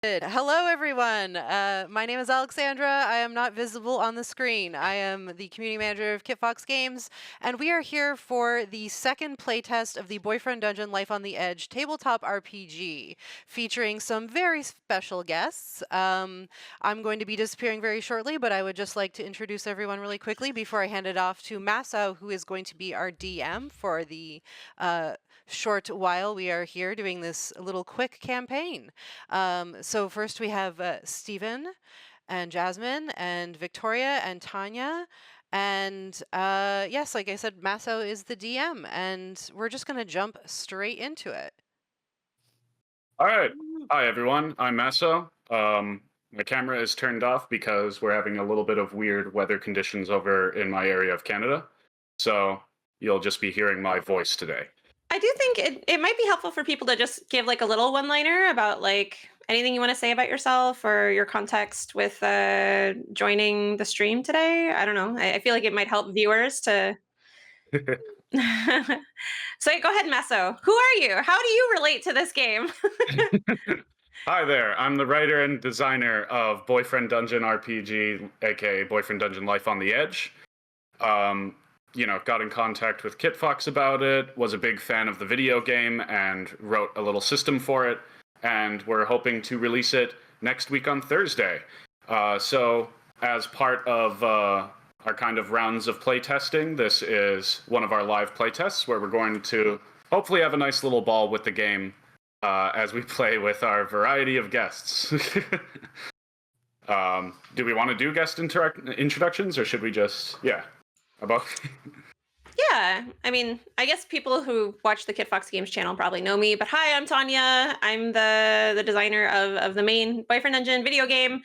Good. Hello, everyone. My name is Alexandra. I am not visible on the screen. I am the community manager of KitFox Games, and we are here for the second playtest of the Boyfriend Dungeon Life on the Edge tabletop RPG, featuring some very special guests. I'm going to be disappearing very shortly, but I would just like to introduce everyone really quickly before I hand it off to Maso, who is going to be our DM for the short while we are here doing this little quick campaign. So first we have Stephen and Jasmine and Victoria and Tanya. And yes, like I said, Maso is the DM, and we're just going to jump straight into it. All right. Hi, everyone. I'm Maso. My camera is turned off because we're having a little bit of weird weather conditions over in my area of Canada. So you'll just be hearing my voice today. I do think it might be helpful for people to just give like a little one-liner about like anything you want to say about yourself or your context with joining the stream today. I don't know. I feel like it might help viewers to. So go ahead, Maso. Who are you? How do you relate to this game? Hi there. I'm the writer and designer of Boyfriend Dungeon RPG, aka Boyfriend Dungeon Life on the Edge. Got in contact with KitFox about it, was a big fan of the video game, and wrote a little system for it. And we're hoping to release it next week on Thursday. So, as part of our kind of rounds of playtesting, this is one of our live playtests where we're going to hopefully have a nice little ball with the game as we play with our variety of guests. Do we want to do guest introductions, or should we just, about? Yeah, I mean, I guess people who watch the KitFox Games channel probably know me, but hi, I'm Tanya. I'm the designer of the main Boyfriend Dungeon video game,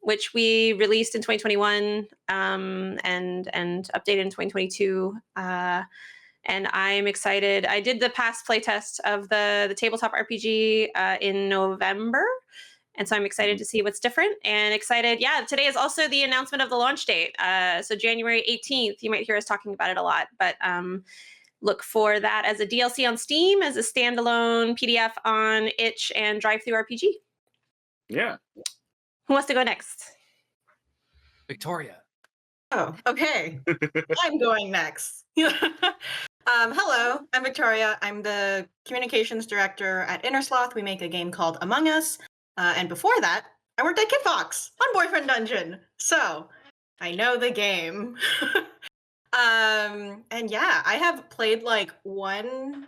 which we released in 2021 and updated in 2022. And I'm excited. I did the past playtest of the tabletop RPG in November. And so I'm excited to see what's different and excited. Yeah, today is also the announcement of the launch date. So January 18th, you might hear us talking about it a lot, but look for that as a DLC on Steam, as a standalone PDF on itch and drive-through RPG. Yeah. Who wants to go next? Victoria. Oh, okay. I'm going next. Hello, I'm Victoria. I'm the communications director at Innersloth. We make a game called Among Us. And before that, I worked at KitFox on Boyfriend Dungeon. So I know the game. And yeah, I have played like one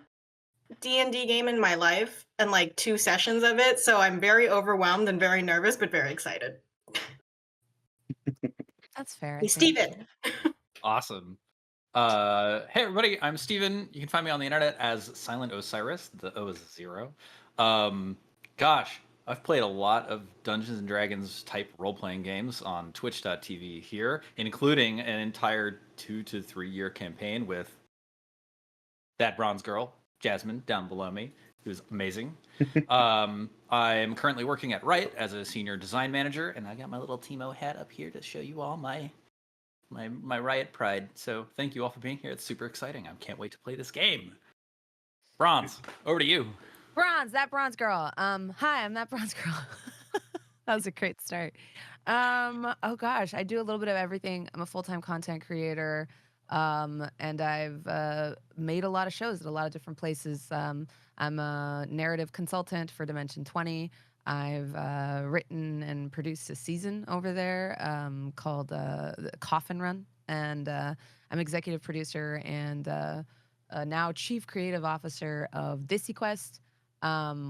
D&D game in my life and like 2 sessions of it. So I'm very overwhelmed and very nervous, but very excited. That's fair. Hey, Steven. Awesome. Hey everybody, I'm Steven. You can find me on the internet as Silent Osiris. The O is 0. Gosh, I've played a lot of Dungeons and Dragons type role-playing games on twitch.tv here, including an entire 2 to 3 year campaign with ThatBronzeGirl, Jasmine, down below me, who's amazing. I'm currently working at Riot as a senior design manager, and I got my little Teemo hat up here to show you all my Riot pride. So thank you all for being here. It's super exciting. I can't wait to play this game. Bronze, over to you. Bronze, that bronze girl. Hi, I'm that bronze girl. That was a great start. Oh gosh, I do a little bit of everything. I'm a full-time content creator, and I've made a lot of shows at a lot of different places. I'm a narrative consultant for Dimension 20. I've written and produced a season over there called Coffin Run, and I'm executive producer and now chief creative officer of Dissy Quest,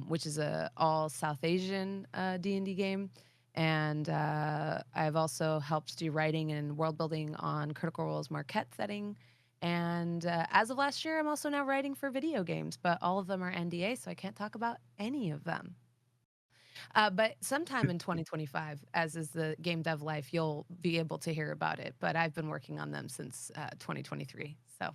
which is a all South Asian D&D game. And I've also helped do writing and world building on Critical Role's Marquette setting. And as of last year, I'm also now writing for video games, but all of them are NDA, so I can't talk about any of them. But sometime in 2025, as is the game dev life, you'll be able to hear about it. But I've been working on them since 2023. So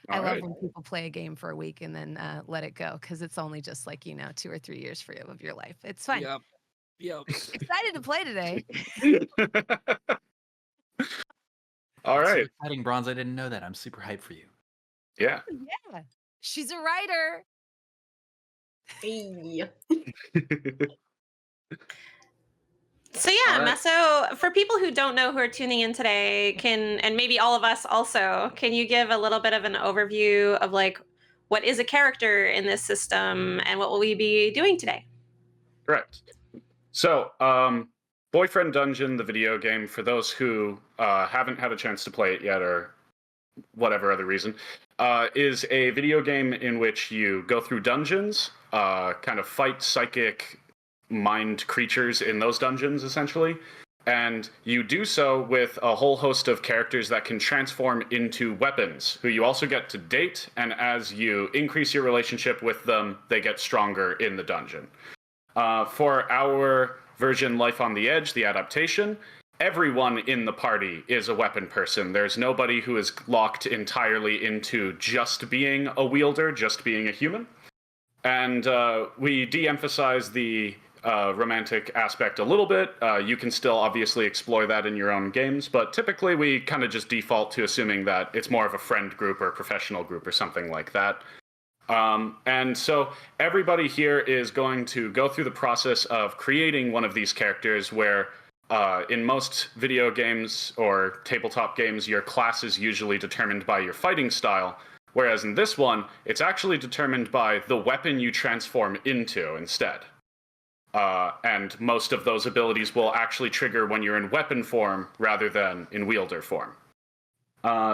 I love when people play a game for a week and then let it go, because it's only just like, 2 or 3 years for you of your life. It's fun. Yep. Excited to play today. All right. So exciting, Bronze. I didn't know that. I'm super hyped for you. Yeah. Yeah. She's a writer. Hey. So yeah, All right. Maso, for people who don't know who are tuning in today, and maybe all of us also, can you give a little bit of an overview of like what is a character in this system and what will we be doing today? Correct. So, Boyfriend Dungeon, the video game, for those who haven't had a chance to play it yet or whatever other reason, is a video game in which you go through dungeons, kind of fight psychic mind creatures in those dungeons, essentially. And you do so with a whole host of characters that can transform into weapons, who you also get to date. And as you increase your relationship with them, they get stronger in the dungeon. For our version, Life on the Edge, the adaptation, everyone in the party is a weapon person. There's nobody who is locked entirely into just being a wielder, just being a human. And we de-emphasize the romantic aspect a little bit. You can still obviously explore that in your own games, but typically we kind of just default to assuming that it's more of a friend group or a professional group or something like that. And so everybody here is going to go through the process of creating one of these characters where in most video games or tabletop games, your class is usually determined by your fighting style, whereas in this one, it's actually determined by the weapon you transform into instead. And most of those abilities will actually trigger when you're in weapon form rather than in wielder form.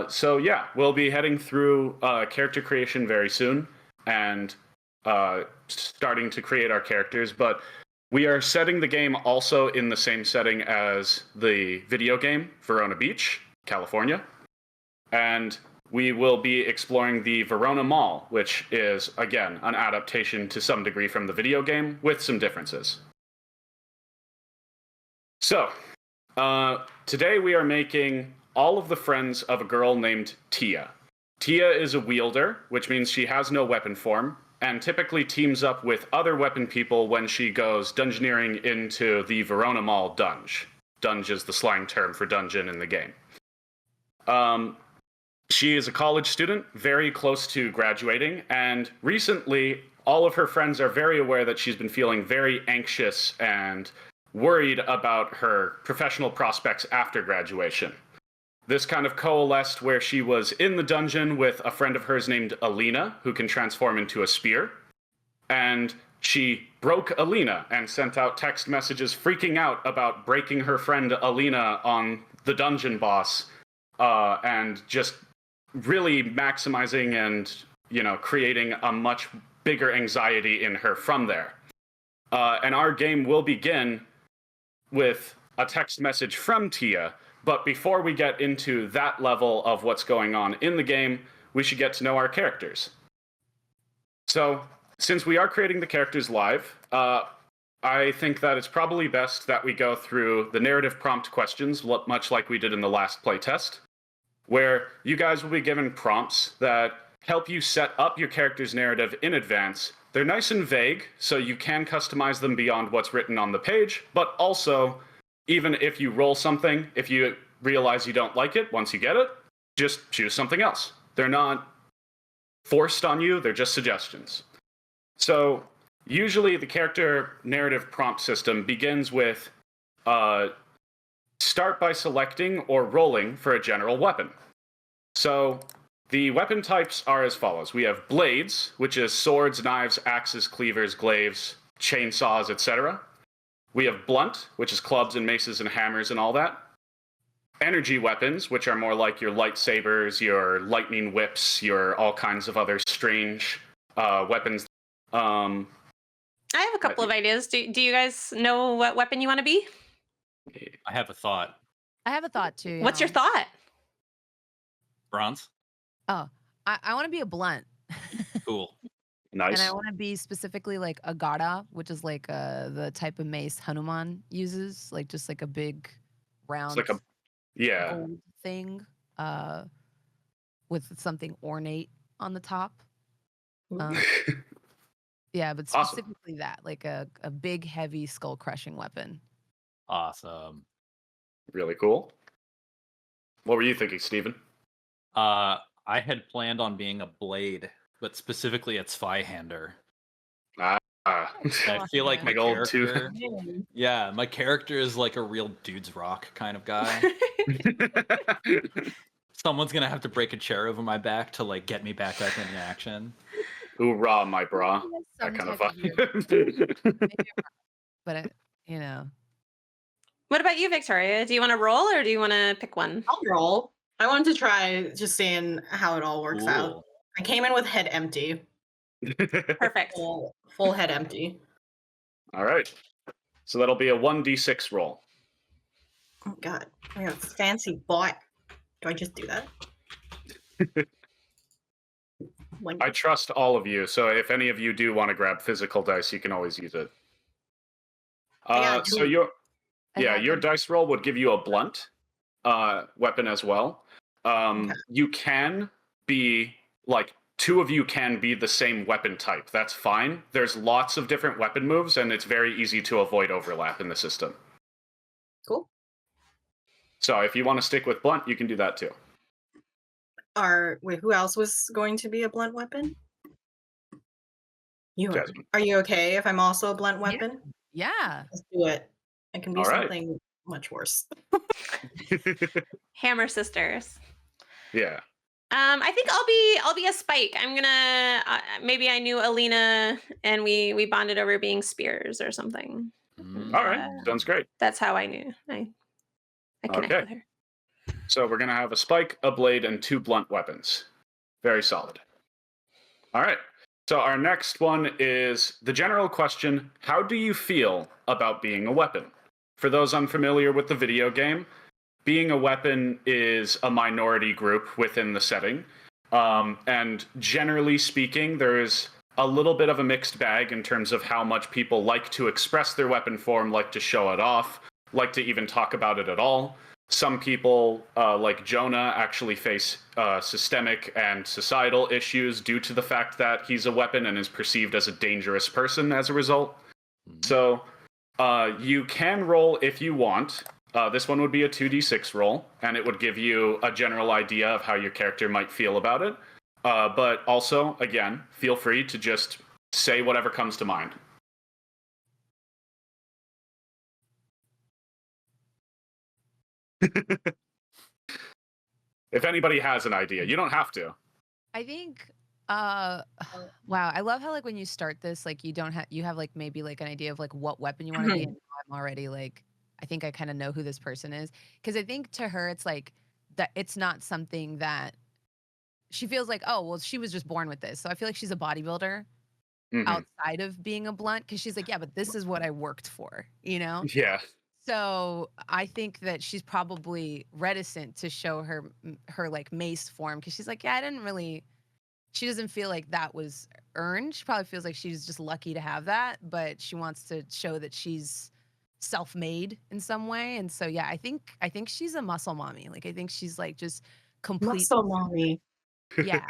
So yeah, we'll be heading through character creation very soon and starting to create our characters, but we are setting the game also in the same setting as the video game, Verona Beach, California. And we will be exploring the Verona Mall, which is, again, an adaptation to some degree from the video game with some differences. So, today we are making all of the friends of a girl named Tia. Tia is a wielder, which means she has no weapon form, and typically teams up with other weapon people when she goes dungeoneering into the Verona Mall dunge. Dunge is the slang term for dungeon in the game. She is a college student, very close to graduating, and recently all of her friends are very aware that she's been feeling very anxious and worried about her professional prospects after graduation. This kind of coalesced where she was in the dungeon with a friend of hers named Alina, who can transform into a spear. And she broke Alina and sent out text messages freaking out about breaking her friend Alina on the dungeon boss, and just really maximizing and, creating a much bigger anxiety in her from there. And our game will begin with a text message from Tia. But before we get into that level of what's going on in the game, we should get to know our characters. So, since we are creating the characters live, I think that it's probably best that we go through the narrative prompt questions, much like we did in the last playtest, where you guys will be given prompts that help you set up your character's narrative in advance. They're nice and vague, so you can customize them beyond what's written on the page, but also, even if you roll something, if you realize you don't like it once you get it, just choose something else. They're not forced on you, they're just suggestions. So usually the character narrative prompt system begins with start by selecting or rolling for a general weapon. So the weapon types are as follows. We have blades, which is swords, knives, axes, cleavers, glaives, chainsaws, etc. We have blunt, which is clubs and maces and hammers and all that. Energy weapons, which are more like your lightsabers, your lightning whips, your all kinds of other strange weapons. I have a couple of ideas. Do you guys know what weapon you want to be? I have a thought. I have a thought too. What's your thought? Bronze? Oh, I want to be a blunt. Cool. Nice. And I want to be specifically like a gada, which is like the type of mace Hanuman uses, like just like a big round It's like a gold thing with something ornate on the top. Yeah, but Awesome. specifically that, like a big, heavy, skull-crushing weapon. Awesome. Really cool. What were you thinking, Steven? I had planned on being a blade, but specifically a Zweihander. I feel like my Big old two. character. Yeah, my character is like a real dude's rock kind of guy. Someone's gonna have to break a chair over my back to like get me back up in action. Hoorah, my bra. Maybe That some kind of type vibe. Maybe I'm wrong, but you know, What about you, Victoria? Do you want to roll or do you want to pick one? I'll roll. I wanted to try just seeing how it all works out. Cool. I came in with head empty, Perfect. full head empty. All right. So that'll be a 1d6 roll. Oh god, I got a fancy bot. Do I just do that? I trust all of you, so if any of you do want to grab physical dice, you can always use it. Yeah, So your I have your them. dice roll would give you a blunt weapon as well. Okay. You can be like two of you can be the same weapon type. That's fine. There's lots of different weapon moves, and it's very easy to avoid overlap in the system. Cool. So if you want to stick with blunt, you can do that too. Wait, who else was going to be a blunt weapon? You are. Jasmine. Are you okay if I'm also a blunt weapon? yeah. Let's do it. It can be All right. something much worse. Hammer sisters. Yeah. I think I'll be a spike. I'm gonna maybe I knew Alina and we bonded over being spears or something. Mm. All right. Sounds great. That's how I knew. I connect Okay. with her. So we're going to have a spike, a blade, and 2 blunt weapons. Very solid. All right. So our next one is the general question, how do you feel about being a weapon? For those unfamiliar with the video game, being a weapon is a minority group within the setting. And generally speaking, there's a little bit of a mixed bag in terms of how much people like to express their weapon form, like to show it off, like to even talk about it at all. Some people, like Jonah, actually face systemic and societal issues due to the fact that he's a weapon and is perceived as a dangerous person as a result. So you can roll if you want. This one would be a 2d6 roll, and it would give you a general idea of how your character might feel about it. But also, again, feel free to just say whatever comes to mind. If anybody has an idea, you don't have to. I think wow, I love how like when you start this, like you have like maybe like an idea of like what weapon you want to be, and I'm already like I think I kind of know who this person is, because I think to her it's like that it's not something that she feels like, oh well, she was just born with this, so I feel like she's a bodybuilder outside of being a blunt, because she's like, yeah, but this is what I worked for, you know. Yeah. So I think that she's probably reticent to show her like mace form, because she's like, yeah, she doesn't feel like that was earned. She probably feels like she's just lucky to have that, but she wants to show that she's self-made in some way. And so yeah, I think she's a muscle mommy. Like I think she's like just complete Muscle mommy. yeah.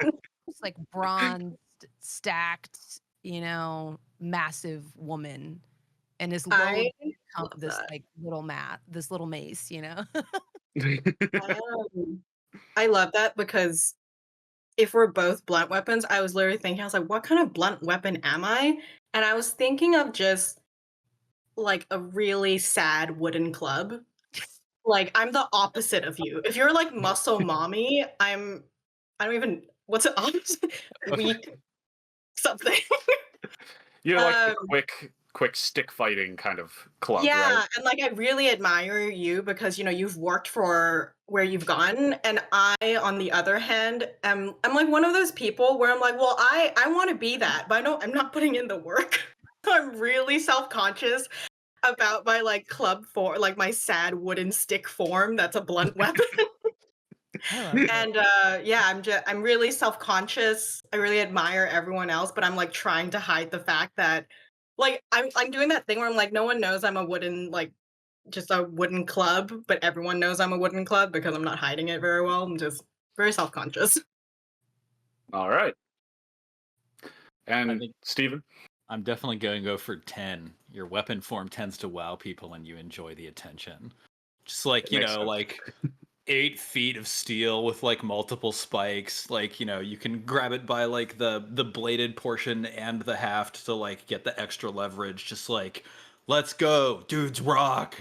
It's like bronzed, stacked, massive woman, and is I love love this that. like this little mace, I love that, because if we're both blunt weapons, I was literally thinking, I was like, what kind of blunt weapon am I? And I was thinking of just like a really sad wooden club. Like I'm the opposite of you. If you're like muscle mommy, I don't even, what's it opposite? Weak something. You're like the quick stick fighting kind of club, Yeah, right? and like I really admire you because you've worked for where you've gone, and I, on the other hand, I'm like one of those people where I'm like, well, I want to be that, but I'm not putting in the work. I'm really self-conscious about my like club for like my sad wooden stick form that's a blunt weapon. I love it. And yeah, I'm really self-conscious. I really admire everyone else, but I'm like trying to hide the fact that like I'm doing that thing where I'm like, no one knows I'm a wooden, like just a wooden club, but everyone knows I'm a wooden club because I'm not hiding it very well. I'm just very self-conscious. All right. I And think- Steven? I'm definitely going to go for 10. Your weapon form tends to wow people and you enjoy the attention. Just like, It makes sense. like 8 feet of steel with like multiple spikes. Like, you know, you can grab it by like the bladed portion and the haft to like get the extra leverage. Just like, let's go, dudes rock.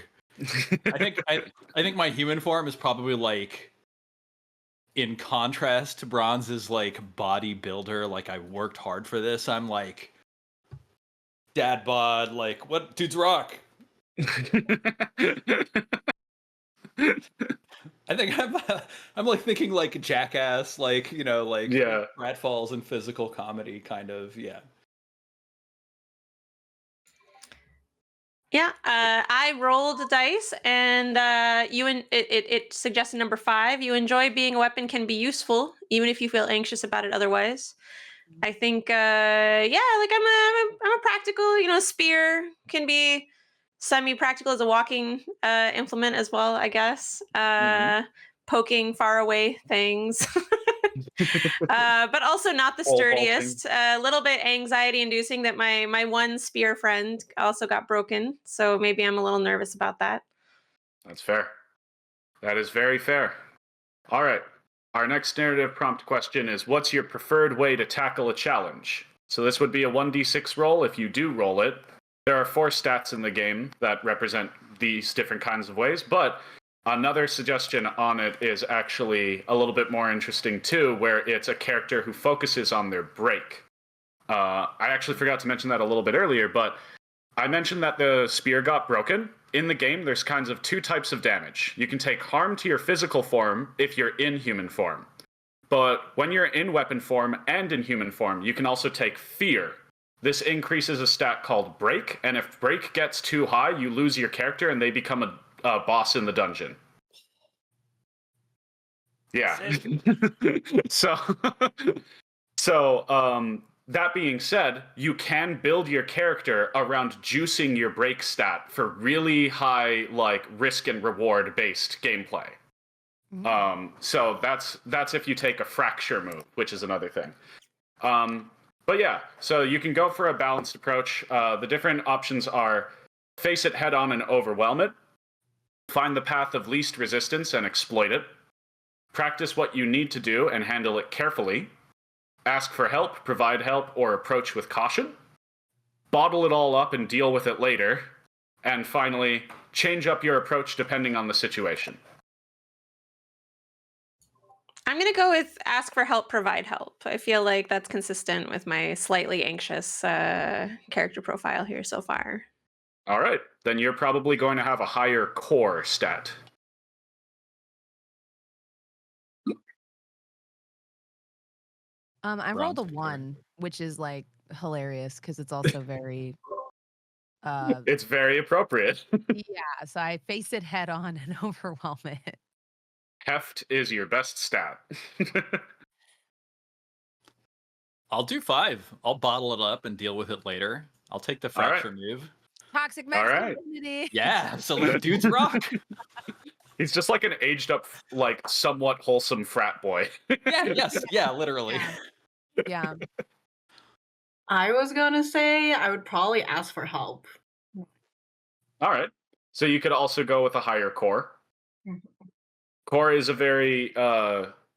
I think my human form is probably like, in contrast to Bronze's like bodybuilder, like I worked hard for this. I'm like dad bod, like what dudes rock. I think I'm like thinking like Jackass, like, you know, like Yeah. pratfalls and physical comedy kind of, yeah. Yeah, I rolled dice, and it suggested number 5. You enjoy being a weapon can be useful, even if you feel anxious about it otherwise. I think, yeah, like I'm a practical, you know, spear can be semi-practical as a walking implement as well, I guess. Poking far away things. But also not the Pole vaulting. sturdiest. A little bit anxiety inducing that my one spear friend also got broken. So maybe I'm a little nervous about that. That's fair. That is very fair. All right. Our next narrative prompt question is, what's your preferred way to tackle a challenge? So this would be a 1d6 roll. If you do roll it, there are 4 stats in the game that represent these different kinds of ways, but another suggestion on it is actually a little bit more interesting too, where it's a character who focuses on their break. I actually forgot to mention that a little bit earlier, but I mentioned that the spear got broken. In the game, there's kinds of 2 types of damage. You can take harm to your physical form if you're in human form. But when you're in weapon form and in human form, you can also take fear. This increases a stat called break, and if break gets too high, you lose your character and they become a boss in the dungeon. Yeah. so that being said, you can build your character around juicing your break stat for really high, like, risk and reward based gameplay. So that's if you take a fracture move, which is another thing. But yeah, so you can go for a balanced approach. The different options are face it head on and overwhelm it, find the path of least resistance and exploit it, practice what you need to do and handle it carefully, ask for help, provide help, or approach with caution, bottle it all up and deal with it later, and finally, change up your approach depending on the situation. I'm going to go with ask for help, provide help. I feel like that's consistent with my slightly anxious character profile here so far. All right, then you're probably going to have a higher core stat. I rolled a 1, which is like hilarious because it's also very It's very appropriate. yeah, so I face it head on and overwhelm it. Heft is your best stat. I'll do 5. I'll bottle it up and deal with it later. I'll take the fracture move. Toxic All right. masculinity. Yeah, absolutely. Dudes rock. He's just like an aged up, like somewhat wholesome frat boy. Yeah, literally. Yeah. I was gonna say I would probably ask for help. All right. So you could also go with a higher core. Mhm. Core is a very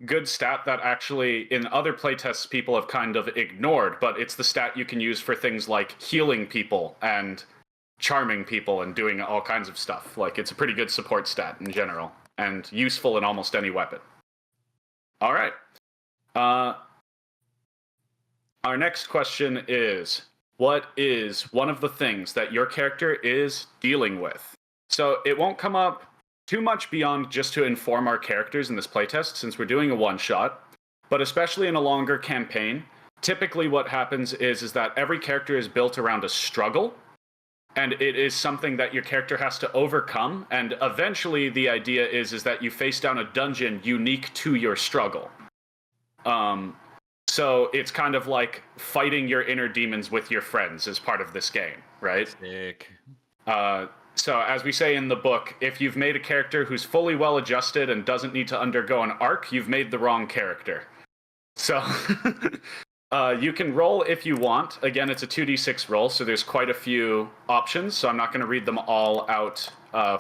good stat that actually in other playtests people have kind of ignored, but it's the stat you can use for things like healing people and charming people and doing all kinds of stuff. Like, it's a pretty good support stat in general and useful in almost any weapon. All right. Our next question is, what is one of the things that your character is dealing with? So it won't come up too much beyond just to inform our characters in this playtest, since we're doing a one-shot, but especially in a longer campaign, typically what happens is that every character is built around a struggle, and it is something that your character has to overcome, and eventually the idea is that you face down a dungeon unique to your struggle. So it's kind of like fighting your inner demons with your friends as part of this game, right? Sick. So as we say in the book, if you've made a character who's fully well adjusted and doesn't need to undergo an arc, you've made the wrong character. So you can roll if you want. Again, it's a 2d6 roll, so there's quite a few options, so I'm not going to read them all out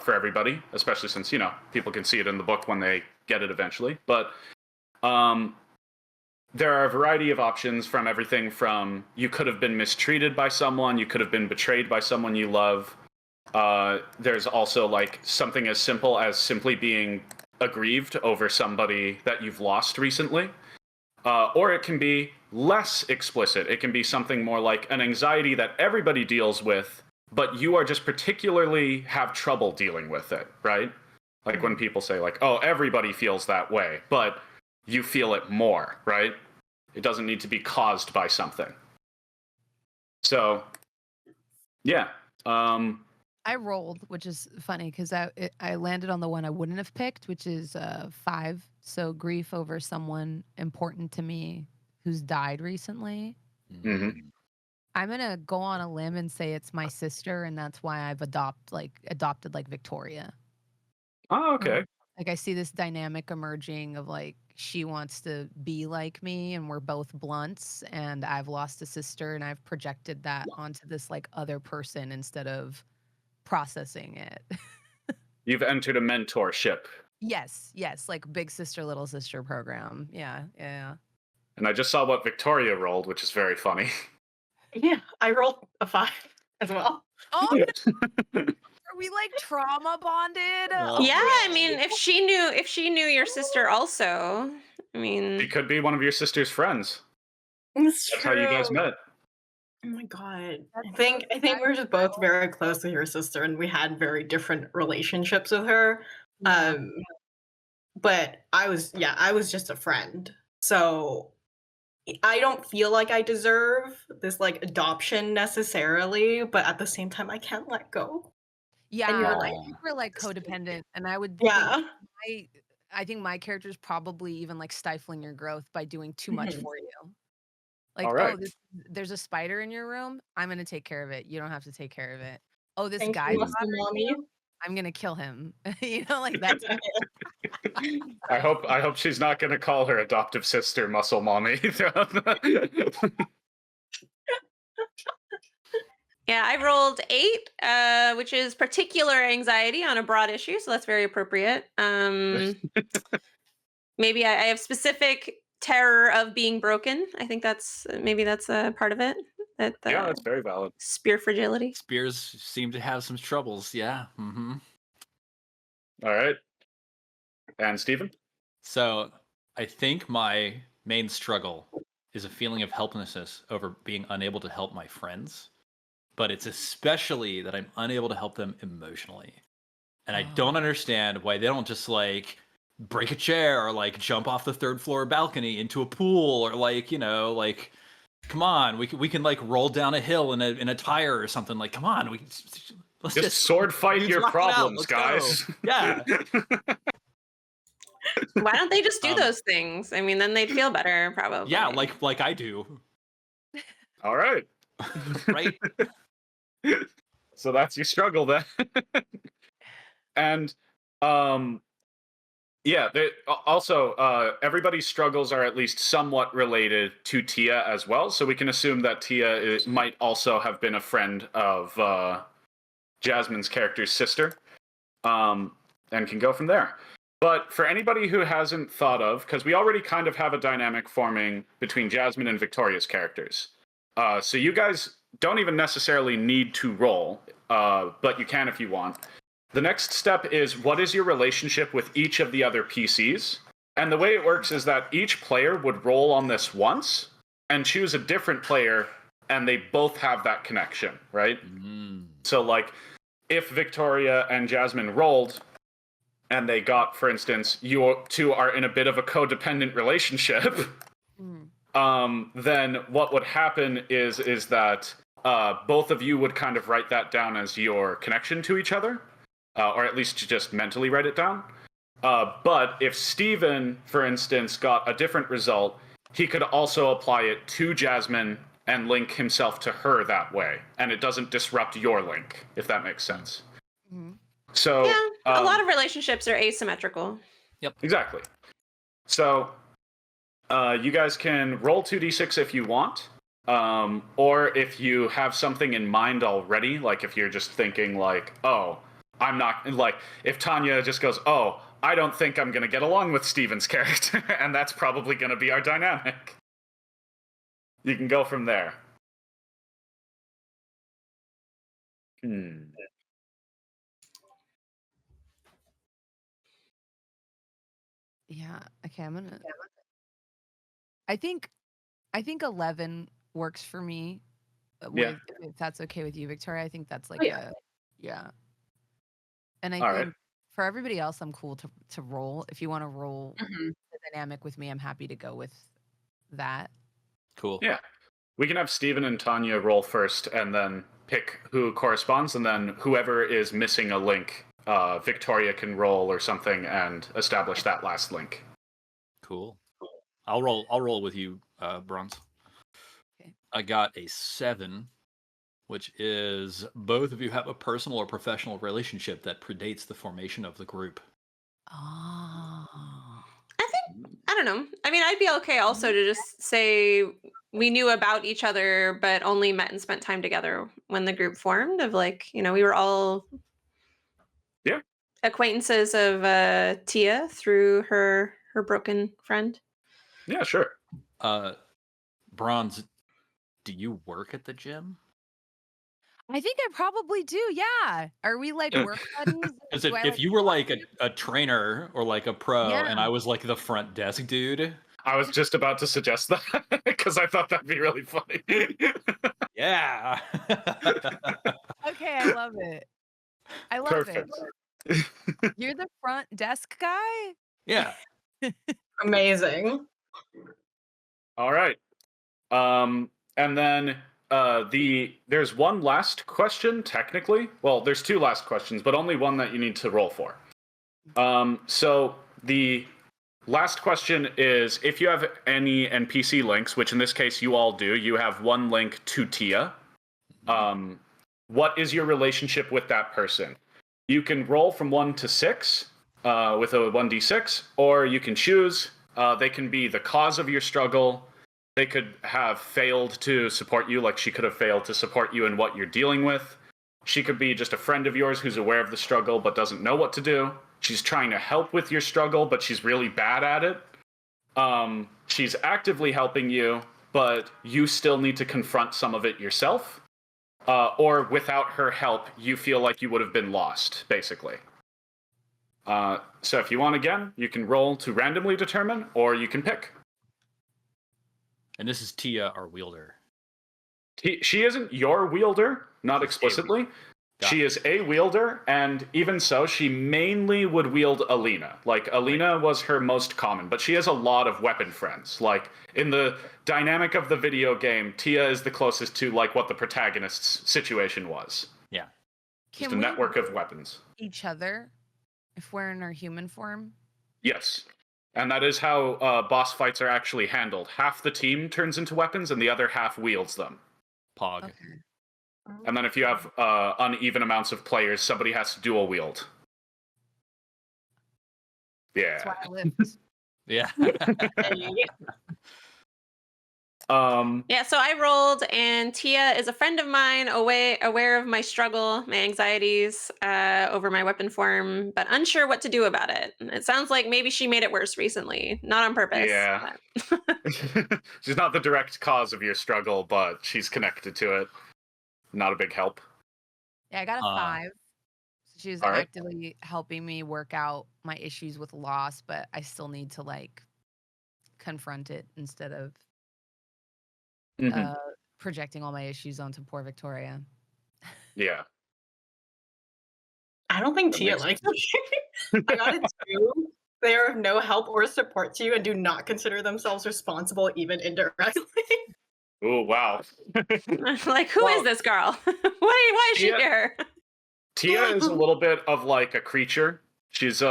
for everybody, especially since, you know, people can see it in the book when they get it eventually. But there are a variety of options, from everything from you could have been mistreated by someone, you could have been betrayed by someone you love. There's also like something as simple as simply being aggrieved over somebody that you've lost recently. Or it can be less explicit. It can be something more like an anxiety that everybody deals with, but you are just particularly have trouble dealing with it, right? Like when people say like, oh, everybody feels that way, but you feel it more, right? It doesn't need to be caused by something. So, yeah. I rolled, which is funny because I landed on the one I wouldn't have picked, which is 5. So grief over someone important to me who's died recently. Mm-hmm. I'm gonna go on a limb and say it's my sister, and that's why I've adopted like Victoria. Oh, okay. Like I see this dynamic emerging of like she wants to be like me and we're both blunts, and I've lost a sister and I've projected that onto this like other person instead of processing it. You've entered a mentorship. Yes, like big sister little sister program. Yeah. And I just saw what Victoria rolled, which is very funny. Yeah, I rolled a 5 as well. Oh, are we like trauma bonded? Yeah, I mean, if she knew your sister also, I mean, She could be one of your sister's friends. It's That's how you guys met. Oh my god. I That's think so we're just both very close with your sister, and we had very different relationships with her. Yeah. But I was just a friend. So I don't feel like I deserve this like adoption necessarily, but at the same time I can't let go. Yeah, And you're I like, think we're like codependent, and I would yeah. think I think my character is probably even like stifling your growth by doing too much Mhm. for you. Like, All oh, right. there's a spider in your room. I'm gonna take care of it. You don't have to take care of it. Oh, this Thank guy's you, Muscle bothering Mommy. you. I'm gonna kill him. Like that's I hope she's not going to call her adoptive sister Muscle Mommy. yeah, I rolled 8, which is particular anxiety on a broad issue, so that's very appropriate. Maybe I have specific terror of being broken. I think that's a part of it. That Yeah, that's very valid. spear fragility. Spears seem to have some troubles. Yeah. Mm-hmm. All right. And Stephen? So I think my main struggle is a feeling of helplessness over being unable to help my friends, but it's especially that I'm unable to help them emotionally. And I don't understand why they don't just like break a chair or like jump off the 3rd floor balcony into a pool, or like, like, come on, we can like roll down a hill in a tire or something. Like, come on, let's Just sword fight dudes, your rock it out, problems, let's guys. go. Yeah. Why don't they just do those things? I mean, then they'd feel better, probably. Yeah, like I do. All right. Right? So that's your struggle then. And yeah, also everybody's struggles are at least somewhat related to Tia as well, so we can assume that Tia might also have been a friend of Jasmine's character's sister, and can go from there. But for anybody who hasn't thought of, because we already kind of have a dynamic forming between Jasmine and Victoria's characters, so you guys don't even necessarily need to roll, but you can if you want. The next step is, what is your relationship with each of the other PCs? And the way it works is that each player would roll on this once and choose a different player, and they both have that connection, right? Mm. So, like, if Victoria and Jasmine rolled, and they got, for instance, you two are in a bit of a codependent relationship, then what would happen is that both of you would kind of write that down as your connection to each other. Or at least to just mentally write it down. But if Steven, for instance, got a different result, he could also apply it to Jasmine and link himself to her that way. And it doesn't disrupt your link, if that makes sense. Mhm. So Yeah, a lot of relationships are asymmetrical. Exactly. So you guys can roll 2d6 if you want. Or if you have something in mind already, like if you're just thinking like, oh, I'm not, like, if Tanya just goes, oh, I don't think I'm going to get along with Steven's character, and that's probably going to be our dynamic. You can go from there. Yeah. Okay, I think 11 works for me. With if that's okay with you, Victoria. I think that's like yeah. And I All think right. for everybody else, I'm cool to roll. If you want to roll the dynamic with me, I'm happy to go with that. Cool. Yeah. We can have Steven and Tanya roll first and then pick who corresponds, and then whoever is missing a link, Victoria can roll or something and establish that last link. Cool. I'll roll with you, Bronze. Okay. I got a 7, which is both of you have a personal or professional relationship that predates the formation of the group. Oh. I don't know. I mean, I'd be okay also to just say we knew about each other, but only met and spent time together when the group formed. Of like, we were all acquaintances of Tia through her broken friend. Yeah, sure. Bronze, do you work at the gym? I think I probably do. Yeah. Are we like work buddies? Because if you were like a trainer or like a pro, Yeah. and I was like the front desk dude. I was just about to suggest that because I thought that'd be really funny. Yeah. Okay, I love it. I love Perfect. it. You're the front desk guy? Yeah. Amazing. All right. And then there's one last question, technically. Well, there's two last questions, but only one that you need to roll for. So the last question is, if you have any NPC links, which in this case you all do, you have one link to Tia. What is your relationship with that person? You can roll from 1 to 6 with a 1d6, or you can choose. They can be the cause of your struggle. They could have failed to support you, like she could have failed to support you in what you're dealing with. She could be just a friend of yours who's aware of the struggle but doesn't know what to do. She's trying to help with your struggle, but she's really bad at it. She's actively helping you, but you still need to confront some of it yourself. Or without her help, you feel like you would have been lost, basically. So if you want again, you can roll to randomly determine, or you can pick. And this is Tia, our wielder. She isn't your wielder, not explicitly. She is a wielder, and even so, she mainly would wield Alina. Like, Alina was her most common, but she has a lot of weapon friends. Like, in the dynamic of the video game, Tia is the closest to, like, what the protagonist's situation was. Yeah. Just a network of weapons. Each other if we're in our human form? Yes. And that is how boss fights are actually handled. Half the team turns into weapons, and the other half wields them. Pog. Okay. And then if you have uneven amounts of players, somebody has to dual wield. Yeah. That's why I lived. Yeah. Yeah, so I rolled, and Tia is a friend of mine, aware of my struggle, my anxieties over my weapon form, but unsure what to do about it. It sounds like maybe she made it worse recently, not on purpose. Yeah. She's not the direct cause of your struggle, but she's connected to it. Not a big help. Yeah, I got a 5. So she's all right. actively helping me work out my issues with loss, but I still need to like confront it instead of projecting all my issues onto poor Victoria. Yeah. I don't think Tia likes it. I got a 2. They are of no help or support to you and do not consider themselves responsible, even indirectly. Oh, wow. Like, who is this girl? Why is she here? Tia is a little bit of like a creature. She's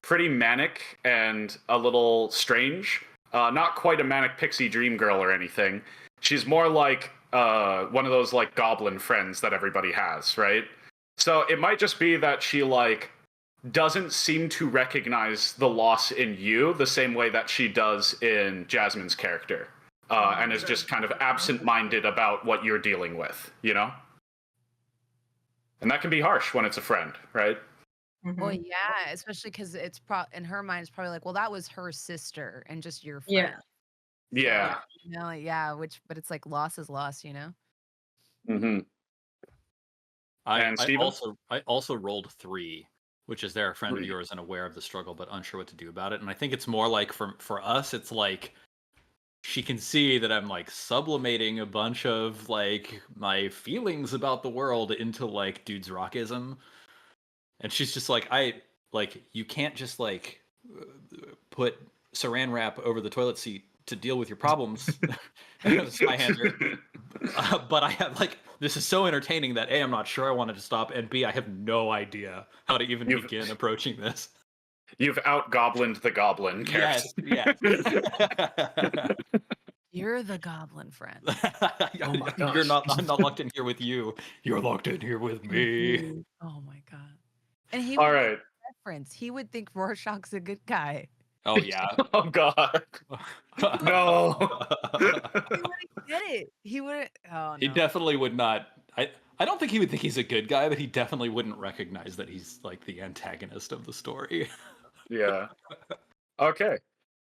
pretty manic and a little strange. Not quite a manic pixie dream girl or anything. She's more like one of those like goblin friends that everybody has, right? So it might just be that she like doesn't seem to recognize the loss in you the same way that she does in Jasmine's character. And is just kind of absent-minded about what you're dealing with, you know? And that can be harsh when it's a friend, right? Oh Mhm. yeah, especially because it's in her mind, it's probably like, well, that was her sister and just your Yeah. friend. Yeah. So, like, yeah, but it's like loss is loss, Hmm. I, And I Steven? also I also rolled 3, which is they're a friend of yours and aware of the struggle but unsure what to do about it. And I think it's more like for us, it's like she can see that I'm like sublimating a bunch of like my feelings about the world into like dude's rockism. And she's just like, you can't just like put saran wrap over the toilet seat to deal with your problems. Skyhander. But I have like, this is so entertaining that A, I'm not sure I wanted to stop, and B, I have no idea how to even You've- begin approaching this. You've out-goblined the goblin character. Yes. You're the goblin friend. Oh my gosh. I'm not locked in here with you. You're locked in here with me. Confused. Oh my god. And he All would right. reference. He would think Rorschach's a good guy. Oh yeah. Oh god. No. He wouldn't get it. He wouldn't. Oh He no. definitely would not. I don't think he would think he's a good guy, but he definitely wouldn't recognize that he's like the antagonist of the story. Yeah. Okay.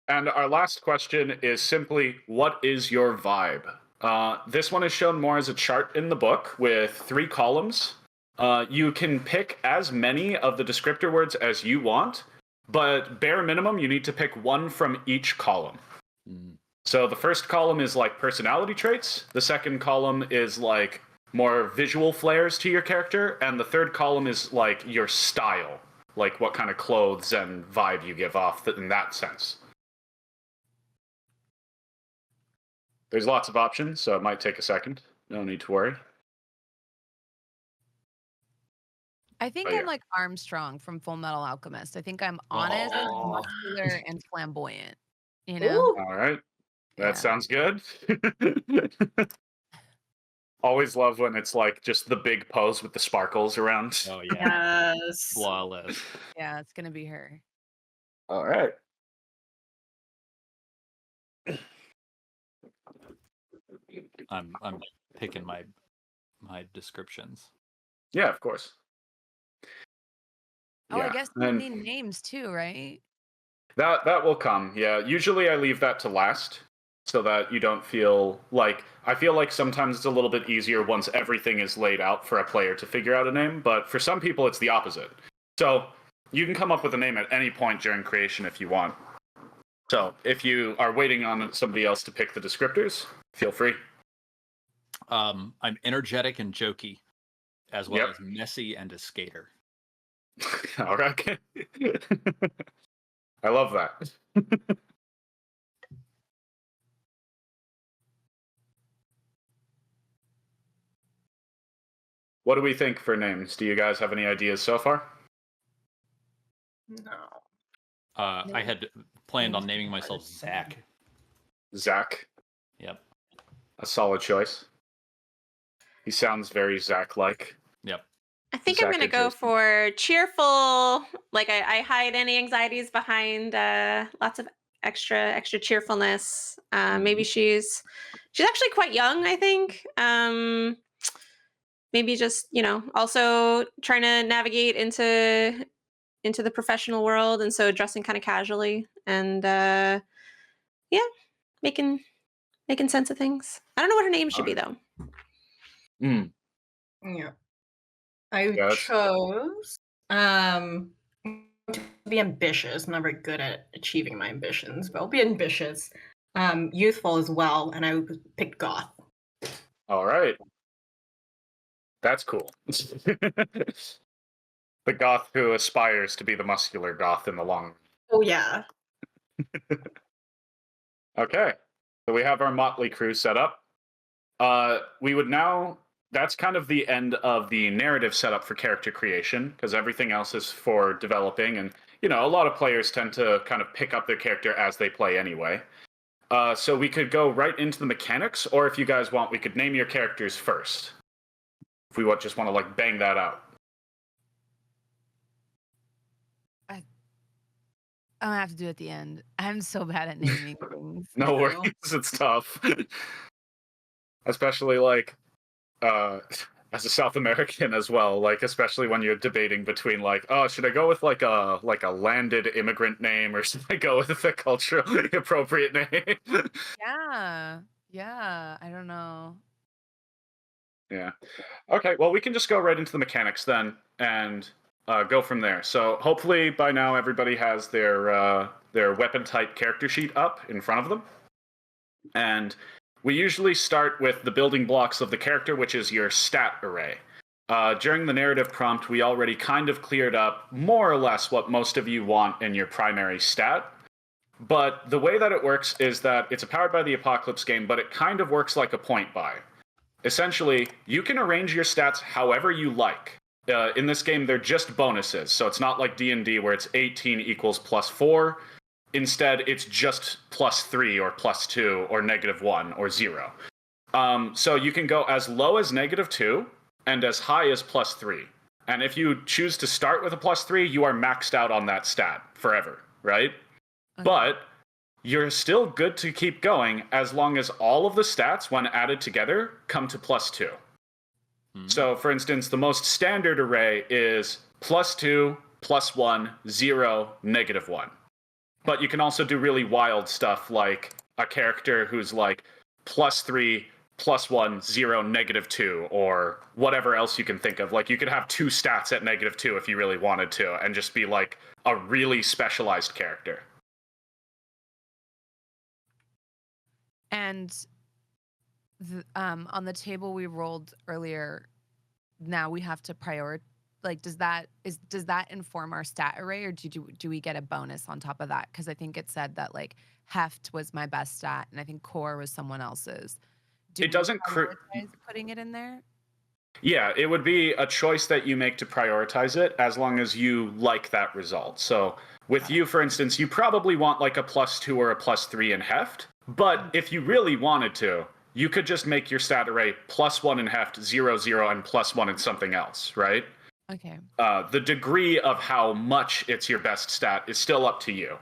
And our last question is simply, what is your vibe? This one is shown more as a chart in the book with 3 columns. You can pick as many of the descriptor words as you want, but bare minimum, you need to pick 1 from each column. So the first column is like personality traits. The second column is like more visual flares to your character. And the third column is like your style, like what kind of clothes and vibe you give off in that sense. There's lots of options, so it might take a second. No need to worry. I think Oh, yeah. I'm like Armstrong from Full Metal Alchemist. I think I'm honest, Oh. muscular, and flamboyant. You know? Ooh. All right. That Yeah. sounds good. Always love when it's like just the big pose with the sparkles around. Oh yeah. Yes. Flawless. Yeah, it's gonna be her. All right. I'm picking my descriptions. Yeah, of course. Oh, I Yeah, guess we and need names too, right? that will come. Yeah, usually I leave that to last so that you don't feel like I feel like sometimes it's a little bit easier once everything is laid out for a player to figure out a name, but for some people it's the opposite. So, you can come up with a name at any point during creation if you want. So, if you are waiting on somebody else to pick the descriptors, feel free. I'm energetic and jokey, as well Yep. as messy and a skater. All right. I love that. What do we think for names? Do you guys have any ideas so far? No. I had planned on naming myself Zach. Zach, Yep. a solid choice. He sounds very Zach-like. Yep. I think I'm Zach gonna go adjacent. for cheerful. Like I hide any anxieties behind lots of extra cheerfulness. Maybe she's actually quite young, I think. Maybe just also trying to navigate into the professional world, and so dressing kind of casually and yeah, making sense of things. I don't know what her name should be though. Mm. Yeah. I Yeah, that's- chose to be ambitious. I'm not very good at achieving my ambitions, but I'll be ambitious. Youthful as well, and I picked goth. All right. That's cool. The goth who aspires to be the muscular goth in the long run. Oh yeah. Okay. So we have our motley crew set up. We would now. That's kind of the end of the narrative setup for character creation, because everything else is for developing. And, a lot of players tend to kind of pick up their character as they play anyway. So we could go right into the mechanics, or if you guys want, we could name your characters first. If we just want to, like, bang that out. I'm gonna have to do it at the end. I'm so bad at naming things. No I know. worries, it's tough. Especially, like, as a South American as well, like especially when you're debating between like, oh, should I go with like a landed immigrant name or should I go with a culturally appropriate name? Yeah. Yeah. I don't know. Yeah. Okay. Well, we can just go right into the mechanics then and go from there. So hopefully by now everybody has their weapon type character sheet up in front of them, and we usually start with the building blocks of the character, which is your stat array. During the narrative prompt, we already kind of cleared up more or less what most of you want in your primary stat. But the way that it works is that it's a Powered by the Apocalypse game, but it kind of works like a point buy. Essentially, you can arrange your stats however you like. In this game, they're just bonuses, so it's not like D&D where it's 18 equals +4. Instead, it's just +3 or +2 or -1 or 0. So you can go as low as -2 and as high as +3. And if you choose to start with a +3, you are maxed out on that stat forever, right? Okay. But you're still good to keep going as long as all of the stats, when added together, come to +2. So, for instance, the most standard array is +2, +1, 0, -1. But you can also do really wild stuff like a character who's like +3, +1, 0, -2, or whatever else you can think of. Like you could have 2 stats at -2 if you really wanted to, and just be like a really specialized character. And on the table we rolled earlier, now we have to prioritize. Like, does that inform our stat array, or do we get a bonus on top of that? Because I think it said that like heft was my best stat, and I think core was someone else's. It doesn't prioritize putting it in there. Yeah, it would be a choice that you make to prioritize it as long as you like that result. So with you, for instance, you probably want like a +2 or a +3 in heft. But if you really wanted to, you could just make your stat array +1 in heft, 0, 0, and +1 in something else, right? Okay. The degree of how much it's your best stat is still up to you.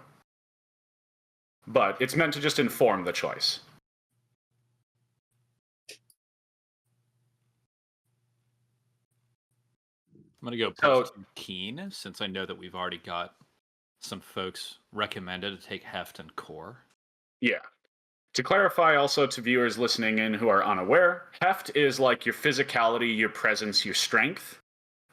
But it's meant to just inform the choice. I'm going to go +2 keen, since I know that we've already got some folks recommended to take heft and core. Yeah. To clarify also to viewers listening in who are unaware, heft is like your physicality, your presence, your strength.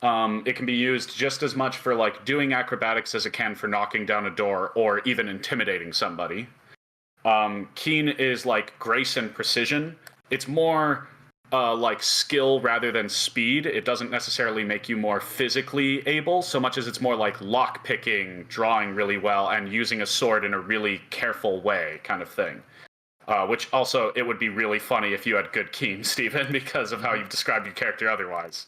It can be used just as much for like doing acrobatics as it can for knocking down a door or even intimidating somebody. Keen is like grace and precision. It's more like skill rather than speed. It doesn't necessarily make you more physically able so much as it's more like lock picking, drawing really well, and using a sword in a really careful way kind of thing. Which also, it would be really funny if you had good keen, Stephen, because of how you've described your character otherwise.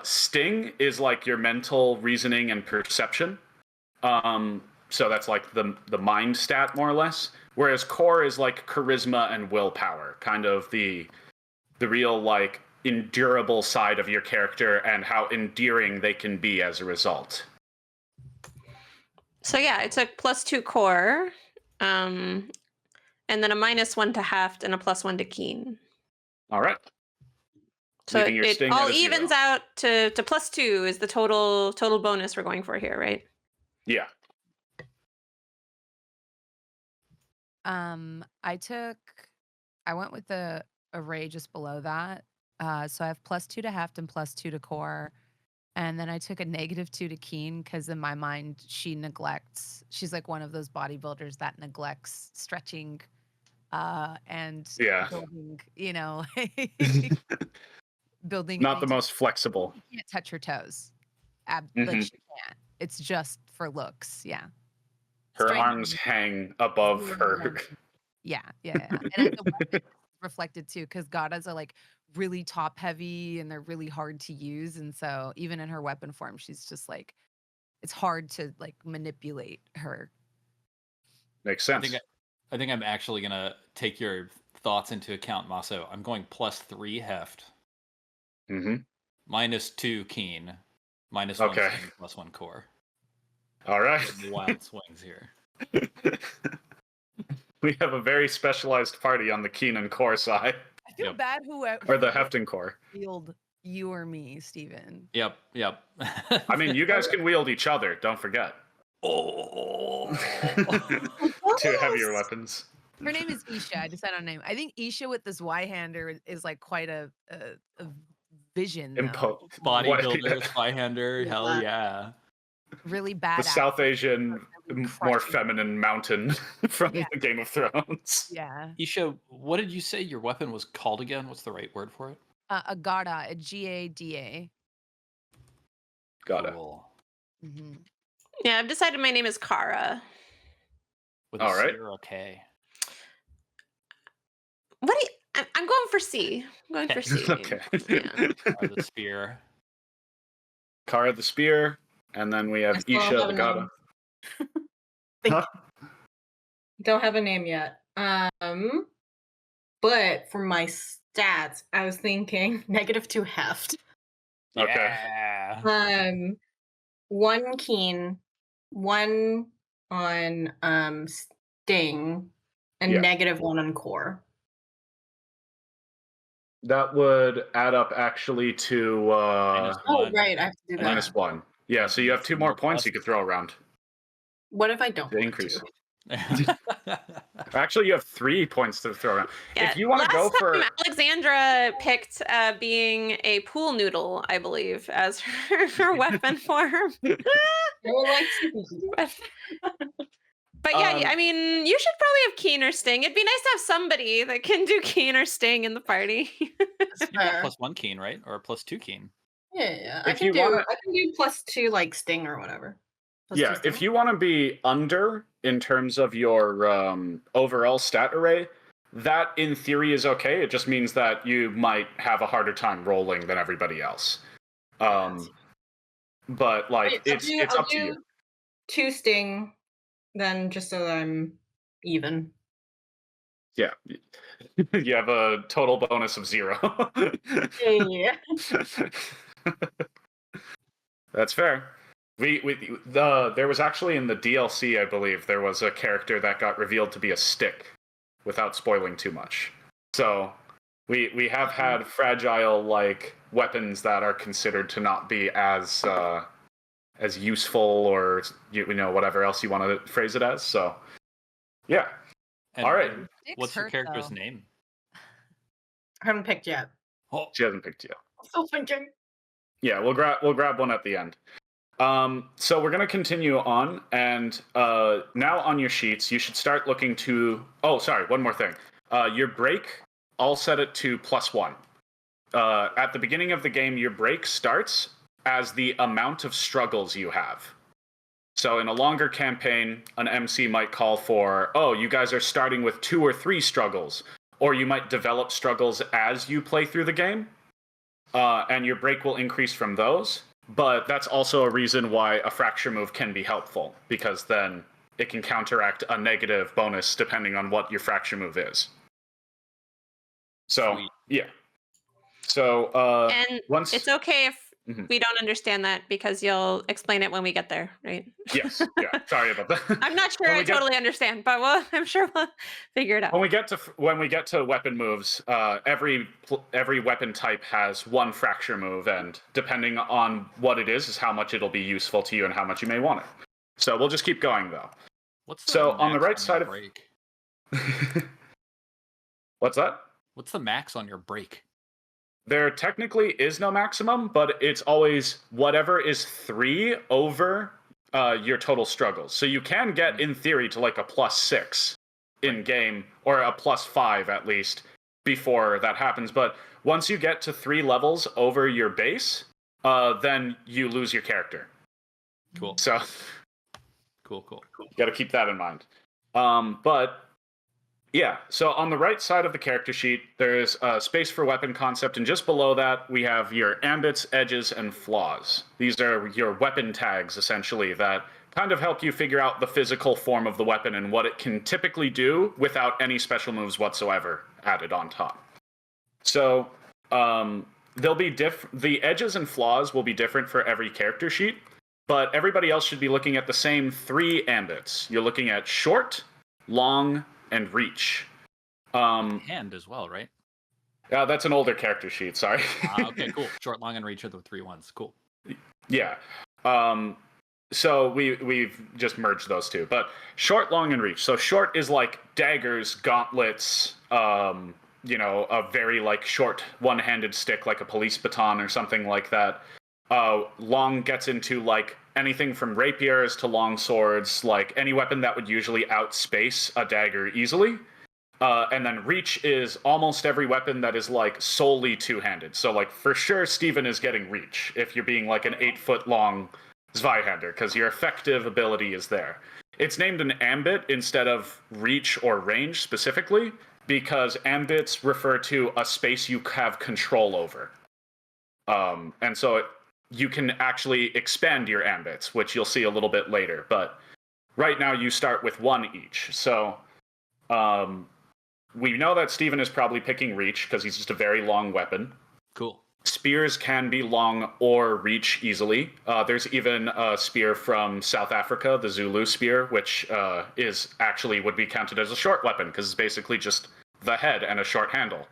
Sting is like your mental reasoning and perception. So that's like the mind stat, more or less. Whereas core is like charisma and willpower, kind of the real like endurable side of your character and how endearing they can be as a result. So yeah, it's a +2 core, and then a -1 to heft and a +1 to keen. All right. So Leaving your it sting all at a 0. evens out to +2 is the total bonus we're going for here, right? Yeah. I went with the array just below that. So I have +2 to heft and +2 to core. And then I took a -2 to keen because in my mind she's like one of those bodybuilders that neglects stretching and Yeah. building, building. Not the most flexible. You can't touch her toes. Mhm. Like she can't. It's just for looks. Yeah. Her Strength arms hang above her. Yeah. And as a weapon, it's reflected too, because Gadas are like really top heavy and they're really hard to use. And so even in her weapon form, she's just like, it's hard to like manipulate her. Makes sense. I think I'm actually going to take your thoughts into account, Maso. I'm going +3 heft, -2 keen, -1 Okay. sting, +1 core. All right. Wild swings here. We have a very specialized party on the keen and core side. I feel Yep. bad whoever Or the heft and core. revealed you or me, Steven. Yep. I mean, you guys can wield each other. Don't forget. Oh. Two heavier weapons. Her name is Isha. I decided on name. I think Isha with this Y-hander is like quite a vision. Though. Bodybuilder, spy-hander. Yeah. Hell yeah. Really bad. The South Asian, Really more crushing. feminine mountain from Yeah. the Game of Thrones. Yeah. Isha, what did you say your weapon was called again? What's the right word for it? A Gada, a Gada. Got it. Cool. Mm-hmm. Yeah, I've decided my name is Kara. With All a right. C or a K? What do you, I'm going for C. I'm going for C. Okay. Yeah. Or the spear. Kara the spear, and then we have I still Isha have the a Gada. name. Huh? Don't have a name yet. But for my stats, I was thinking -2 heft. Okay. Yeah. 1 keen, 1 on sting, and Yeah. -1 on core. That would add up actually to -1. Oh, right, I have to do that. -1. Yeah, so you have 2 more points you could throw around. What if I don't To want increase. to? Actually, you have 3 points to throw around. Yeah, If you want to go last for time Alexandra picked being a pool noodle, I believe, as her weapon form. I would like to. But yeah, Um, I mean, you should probably have Keen or Sting. It'd be nice to have somebody that can do Keen or Sting in the party. That's You got fair. +1 keen, right? Or +2 keen? Yeah. If you I wanna- can do +2 like sting or whatever. +2 yeah, sting. if you want to be under in terms of your overall stat array, that in theory is okay. It just means that you might have a harder time rolling than everybody else. But like I'll it's do- up I'll to you. do 2 sting, then just so that I'm even. Yeah. You have a total bonus of 0. Yeah. That's fair. There was actually in the DLC, I believe, there was a character that got revealed to be a stick, without spoiling too much. So we have had fragile like weapons that are considered to not be as useful, or whatever else you want to phrase it as. So yeah. And All right. Sticks What's your hurt, character's though. name? I haven't picked yet. Oh, She hasn't picked yet. Still thinking. Yeah, we'll grab one at the end. So we're gonna continue on, and now on your sheets, you should start looking to. Oh, sorry, one more thing. Your break, I'll set it to +1. At the beginning of the game, your break starts as the amount of struggles you have. So in a longer campaign, an MC might call for, oh, you guys are starting with 2 or 3 struggles, or you might develop struggles as you play through the game. And your break will increase from those. But that's also a reason why a fracture move can be helpful, because then it can counteract a negative bonus depending on what your fracture move is. So, Sweet. yeah. So, And once... it's okay if Mhm. we don't understand that, because you'll explain it when we get there, right? Yes, yeah, sorry about that. I'm not sure When I we get- totally understand, but I'm sure we'll figure it out. When we get to weapon moves, every weapon type has 1 fracture move, and depending on what it is how much it'll be useful to you and how much you may want it. So we'll just keep going though. what's So, on the max right your side of- break? What's that? What's the max on your break? There technically is no maximum, but it's always whatever is 3 over your total struggles. So you can get, in theory, to like a +6 in game, or a +5 at least, before that happens. But once you get to 3 levels over your base, then you lose your character. Cool. So Cool. you got to keep that in mind. But yeah, so on the right side of the character sheet, there's a space for weapon concept, and just below that, we have your ambits, edges, and flaws. These are your weapon tags, essentially, that kind of help you figure out the physical form of the weapon and what it can typically do without any special moves whatsoever added on top. So they'll be the edges and flaws will be different for every character sheet, but everybody else should be looking at the same 3 ambits. You're looking at short, long, and reach. Hand as well, right? That's an older character sheet. Sorry. Okay, cool. Short, long, and reach are the 3 ones. Cool. Yeah. So we've just merged those two. But short, long, and reach. So short is like daggers, gauntlets, a very like short one-handed stick like a police baton or something like that. Long gets into like anything from rapiers to long swords, like any weapon that would usually outspace a dagger easily. And then reach is almost every weapon that is like solely two-handed. So like for sure Steven is getting reach if you're being like an 8-foot long Zweihander, because your effective ability is there. It's named an ambit instead of reach or range specifically, because ambits refer to a space you have control over. And so you can actually expand your ambits, which you'll see a little bit later. But right now you start with 1 each. So we know that Steven is probably picking reach because he's just a very long weapon. Cool. Spears can be long or reach easily. There's even a spear from South Africa, the Zulu spear, which would be counted as a short weapon because it's basically just the head and a short handle.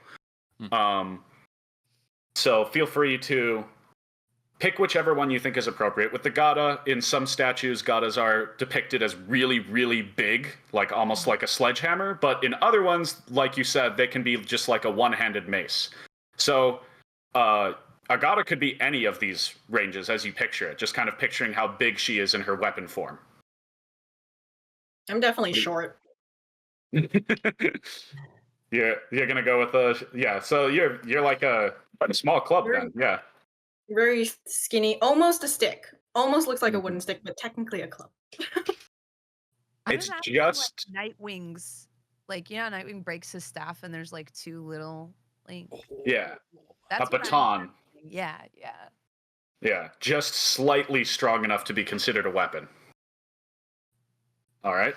So feel free to pick whichever one you think is appropriate. With the Gata, in some statues, Gatas are depicted as really, really big, like almost like a sledgehammer. But in other ones, like you said, they can be just like a one-handed mace. So a Gata could be any of these ranges as you picture it, just kind of picturing how big she is in her weapon form. I'm definitely short. You're gonna go with so you're like a small club then, yeah. Very skinny, almost a stick. Almost looks like a wooden stick, but technically a club. It's just like Nightwing's, like Nightwing breaks his staff and there's like 2 little like a baton. Yeah. Yeah, just slightly strong enough to be considered a weapon. All right.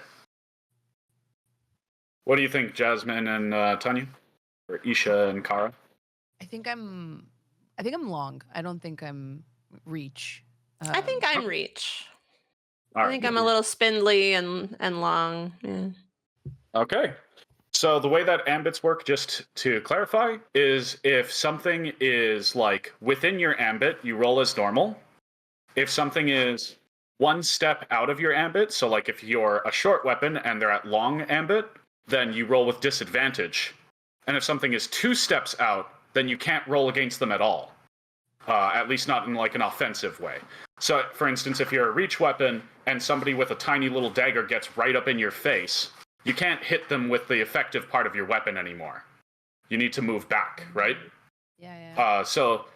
What do you think, Jasmine and Tanya, or Isha and Kara? I think I'm long. I don't think I'm reach. I think I'm reach. All I think I'm a little spindly and long. Yeah. Okay. So the way that ambits work, just to clarify, is if something is like within your ambit, you roll as normal. If something is 1 step out of your ambit, so like if you're a short weapon and they're at long ambit, then you roll with disadvantage. And if something is 2 steps out, then you can't roll against them at all. At least not in like an offensive way. So for instance, if you're a reach weapon and somebody with a tiny little dagger gets right up in your face, you can't hit them with the effective part of your weapon anymore. You need to move back, right? Yeah. So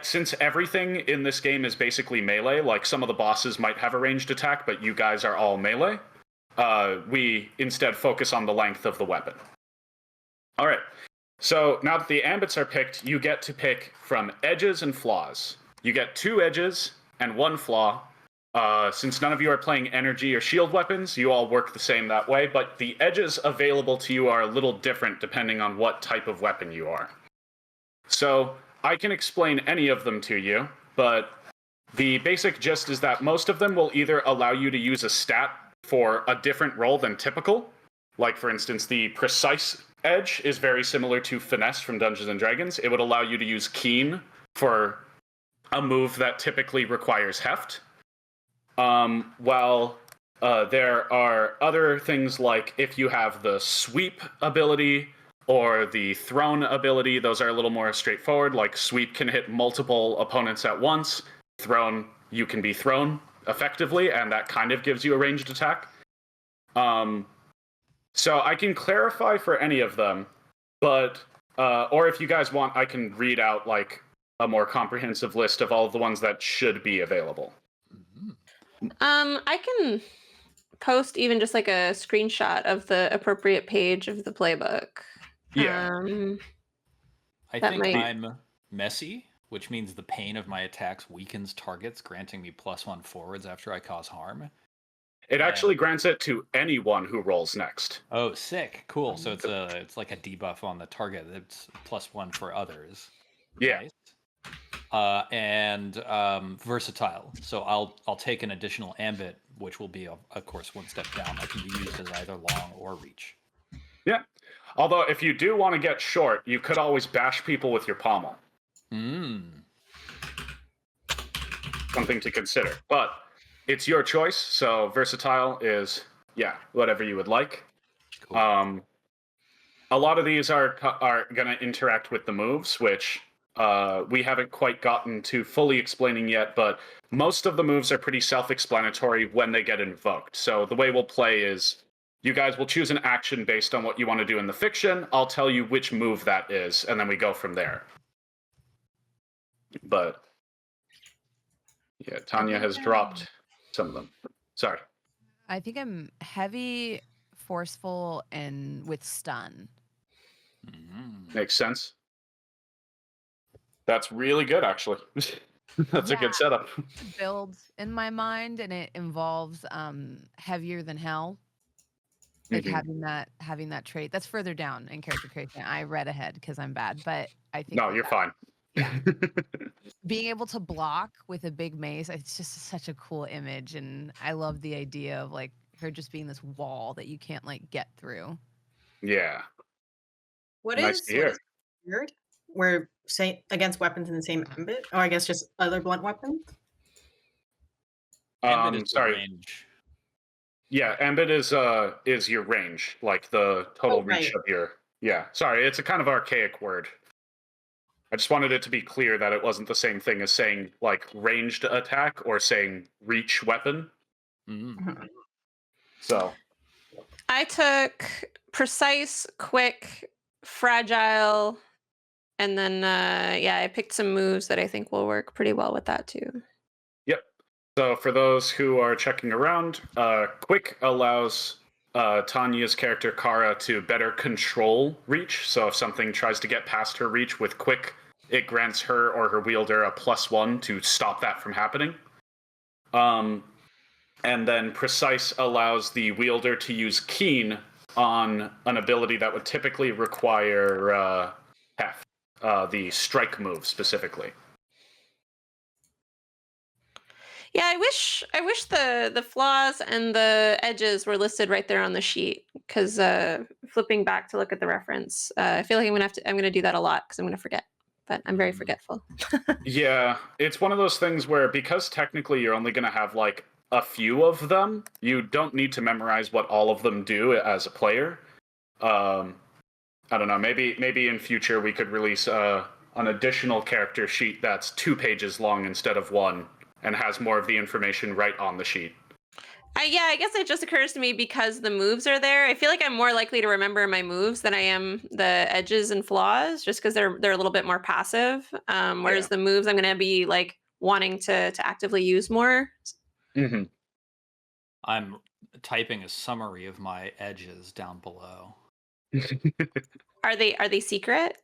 since everything in this game is basically melee, like some of the bosses might have a ranged attack, but you guys are all melee, we instead focus on the length of the weapon. All right. So now that the ambits are picked, you get to pick from edges and flaws. You get 2 edges and 1 flaw. Since none of you are playing energy or shield weapons, you all work the same that way, but the edges available to you are a little different depending on what type of weapon you are. So I can explain any of them to you, but the basic gist is that most of them will either allow you to use a stat for a different role than typical. Like, for instance, the precise edge is very similar to finesse from Dungeons & Dragons. It would allow you to use keen for a move that typically requires heft. While there are other things like if you have the sweep ability or the thrown ability, those are a little more straightforward. Like sweep can hit multiple opponents at once. Thrown, you can be thrown effectively, and that kind of gives you a ranged attack. So I can clarify for any of them, but or if you guys want, I can read out like a more comprehensive list of all of the ones that should be available. I can post even just like a screenshot of the appropriate page of the playbook. Yeah. I that think might- I'm messy, which means the pain of my attacks weakens targets, granting me +1 forwards after I cause harm. It actually grants it to anyone who rolls next. Oh, sick. Cool. So it's like a debuff on the target. It's +1 for others. Yeah. Nice. And versatile. So I'll take an additional ambit, which will be of course 1 step down. That can be used as either long or reach. Yeah. Although, if you do want to get short, you could always bash people with your pommel. Something to consider. But it's your choice, so versatile is, whatever you would like. Cool. A lot of these are going to interact with the moves, which we haven't quite gotten to fully explaining yet, but most of the moves are pretty self-explanatory when they get invoked. So the way we'll play is you guys will choose an action based on what you want to do in the fiction. I'll tell you which move that is, and then we go from there. But yeah, Tanya has dropped some of them. Sorry. I think I'm heavy, forceful, and with stun. Makes sense. That's really good, actually. That's a good setup. Build in my mind, and it involves heavier than hell. Like having that trait. That's further down in character creation. I read ahead because I'm bad, but I think No, you're fine. Yeah. Being able to block with a big mace, it's just such a cool image, and I love the idea of like her just being this wall that you can't like get through. Yeah. What Nice is to hear. weird? We're saying against weapons in the same ambit, or I guess just other blunt weapons. Ambit is sorry. range. Yeah, ambit is your range, like the total reach of your. Yeah, sorry, it's a kind of archaic word. I just wanted it to be clear that it wasn't the same thing as saying like ranged attack or saying reach weapon. So I took precise, quick, fragile, and then I picked some moves that I think will work pretty well with that too. Yep. So for those who are checking around, quick allows Tanya's character Kara to better control reach. So if something tries to get past her reach with quick, it grants her or her wielder a +1 to stop that from happening. And then precise allows the wielder to use keen on an ability that would typically require heft, the strike move specifically. Yeah, I wish the flaws and the edges were listed right there on the sheet, because flipping back to look at the reference, I feel like I'm gonna do that a lot because I'm gonna forget. But I'm very forgetful. Yeah, it's one of those things where because technically you're only going to have like a few of them, you don't need to memorize what all of them do as a player. I don't know. Maybe in future we could release an additional character sheet that's 2 pages long instead of 1, and has more of the information right on the sheet. I guess it just occurs to me because the moves are there. I feel like I'm more likely to remember my moves than I am the edges and flaws, just because they're a little bit more passive. Whereas the moves I'm going to be like wanting to actively use more. Mm-hmm. I'm typing a summary of my edges down below. Are they secret?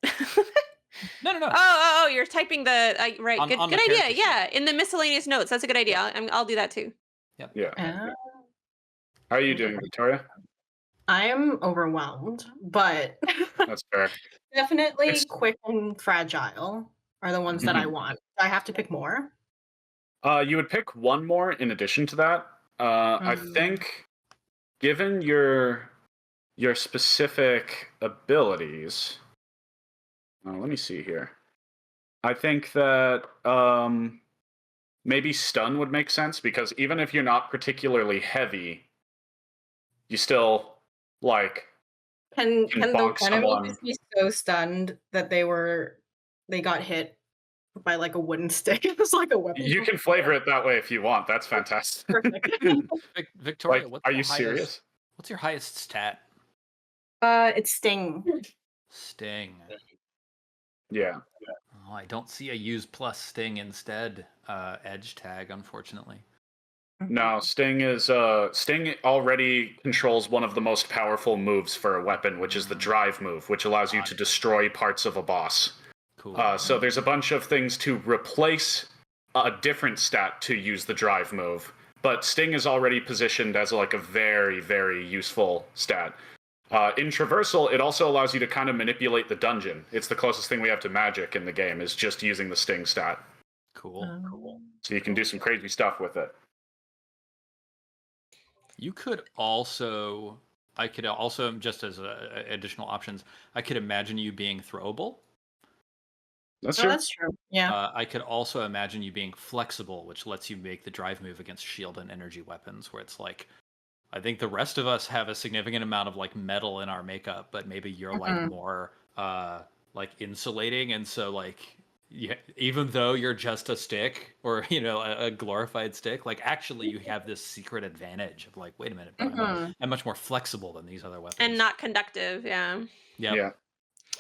No. Oh, you're typing the right. On Good the idea. character Yeah, in the miscellaneous notes. That's a good idea. I'll do that too. Yep. Yeah. How are you doing, Victoria? I am overwhelmed, but That's fair. definitely quick and fragile are the ones that I want. I have to pick more. You would pick one more in addition to that. I think, given your specific abilities, let me see here. I think that maybe stun would make sense, because even if you're not particularly heavy, you still like Can the bonk someone. enemies be so stunned that they got hit by like a wooden stick? It was like a weapon. You can flavor it that way if you want. That's fantastic. Perfect. Victoria, Like, are you serious? What's your highest stat? It's sting. Sting. Yeah. Oh, I don't see a use plus sting instead edge tag, unfortunately. No, Sting already controls one of the most powerful moves for a weapon, which is the drive move, which allows you to destroy parts of a boss. Cool. So there's a bunch of things to replace a different stat to use the drive move, but Sting is already positioned as like a very, very useful stat. In Traversal, it also allows you to kind of manipulate the dungeon. It's the closest thing we have to magic in the game, is just using the Sting stat. Cool. So you can do some crazy stuff with it. You could also I could also, just as additional options, I could imagine you being throwable. That's Oh, true. that's true. Yeah. I could also imagine you being flexible, which lets you make the drive move against shield and energy weapons, where it's like, I think the rest of us have a significant amount of like metal in our makeup, but maybe you're like Mhm. more like insulating, and so like even though you're just a stick or a glorified stick, like actually you have this secret advantage of like, wait a minute, but Mhm. I'm much more flexible than these other weapons. And not conductive. Yeah. Yep. Yeah.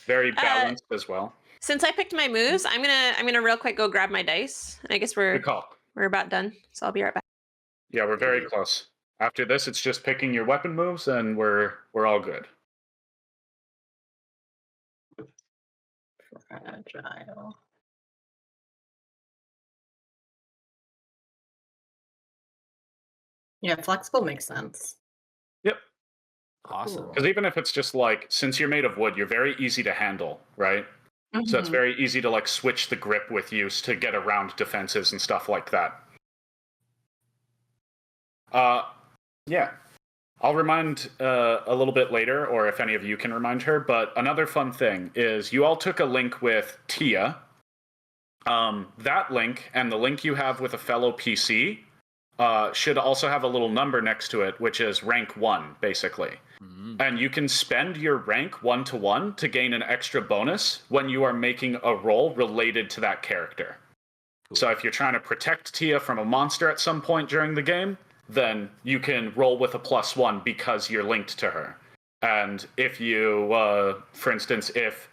Very Uh, balanced as well. Since I picked my moves, I'm gonna real quick go grab my dice. I guess Good call. we're about done, so I'll be right back. Yeah, we're very close. After this, it's just picking your weapon moves, and we're all good. Fragile. Yeah, flexible makes sense. Yep. Awesome. Because even if it's just like, since you're made of wood, you're very easy to handle, right? So it's Mhm. very easy to like switch the grip with you to get around defenses and stuff like that. Yeah. I'll remind a little bit later, or if any of you can remind her, but another fun thing is you all took a link with Tia. That link and the link you have with a fellow PC should also have a little number next to it, which is rank 1, basically. And you can spend your rank 1-to-1 to gain an extra bonus when you are making a roll related to that character. Cool. So if you're trying to protect Tia from a monster at some point during the game, then you can roll with a +1 because you're linked to her. And if you, for instance, if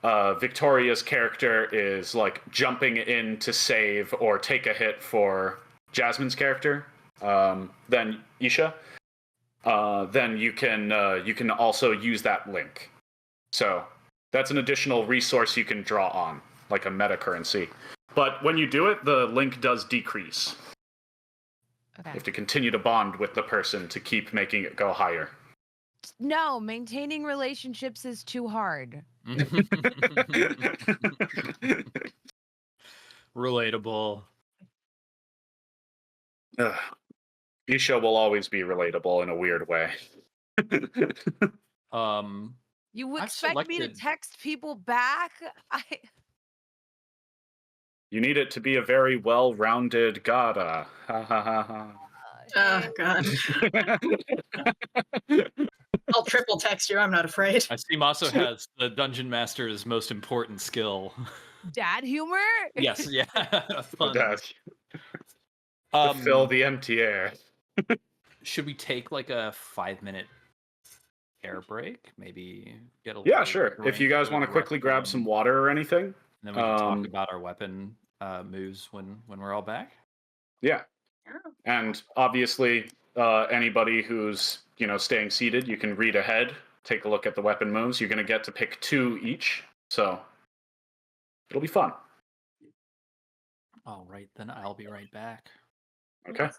Victoria's character is like jumping in to save or take a hit for Jasmine's character, then Isha, then you can also use that link. So that's an additional resource you can draw on, like a meta currency. But when you do it, the link does decrease. Okay. You have to continue to bond with the person to keep making it go higher. No, maintaining relationships is too hard. Relatable. Isha will always be relatable in a weird way. You would I've expect me to selected- text people back? You need it to be a very well-rounded gada. Ha ha ha ha. Oh god. I'll triple text you. I'm not afraid. I see Maso has the dungeon master's most important skill. Dad humor? Yes, yeah. Fun. That- to fill the empty air. Should we take like a 5-minute air break? Maybe get a Yeah, little sure. If you guys want to quickly grab some water or anything. And then we can talk about our weapon moves when we're all back. Yeah. Oh. And obviously, anybody who's staying seated, you can read ahead, take a look at the weapon moves. You're going to get to pick 2 each, so it'll be fun. All right, then I'll be right back. Okay.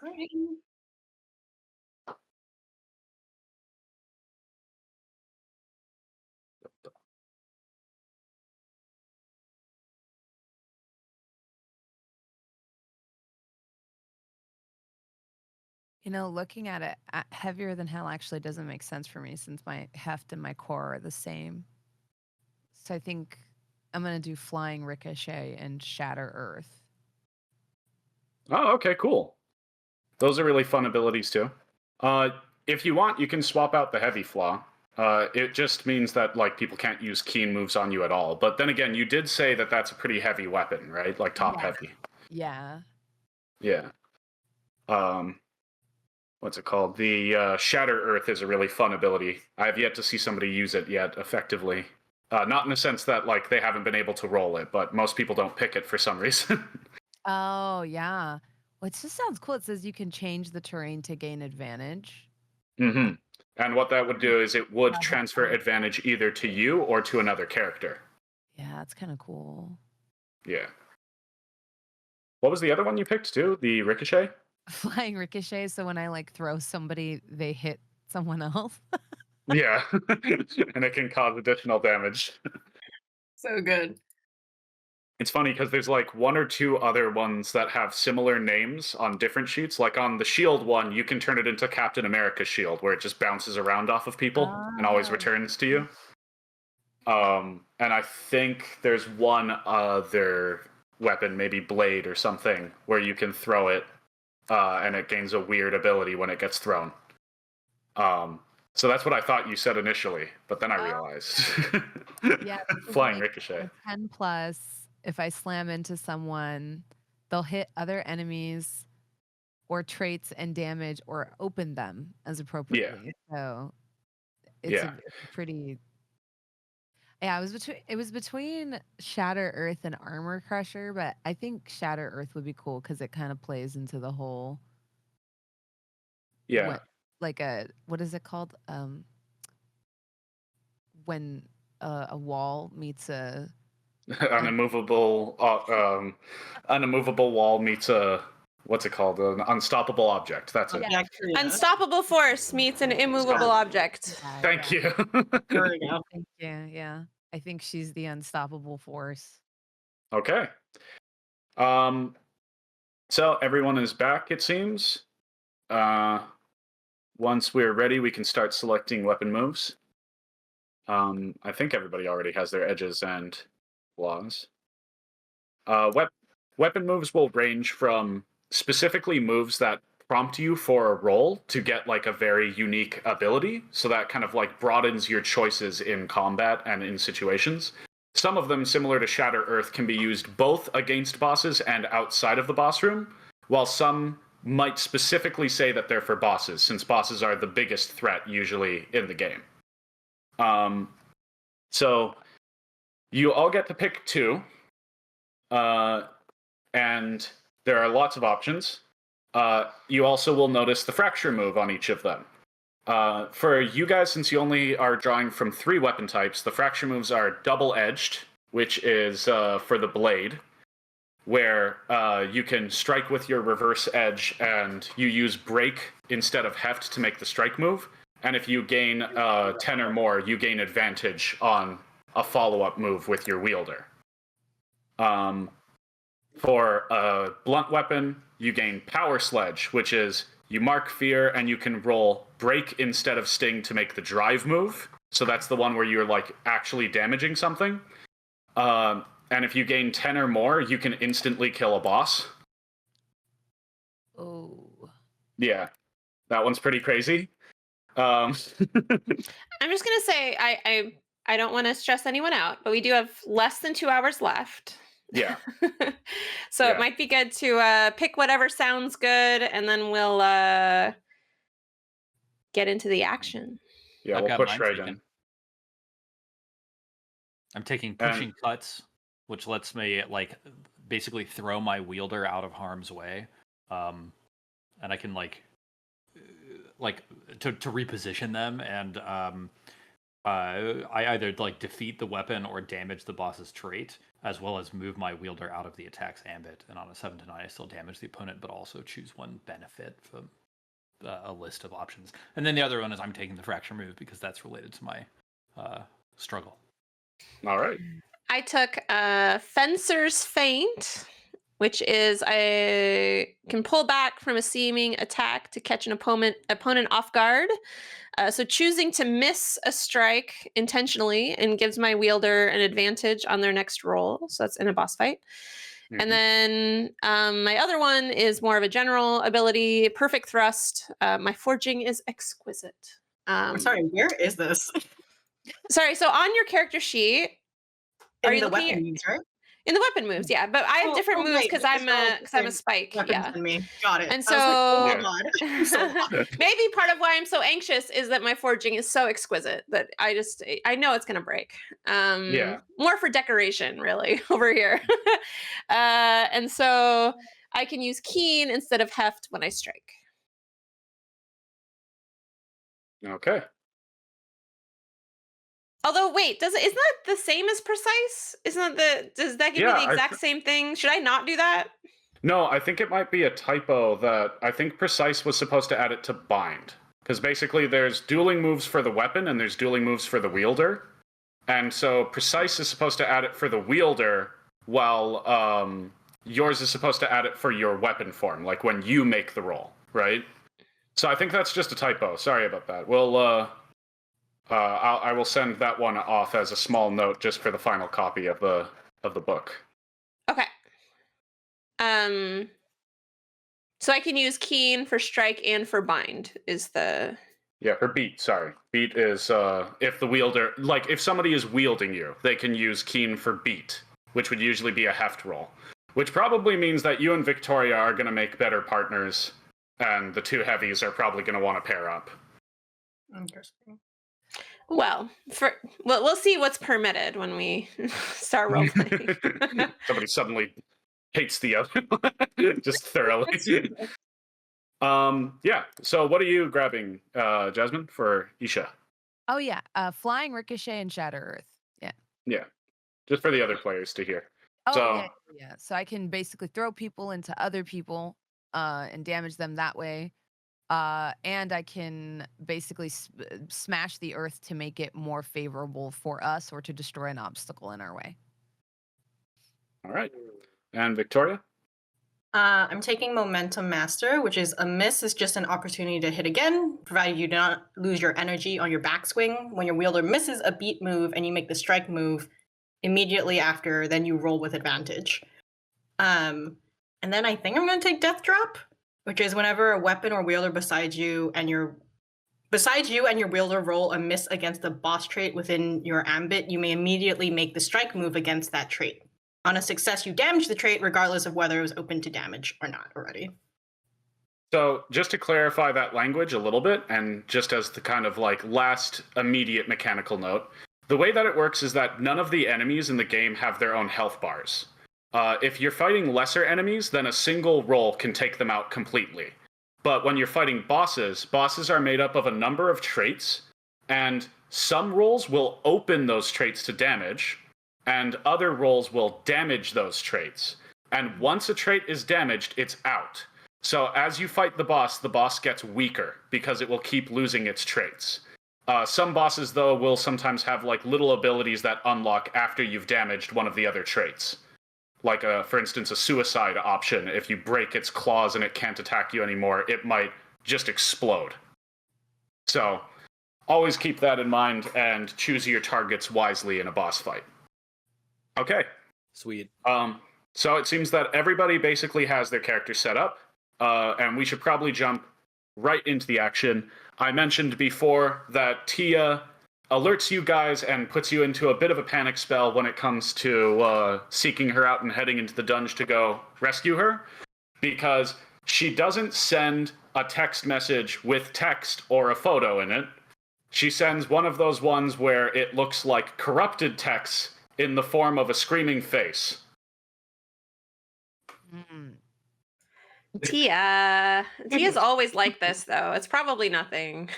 Looking at it, heavier than hell actually doesn't make sense for me since my heft and my core are the same. So I think I'm going to do flying ricochet and shatter earth. Oh, okay, cool. Those are really fun abilities too. If you want, you can swap out the heavy flaw. It just means that like people can't use keen moves on you at all. But then again, you did say that that's a pretty heavy weapon, right? Like top heavy. Yeah. Yeah. What's it called? The Shatter Earth is a really fun ability. I have yet to see somebody use it yet effectively. Not in the sense that like they haven't been able to roll it, but most people don't pick it for some reason. Oh, yeah. Well, it just sounds cool. It says you can change the terrain to gain advantage. Mm-hmm. And what that would do is it would transfer advantage either to you or to another character. Yeah, that's kind of cool. Yeah. What was the other one you picked too? The Ricochet? Flying ricochet, so when I like throw somebody, they hit someone else. Yeah. And it can cause additional damage. So good. It's funny because there's like one or two other ones that have similar names on different sheets. Like on the shield one, you can turn it into Captain America's shield, where it just bounces around off of people and always Oh. returns to you. And I think there's one other weapon, maybe blade or something, where you can throw it, and it gains a weird ability when it gets thrown. So that's what I thought you said initially, but then I realized. Yeah, Flying ricochet. a 10 plus. If I slam into someone, they'll hit other enemies or traits and damage or open them as appropriately. So it's Yeah. a pretty. Yeah, it was between Shatter Earth and Armor Crusher, but I think Shatter Earth would be cool because it kind of plays into the whole Yeah. what is it called? When a wall meets a An immovable wall meets a, what's it called? An unstoppable object. That's it. Yeah. Unstoppable force meets an immovable object. Thank you. There we go. Thank you. Yeah. I think she's the unstoppable force. Okay. So everyone is back, it seems. Once we're ready, we can start selecting weapon moves. I think everybody already has their edges and flaws. Weapon moves will range from specifically moves that prompt you for a roll to get like a very unique ability, so that kind of like broadens your choices in combat and in situations. Some of them, similar to Shatter Earth, can be used both against bosses and outside of the boss room, while some might specifically say that they're for bosses, since bosses are the biggest threat usually in the game. So you all get to pick two, and there are lots of options. You also will notice the fracture move on each of them. For you guys, since you only are drawing from 3 weapon types, the fracture moves are double-edged, which is for the blade, where you can strike with your reverse edge and you use break instead of heft to make the strike move. And if you gain 10 or more, you gain advantage on a follow-up move with your wielder. For a blunt weapon, you gain Power Sledge, which is you mark fear and you can roll break instead of sting to make the drive move. So that's the one where you're like actually damaging something. And if you gain 10 or more, you can instantly kill a boss. Oh. Yeah, that one's pretty crazy. I'm just gonna say I don't want to stress anyone out, but we do have less than 2 hours left. Yeah. So Yeah. it might be good to pick whatever sounds good, and then we'll get into the action. Yeah, I've we'll got push mine right taken. in. I'm taking pushing cuts, which lets me like basically throw my wielder out of harm's way, and I can like to reposition them, and I either like defeat the weapon or damage the boss's trait, as well as move my wielder out of the attack's ambit. And on a 7 to 9, I still damage the opponent, but also choose one benefit from a list of options. And then the other one is I'm taking the fracture move because that's related to my struggle. All right. I took Fencer's Feint, which is I can pull back from a seeming attack to catch an opponent off guard. So choosing to miss a strike intentionally and gives my wielder an advantage on their next roll. So that's in a boss fight. Mhm. And then my other one is more of a general ability, Perfect Thrust. My forging is exquisite. I'm sorry, where is this? Sorry, so on your character sheet, In are you the looking weapon at moves, right? in the weapon moves? Yeah, but I have different moves right, because I'm a spike. Weapons Yeah. than me. Got it. And I was like, oh Yeah. my god. I'm so lost. maybe part of why I'm so anxious is that my forging is so exquisite that I know it's gonna break. Yeah. More for decoration, really, over here. And so I can use keen instead of heft when I strike. Okay. Although, wait, isn't that the same as precise? Does that give me Yeah, the exact same thing? Should I not do that? No, I think it might be a typo that I think Precise was supposed to add it to Bind. Because basically there's dueling moves for the weapon and there's dueling moves for the wielder. And so Precise is supposed to add it for the wielder, while yours is supposed to add it for your weapon form, like when you make the roll, right? So I think that's just a typo. Sorry about that. I will send that one off as a small note just for the final copy of the book. Okay. So I can use keen for strike and for bind is the... Yeah, for beat, sorry. Beat is if the wielder, like if somebody is wielding you, they can use keen for beat, which would usually be a heft roll. Which probably means that you and Victoria are going to make better partners, and the two heavies are probably going to want to pair up. Interesting. Well, we'll see what's permitted when we start role playing. Somebody suddenly hates the other just thoroughly. Yeah. So what are you grabbing, Jasmine, for Isha? Oh yeah, flying, ricochet, and shatter earth. Yeah. Yeah. Just for the other players to hear. Oh So, yeah. So I can basically throw people into other people and damage them that way. And I can basically smash the earth to make it more favorable for us or to destroy an obstacle in our way. all right. And Victoria? I'm taking Momentum Master, which is a miss is just an opportunity to hit again, provided you do not lose your energy on your backswing. When your wielder misses a beat move and you make the strike move immediately after, then you roll with advantage. And then I think I'm going to take Death Drop, which is whenever a weapon or wielder beside you and your wielder roll a miss against a boss trait within your ambit, you may immediately make the strike move against that trait. On a success, you damage the trait regardless of whether it was open to damage or not already. So just to clarify that language a little bit, and just as the kind of like last immediate mechanical note, the way that it works is that none of the enemies in the game have their own health bars. If you're fighting lesser enemies, then a single roll can take them out completely. But when you're fighting bosses, bosses are made up of a number of traits, and some rolls will open those traits to damage, and other rolls will damage those traits. And once a trait is damaged, it's out. So as you fight the boss gets weaker because it will keep losing its traits. Some bosses, though, will sometimes have like little abilities that unlock after you've damaged one of the other traits. Like, for instance, a suicide option. If you break its claws and it can't attack you anymore, it might just explode. So always keep that in mind and choose your targets wisely in a boss fight. Okay. Sweet. So it seems that everybody basically has their character set up, and we should probably jump right into the action. I mentioned before that Tia alerts you guys and puts you into a bit of a panic spell when it comes to seeking her out and heading into the dungeon to go rescue her, because she doesn't send a text message with text or a photo in it. She sends one of those ones where it looks like corrupted text in the form of a screaming face. Tia's always like this, though. It's probably nothing.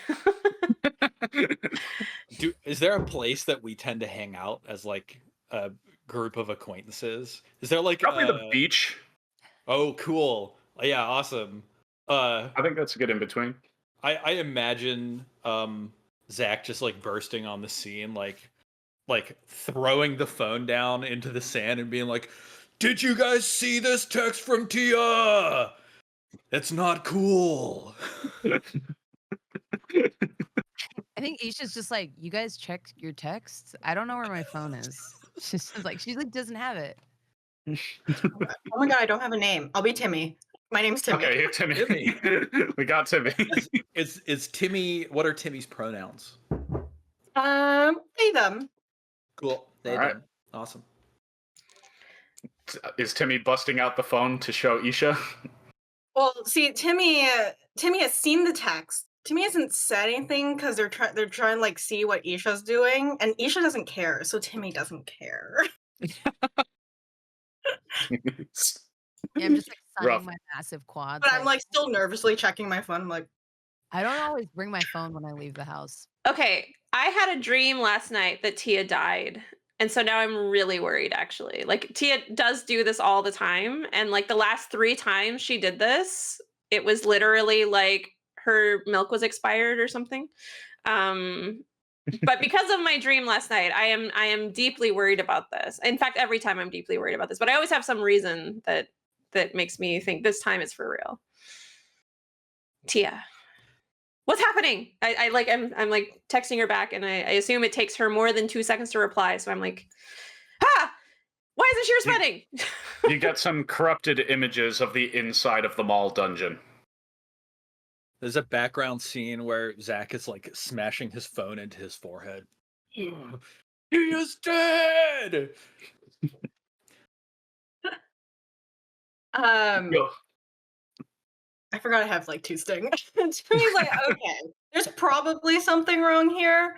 Is there a place that we tend to hang out as like a group of acquaintances? Is there like Probably the beach. Oh, cool. Yeah, awesome. I think that's a good in between. I imagine Zach just like bursting on the scene, like throwing the phone down into the sand and being like, "Did you guys see this text from Tia? It's not cool." I think Isha's just like, you guys checked your texts? I don't know where my phone is. She's like, doesn't have it. Oh my god, I don't have a name. I'll be Timmy. My name's Timmy. Okay, Timmy. We got Timmy. Is Timmy? What are Timmy's pronouns? They them. Cool. They All right. them. Awesome. Is Timmy busting out the phone to show Isha? Well, see, Timmy has seen the text. Timmy hasn't said anything because they're trying to like see what Isha's doing, and Isha doesn't care, so Timmy doesn't care. Yeah, I'm just like sunning Rough. my massive quads. But I'm like still nervously checking my phone. I'm like, I don't always bring my phone when I leave the house. Okay, I had a dream last night that Tia died. And so now I'm really worried, actually. Like, Tia does do this all the time. And like the last 3 times she did this, it was literally like her milk was expired or something. But because of my dream last night, I am deeply worried about this. In fact, every time I'm deeply worried about this, but I always have some reason that makes me think this time it's for real. Tia, what's happening? I'm like texting her back, and I assume it takes her more than 2 seconds to reply. So I'm like, why isn't she responding? You get some corrupted images of the inside of the mall dungeon. There's a background scene where Zach is like smashing his phone into his forehead. He is dead. Go. I forgot I have like 2 sting. Jimmy's like, okay, there's probably something wrong here.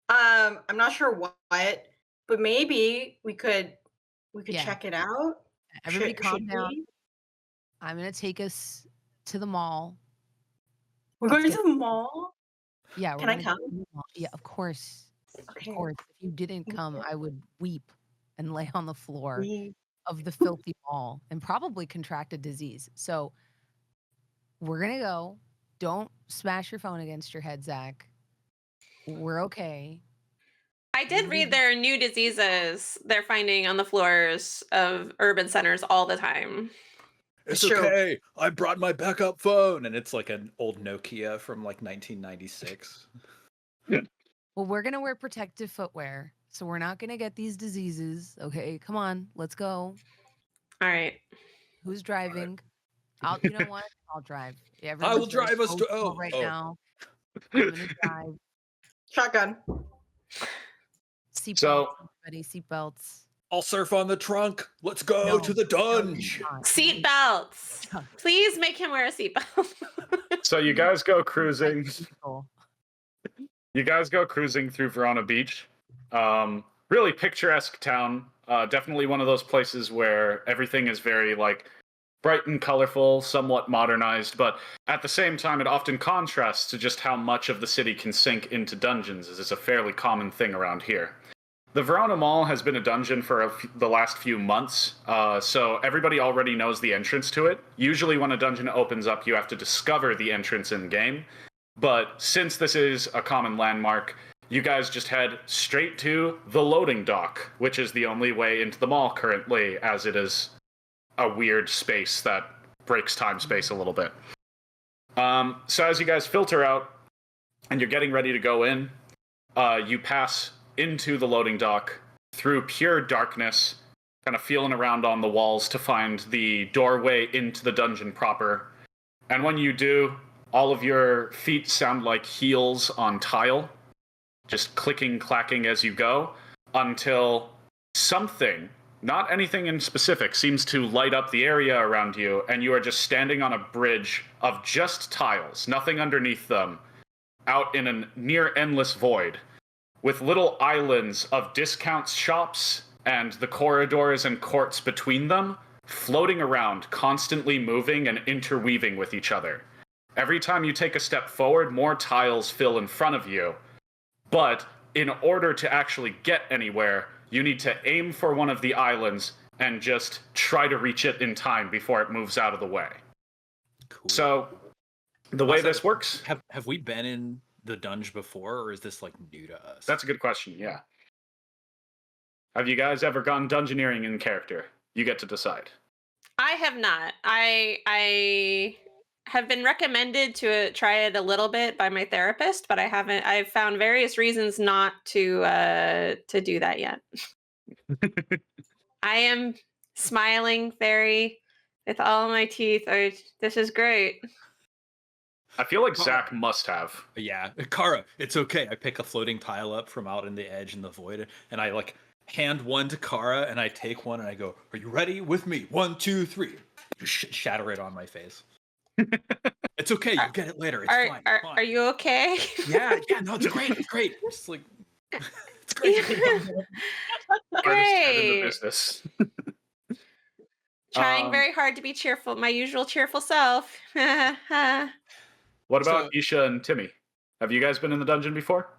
I'm not sure what, but maybe we could Yeah. check it out. Everybody calm Should down. we? I'm gonna take us to the mall. We're Let's going get- to the mall. Yeah, we're Can I gonna go come? to the mall. Yeah, of course. Okay. Of course. If you didn't come, I would weep and lay on the floor We- of the filthy mall and probably contract a disease. So we're gonna go. Don't smash your phone against your head, Zach. We're okay. I did read there are new diseases they're finding on the floors of urban centers all the time. It's Sure. okay. I brought my backup phone, and it's like an old Nokia from like 1996. Well, we're gonna wear protective footwear, so we're not gonna get these diseases. Okay, come on, let's go. All right. Who's driving? You know what? I'll drive. I will Everyone's very drive us to. emotional right now. I'm gonna drive. Shotgun. Seatbelts, So- everybody, seatbelts. I'll surf on the trunk. Let's go No, to the dunge. Seat belts. Please make him wear a seatbelt. So you guys go cruising. Cool. You guys go cruising through Verona Beach. Really picturesque town. Definitely one of those places where everything is very like bright and colorful, somewhat modernized, but at the same time, it often contrasts to just how much of the city can sink into dungeons, as it's a fairly common thing around here. The Verona Mall has been a dungeon for the last few months, so everybody already knows the entrance to it. Usually when a dungeon opens up, you have to discover the entrance in-game. But since this is a common landmark, you guys just head straight to the loading dock, which is the only way into the mall currently, as it is a weird space that breaks time-space a little bit. So as you guys filter out, and you're getting ready to go in, you pass into the loading dock through pure darkness, kind of feeling around on the walls to find the doorway into the dungeon proper. And when you do, all of your feet sound like heels on tile, just clicking, clacking as you go, until something, not anything in specific, seems to light up the area around you, and you are just standing on a bridge of just tiles, nothing underneath them, out in a near endless void, with little islands of discount shops and the corridors and courts between them floating around, constantly moving and interweaving with each other. Every time you take a step forward, more tiles fill in front of you. But in order to actually get anywhere, you need to aim for one of the islands and just try to reach it in time before it moves out of the way. Cool. So, the way Also, this works... Have we been in the dunge before, or is this like new to us? That's a good question, yeah. Have you guys ever gone dungeoneering in character? You get to decide. I have not. I have been recommended to try it a little bit by my therapist, but I haven't. I've found various reasons not to do that yet. I am smiling very with all my teeth. This is great. I feel like Zach must have. Yeah, Kara, it's okay. I pick a floating tile up from out in the edge in the void, and I like hand one to Kara, and I take one, and I go, "Are you ready with me? 1, 2, 3." Shatter it on my face. It's okay. You'll get it later. It's fine. It's fine. Are you okay? Yeah. No, it's great. It's great. Just like it's great. Artist head in the Great. business. Trying very hard to be cheerful, my usual cheerful self. What about So- Isha and Timmy? Have you guys been in the dungeon before?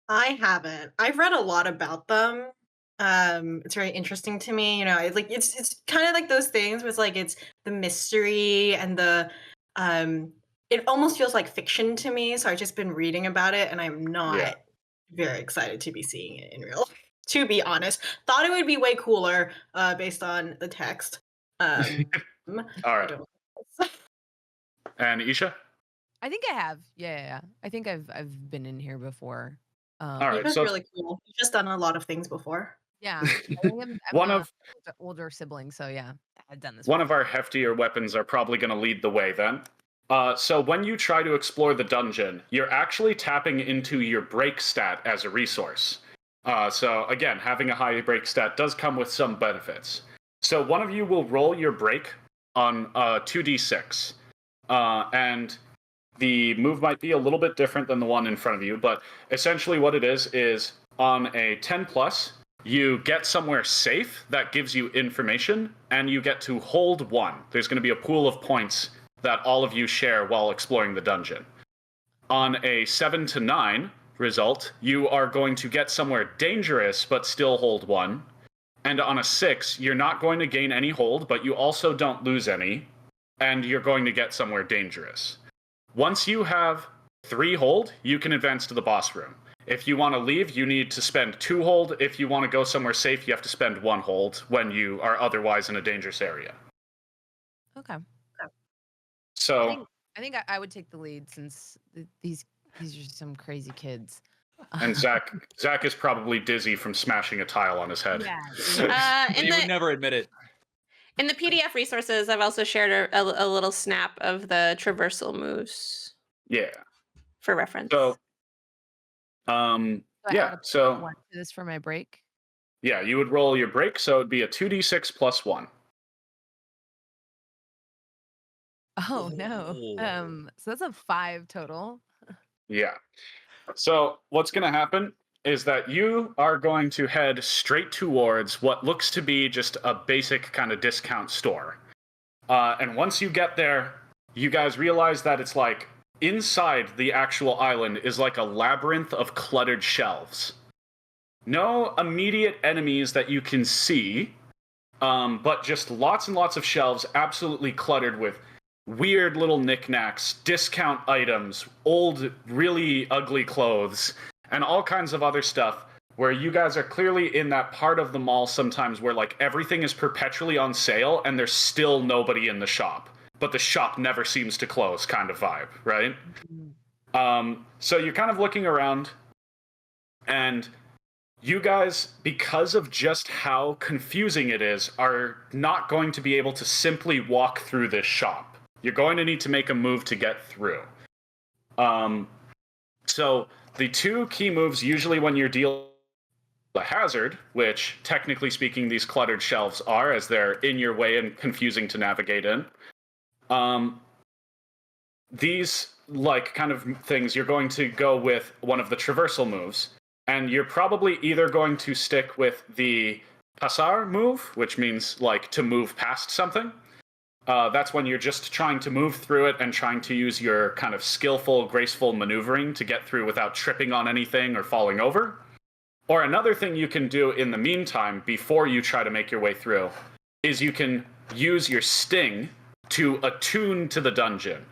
I haven't. I've read a lot about them. It's very interesting to me. You know, it's kind of like those things where it's like it's the mystery and the it almost feels like fiction to me. So I've just been reading about it, and I'm not Yeah. very excited to be seeing it in real life, to be honest. Thought it would be way cooler based on the text. All I right. don't know. And Isha? I think I have. Yeah. I think I've been in here before. All right. It's So really cool. You've just done a lot of things before. Yeah. I think I'm one a of older sibling, so yeah, I've done this. one of our heftier weapons are probably going to lead the way then. So when you try to explore the dungeon, you're actually tapping into your break stat as a resource. So again, having a high break stat does come with some benefits. So one of you will roll your break on 2d6. And the move might be a little bit different than the one in front of you, but essentially what it is on a 10 plus, you get somewhere safe that gives you information, and you get to hold 1. There's going to be a pool of points that all of you share while exploring the dungeon. On a 7 to 9 result, you are going to get somewhere dangerous but still hold 1. And on a 6, you're not going to gain any hold, but you also don't lose any, and you're going to get somewhere dangerous. Once you have 3 hold, you can advance to the boss room. If you want to leave, you need to spend 2 hold. If you want to go somewhere safe, you have to spend 1 hold when you are otherwise in a dangerous area. Okay. So, I think I would take the lead since these are some crazy kids. and Zach is probably dizzy from smashing a tile on his head. Yeah. In He would the never admit it. in the PDF resources, I've also shared a little snap of the traversal moves Yeah. for reference. So, So I yeah. add a So, one to this for my break. yeah, you would roll your break, so it'd be a 2d6 plus 1. Oh no. So that's a 5 total. Yeah. So what's going to happen is that you are going to head straight towards what looks to be just a basic kind of discount store. And once you get there, you guys realize that it's like inside the actual island is like a labyrinth of cluttered shelves. No immediate enemies that you can see, but just lots and lots of shelves absolutely cluttered with weird little knickknacks, discount items, old, really ugly clothes, and all kinds of other stuff where you guys are clearly in that part of the mall sometimes where like everything is perpetually on sale and there's still nobody in the shop, but the shop never seems to close kind of vibe, right? So you're kind of looking around, and you guys, because of just how confusing it is, are not going to be able to simply walk through this shop. You're going to need to make a move to get through. So the 2 key moves usually when you're dealing with a hazard, which technically speaking these cluttered shelves are, as they're in your way and confusing to navigate in. These like kind of things, you're going to go with one of the traversal moves, and you're probably either going to stick with the pasar move, which means like to move past something. That's when you're just trying to move through it and trying to use your kind of skillful, graceful maneuvering to get through without tripping on anything or falling over. Or another thing you can do in the meantime, before you try to make your way through, is you can use your sting to attune to the dungeon.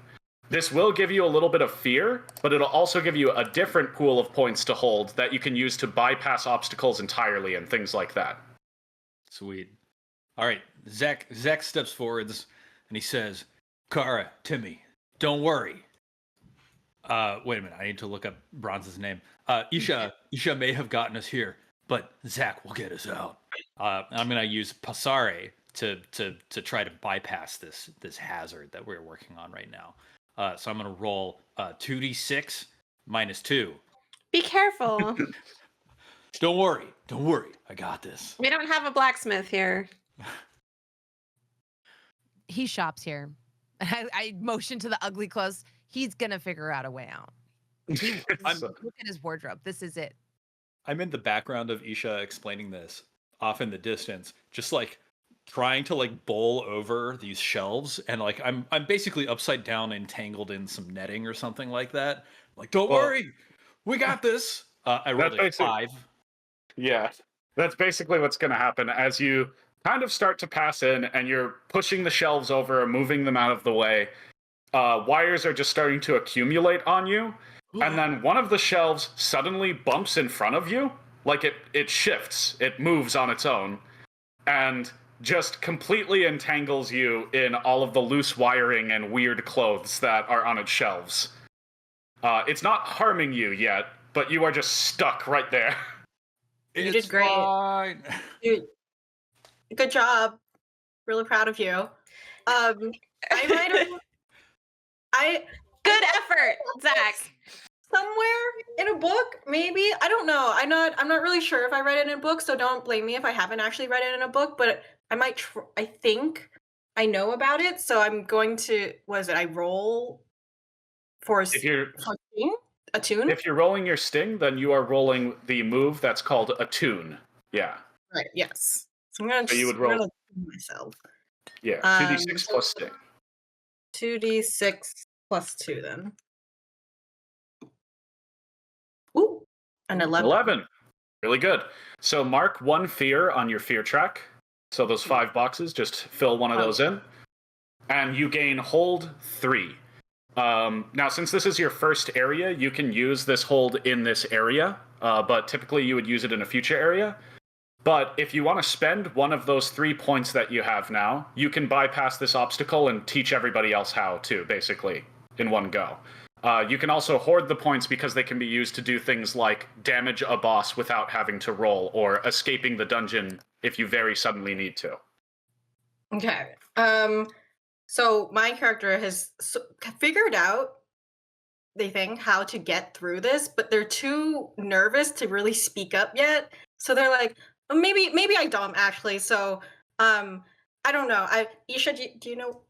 This will give you a little bit of fear, but it'll also give you a different pool of points to hold that you can use to bypass obstacles entirely and things like that. Sweet. All right, Zach steps forwards and he says, "Kara, Timmy, don't worry." Wait a minute, I need to look up Bronze's name. Isha may have gotten us here, but Zach will get us out. I'm gonna use Passare to try to bypass this hazard that we're working on right now. So I'm gonna roll 2d6 minus 2. Be careful. Don't worry, I got this. We don't have a blacksmith here. He shops here. I motion to the ugly clothes. He's gonna figure out a way out. Look at his wardrobe. This is it. I'm in the background of Isha explaining this, off in the distance, just like trying to like bowl over these shelves, and like I'm basically upside down, entangled in some netting or something like that. Like, don't worry, we got this. I rolled a 5. Yeah, that's basically what's going to happen as you kind of start to pass in and you're pushing the shelves over, moving them out of the way. Wires are just starting to accumulate on you. and then one of the shelves suddenly bumps in front of you, like it shifts, it moves on its own, and just completely entangles you in all of the loose wiring and weird clothes that are on its shelves. It's not harming you yet, but you are just stuck right there. You did great. Fine. Dude, good job. Really proud of you. I might have. Good effort, Zach. Somewhere in a book, maybe. I don't know. I'm not really sure if I read it in a book, so don't blame me if I haven't actually read it in a book. But I might. I think I know about it, so I'm going to. Was it? I roll for If you're a tune. if you're rolling your sting, then you are rolling the move that's called a tune. Yeah. Right. Yes. So I'm gonna. So you would I'm roll- gonna tune myself. Yeah. 2d6 plus sting. 2d6 plus 2 then. Ooh, an 11. 11. Really good. So mark one fear on your fear track. So those 5 boxes, just fill one of those in. And you gain hold 3. Now, since this is your first area, you can use this hold in this area, but typically you would use it in a future area. But if you want to spend one of those 3 points that you have now, you can bypass this obstacle and teach everybody else how to, basically, in one go. You can also hoard the points because they can be used to do things like damage a boss without having to roll, or escaping the dungeon if you very suddenly need to. Okay. So my character has figured out, they think, how to get through this, but they're too nervous to really speak up yet. So they're like, "Oh, maybe I don't actually." So I don't know. Isha, do you know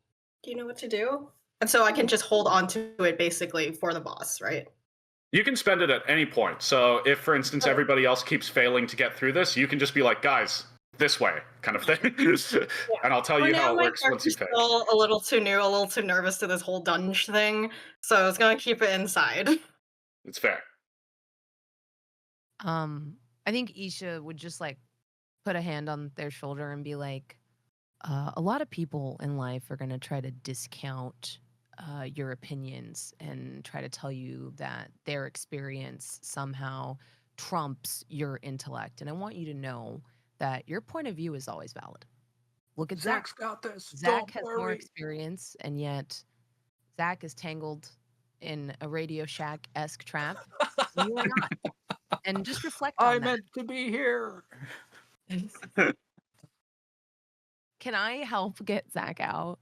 what to do? And so I can just hold on to it basically for the boss, right? You can spend it at any point. So if, for instance, everybody else keeps failing to get through this, you can just be like, guys, this way, kind of thing. And I'll tell you how it works once you fail. Still a little too new, a little too nervous to this whole dungeon thing. So I was going to keep it inside. It's fair. I think Isha would just like put a hand on their shoulder and be like, a lot of people in life are going to try to discount your opinions and try to tell you that their experience somehow trumps your intellect. And I want you to know that your point of view is always valid. Look at Zach. Zach's got this. Zach Don't has more worry. experience, and yet Zach is tangled in a Radio Shack-esque trap. And you are not. And just reflect on I that. meant to be here. Can I help get Zach out?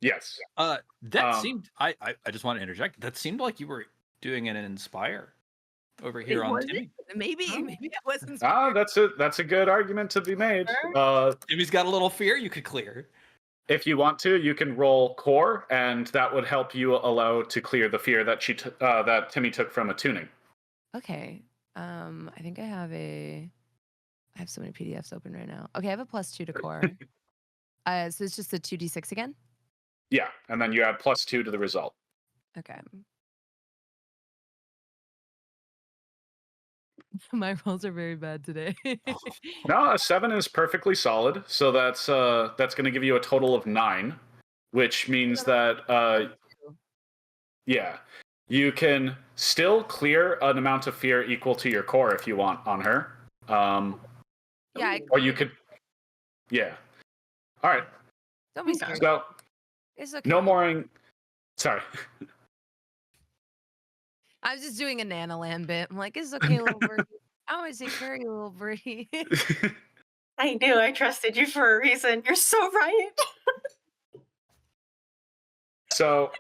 Yes. That seemed. I just want to interject. That seemed like you were doing an inspire over here on Timmy. Maybe it wasn't. That's a good argument to be made. Timmy's got a little fear you could clear. If you want to, you can roll core, and that would help you allow to clear the fear that that Timmy took from attuning. Okay. I think I have so many PDFs open right now. Okay, I have a +2 to core. So it's just a 2d6 again? Yeah, and then you add +2 to the result. Okay. My rolls are very bad today. No, a 7 is perfectly solid, so that's going to give you a total of 9, which means that yeah, you can still clear an amount of fear equal to your core if you want on her. Yeah. Or you could, yeah. All right. Don't be scared. So It's okay. no more. Sorry. I was just doing a Nanaland bit. I'm like, it's okay, little birdie. I always say very little birdie. I knew I trusted you for a reason. You're so right. So,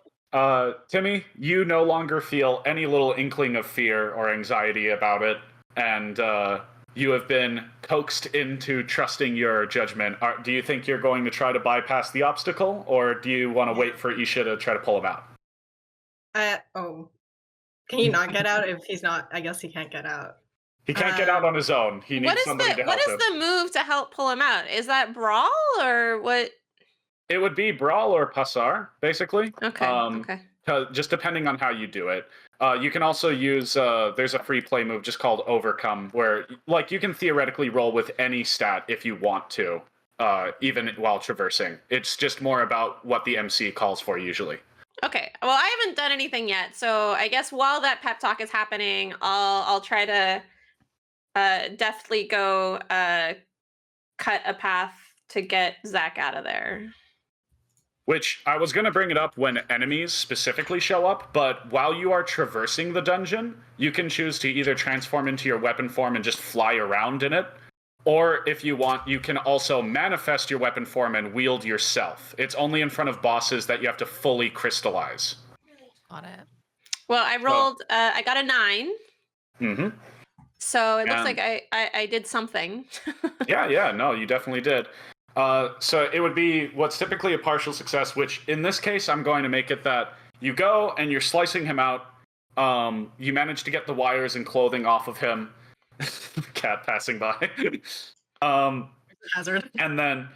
Timmy, you no longer feel any little inkling of fear or anxiety about it, and you have been coaxed into trusting your judgment. Do you think you're going to try to bypass the obstacle, or do you want to wait for Isha to try to pull him out? Can he not get out if he's not? I guess he can't get out. He can't get out on his own. He needs somebody to help him. What is the move to help pull him out? Is that brawl or what? It would be brawl or passar, basically. Okay. Okay. Just depending on how you do it. You can also use, there's a free play move just called Overcome, where like you can theoretically roll with any stat if you want to, even while traversing. It's just more about what the MC calls for usually. Okay. Well, I haven't done anything yet, so I guess while that pep talk is happening, I'll try to deftly go cut a path to get Zach out of there. Which I was going to bring it up when enemies specifically show up, but while you are traversing the dungeon, you can choose to either transform into your weapon form and just fly around in it, or if you want, you can also manifest your weapon form and wield yourself. It's only in front of bosses that you have to fully crystallize. Got it. Well, I rolled. I got a 9. Mm-hmm. So it looks like I did something. Yeah, no, you definitely did. So it would be what's typically a partial success, which in this case, I'm going to make it that you go and you're slicing him out. You manage to get the wires and clothing off of him. Cat passing by. Hazard. And then,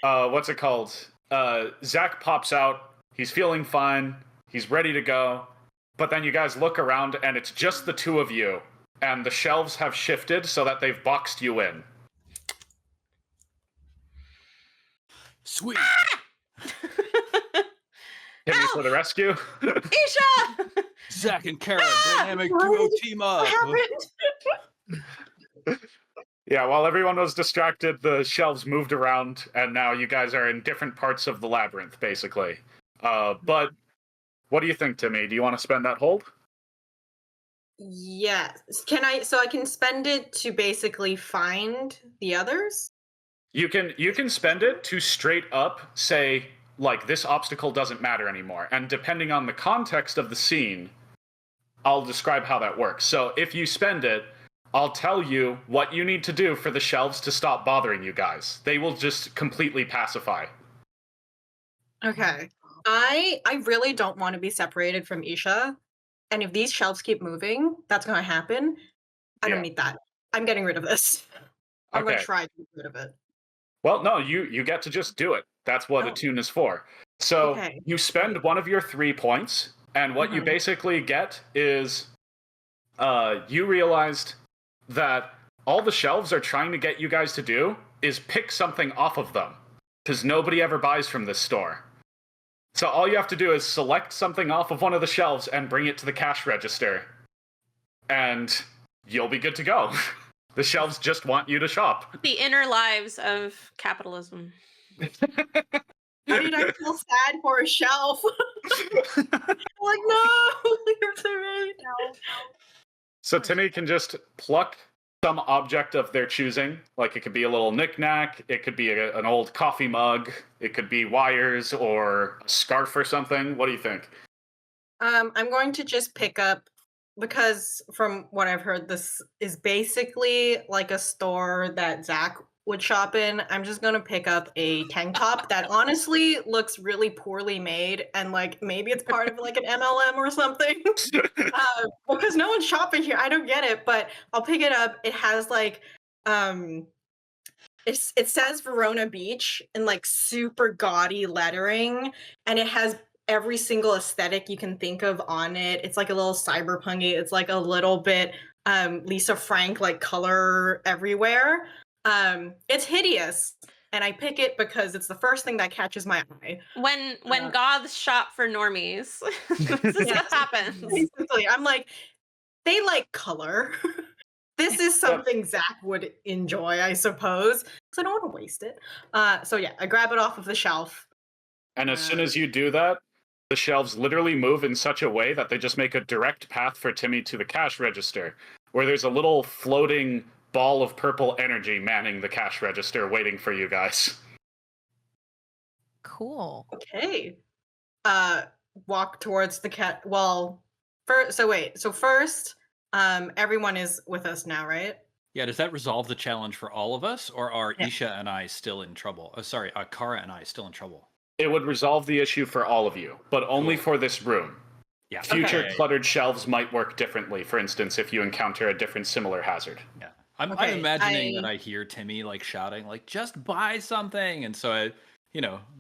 what's it called? Zach pops out. He's feeling fine. He's ready to go. But then you guys look around and it's just the two of you. And the shelves have shifted so that they've boxed you in. Sweet. Hit me for the rescue. Isha! Zach and Kara, dynamic duo team up. What happened? Yeah, while everyone was distracted, the shelves moved around, and now you guys are in different parts of the labyrinth, basically. But what do you think, Timmy? Do you want to spend that hold? Yes. Can I? So I can spend it to basically find the others. You can spend it to straight up say, like, this obstacle doesn't matter anymore. And depending on the context of the scene, I'll describe how that works. So if you spend it, I'll tell you what you need to do for the shelves to stop bothering you guys. They will just completely pacify. Okay. I really don't want to be separated from Isha. And if these shelves keep moving, that's going to happen. I Yeah. don't need that. I'm getting rid of this. I'm going Okay. to try to get rid of it. Well, no, you get to just do it. That's what Oh. Attune is for. So Okay. you spend one of your 3 points, and what you Mhm. basically get is you realized that all the shelves are trying to get you guys to do is pick something off of them, because nobody ever buys from this store. So all you have to do is select something off of one of the shelves and bring it to the cash register, and you'll be good to go. The shelves just want you to shop. The inner lives of capitalism. How did I feel sad for a shelf? Like, no, you're so right. So Timmy can just pluck some object of their choosing. Like, it could be a little knickknack, it could be an old coffee mug, it could be wires or a scarf or something. What do you think? I'm going to just pick up, because from what I've heard, this is basically like a store that Zach would shop in. I'm just going to pick up a tank top that honestly looks really poorly made, and like maybe it's part of like an MLM or something. Because no one's shopping here. I don't get it, but I'll pick it up. It has like it says Verona Beach in like super gaudy lettering, and it has every single aesthetic you can think of on it. It's like a little cyberpunky. It's like a little bit Lisa Frank, like color everywhere. It's hideous, and I pick it because it's the first thing that catches my eye. When goths shop for normies, this is what happens. Basically, I'm like, they like color. This is something Zach would enjoy, I suppose, because I don't want to waste it. So yeah, I grab it off of the shelf. And as soon as you do that, the shelves literally move in such a way that they just make a direct path for Timmy to the cash register, where there's a little floating ball of purple energy manning the cash register waiting for you guys. Cool. Okay. Walk towards the cat. Well, first, everyone is with us now, right? Yeah, does that resolve the challenge for all of us, or are Yeah. Isha and I still in trouble? Sorry, Kara and I still in trouble? It would resolve the issue for all of you, but only Cool. for this room. Yeah. Future okay. cluttered shelves might work differently, for instance, if you encounter a different similar hazard. Yeah. I'm Okay, imagining that I hear Timmy like shouting, like, just buy something. And so I,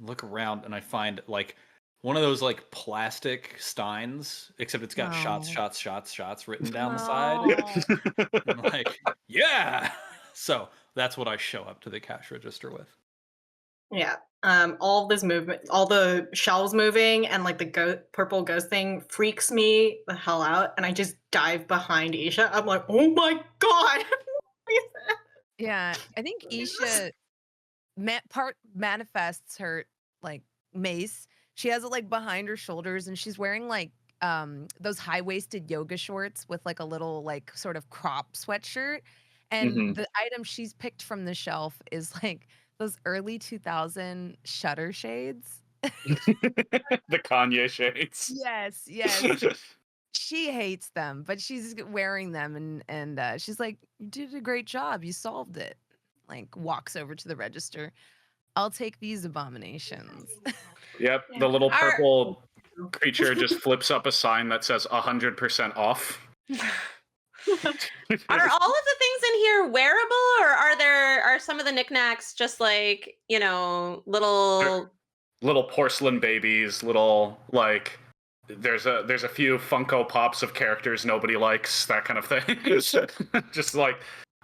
look around and I find like one of those like plastic steins, except it's got shots, No. shots, shots, shots written down the side. I'm like, yeah. So that's what I show up to the cash register with. Yeah. All this movement, all the shelves moving, and like the purple ghost thing freaks me the hell out, and I just dive behind Isha. I'm like, oh my god! What is that? Yeah, I think What is Isha part manifests her like mace. She has it like behind her shoulders, and she's wearing like those high-waisted yoga shorts with like a little like sort of crop sweatshirt. And Hmm. the item she's picked from the shelf is like those early 2000 shutter shades. The Kanye shades. Yes, yes. She hates them, but she's wearing them, and she's like, "You did a great job. You solved it." Like walks over to the register. I'll take these abominations. Yep, Yeah. the little Are purple creature just flips up a sign that says 100% off. are all of the things in here wearable, or are some of the knickknacks just like little? Little porcelain babies, little like there's a few Funko Pops of characters nobody likes, that kind of thing. Just like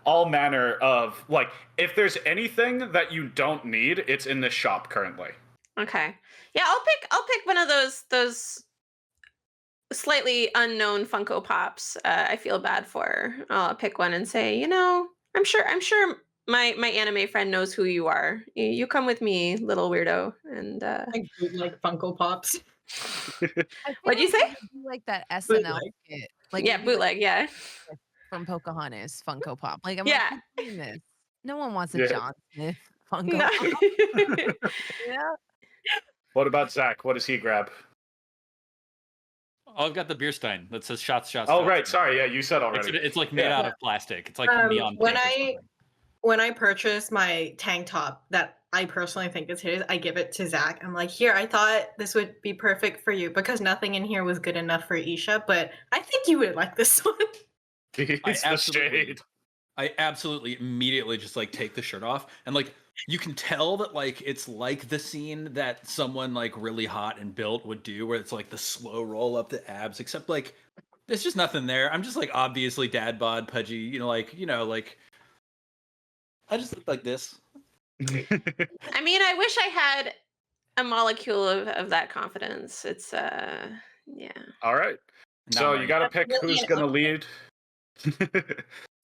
all manner of like if there's anything that you don't need, it's in this shop currently. Okay, yeah, I'll pick one of those slightly unknown Funko Pops. I feel bad for. I'll pick one and say, I'm sure my anime friend knows who you are. You come with me, little weirdo. And Like bootleg Funko Pops. I feel what'd you like say? it would be like that SNL Bootleg. skit. Like Yeah, it'd be like bootleg. Yeah, from Pocahontas Funko Pop. Like I'm like, yeah. who's doing this? No one wants a Yeah. John Smith No. Funko Pop. Yeah. What about Zach? What does he grab? Oh, I've got the beer stein that says shots, shots. Oh shots. right, sorry, yeah, you said It's, already. it's like made Yeah. out of plastic. It's like neon When pink or something. when I purchase my tank top that I personally think is his, I give it to Zach. I'm like, here, I thought this would be perfect for you because nothing in here was good enough for Isha, but I think you would like this one. It's the shade. I absolutely immediately just like take the shirt off, and like you can tell that like it's like the scene that someone like really hot and built would do, where it's like the slow roll up the abs, except like there's just nothing there. I'm just like obviously dad bod pudgy, like I just look like this. I mean, I wish I had a molecule of that confidence. It's yeah. All right. Not So right. you got to pick Really who's an going to lead.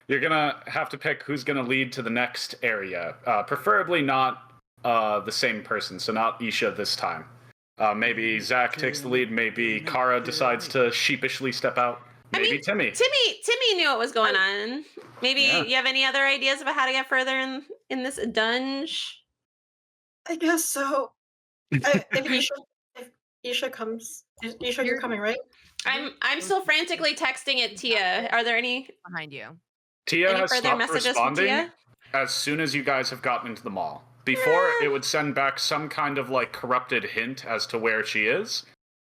You're going to have to pick who's going to lead to the next area. Preferably not the same person, so not Isha this time. Maybe Zach takes the lead. Maybe Kara decides to sheepishly step out. Maybe Timmy. Timmy knew what was going on. Maybe Yeah. you have any other ideas about how to get further in this dungeon? I guess so. If Isha comes, Isha, you're coming, right? I'm still frantically texting at Tia. Are there any Behind you. Tia any has further stopped messages from responding Tia? as soon as you guys have gotten into the mall. Before, it would send back some kind of like corrupted hint as to where she is.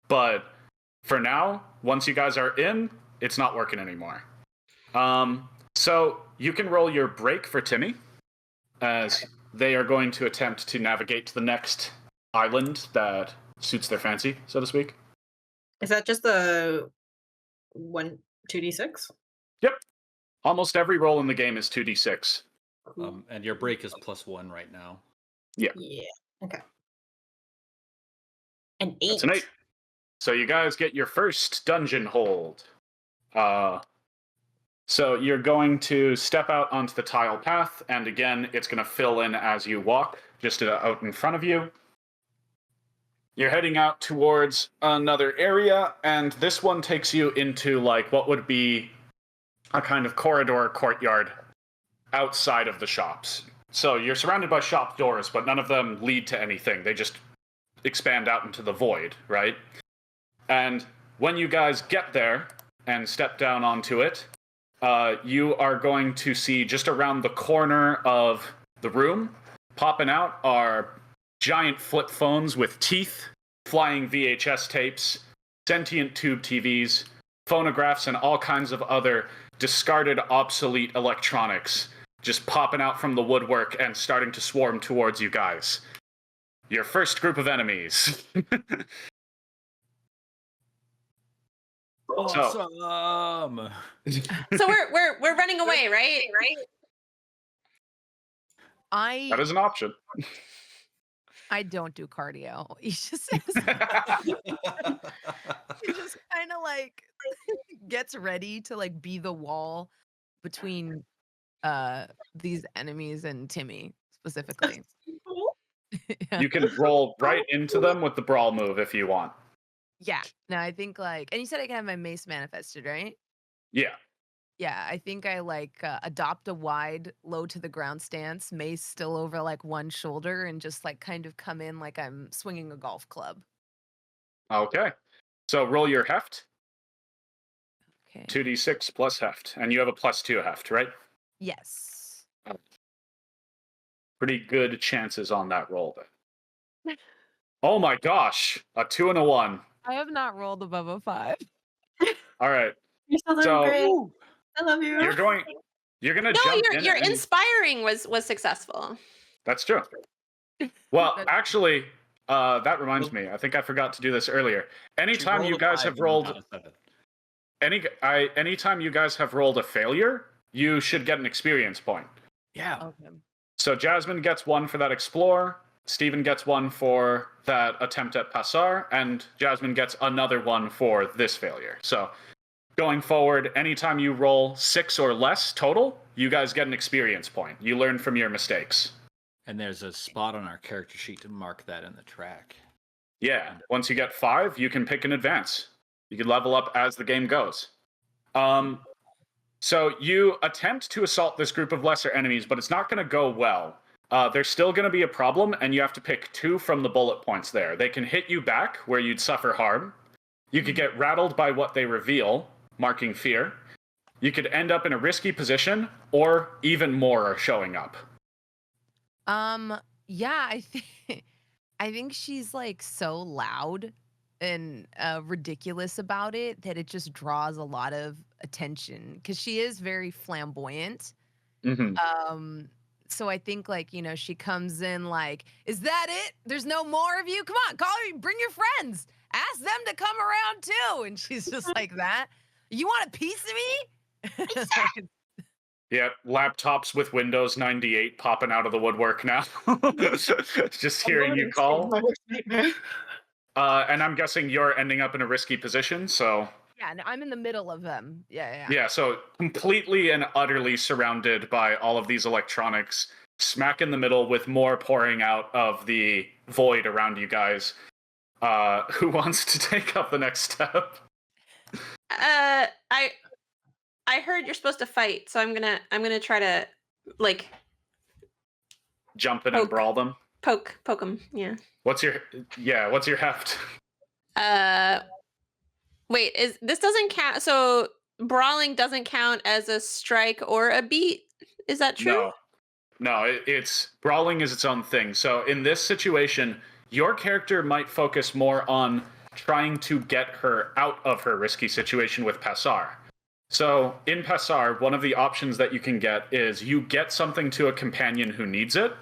But for now, once you guys are in, it's not working anymore. So you can roll your break for Timmy, as they are going to attempt to navigate to the next island that suits their fancy, so to speak. Is that just the 2d6? Yep. Almost every roll in the game is 2d6. And your break is +1 right now. Yeah. Okay. An 8. That's an 8. So you guys get your first dungeon hold. So you're going to step out onto the tile path, and again, it's going to fill in as you walk, just out in front of you. You're heading out towards another area, and this one takes you into like what would be a kind of corridor courtyard outside of the shops. So you're surrounded by shop doors, but none of them lead to anything. They just expand out into the void, right? And when you guys get there and step down onto it, you are going to see just around the corner of the room, popping out are giant flip phones with teeth, flying VHS tapes, sentient tube TVs, phonographs, and all kinds of other discarded, obsolete electronics just popping out from the woodwork and starting to swarm towards you guys. Your first group of enemies. Awesome. So we're running away, right? That is an option. I don't do cardio. He just says, he just kind of like gets ready to like be the wall between these enemies and Timmy specifically. Yeah. You can roll right into them with the brawl move if you want. Yeah. No, I think like, and you said I can have my mace manifested, right? Yeah. Yeah, I think I like adopt a wide, low to the ground stance, mace still over like one shoulder, and just like kind of come in like I'm swinging a golf club. Okay. So roll your heft, Okay. 2d6 plus heft, and you have a +2 heft, right? Yes. Pretty good chances on that roll then. Oh my gosh, a 2 and a 1. I have not rolled above a 5. All right. You're still doing So great. I love you. you're gonna No, jump in. your and- inspiring was successful. That's true. Well, That's- actually, that reminds me. I think I forgot to do this earlier. Anytime you guys have rolled anytime you guys have rolled a failure, you should get an experience point. Yeah. Okay. So Jasmine gets 1 for that explore, Steven gets 1 for that attempt at Passar, and Jasmine gets another 1 for this failure. So going forward, anytime you roll 6 or less total, you guys get an experience point. You learn from your mistakes. And there's a spot on our character sheet to mark that in the track. Yeah, once you get 5, you can pick an advance. You can level up as the game goes. So you attempt to assault this group of lesser enemies, but it's not going to go well. There's still going to be a problem, and you have to pick 2 from the bullet points there. They can hit you back, where you'd suffer harm. You could get rattled by what they reveal, marking fear. You could end up in a risky position, or even more are showing up. Yeah, I think she's like so loud and ridiculous about it that it just draws a lot of attention because she is very flamboyant. Mm-hmm. So I think like, she comes in like, is that it? There's no more of you? Come on, bring your friends. Ask them to come around too. And she's just like that. You want a piece of me? Yeah, laptops with Windows 98 popping out of the woodwork now. Just hearing you call. And I'm guessing you're ending up in a risky position, so... Yeah, no, I'm in the middle of them. Yeah. Yeah, so completely and utterly surrounded by all of these electronics, smack in the middle with more pouring out of the void around you guys. Who wants to take up the next step? I heard you're supposed to fight, so I'm gonna try to like Jump in and brawl them? poke them. Yeah. What's your heft? Wait, this doesn't count? So brawling doesn't count as a strike or a beat? Is that true? No, it's brawling is its own thing. So in this situation, your character might focus more on trying to get her out of her risky situation with Passar. So in Passar, one of the options that you can get is you get something to a companion who needs it,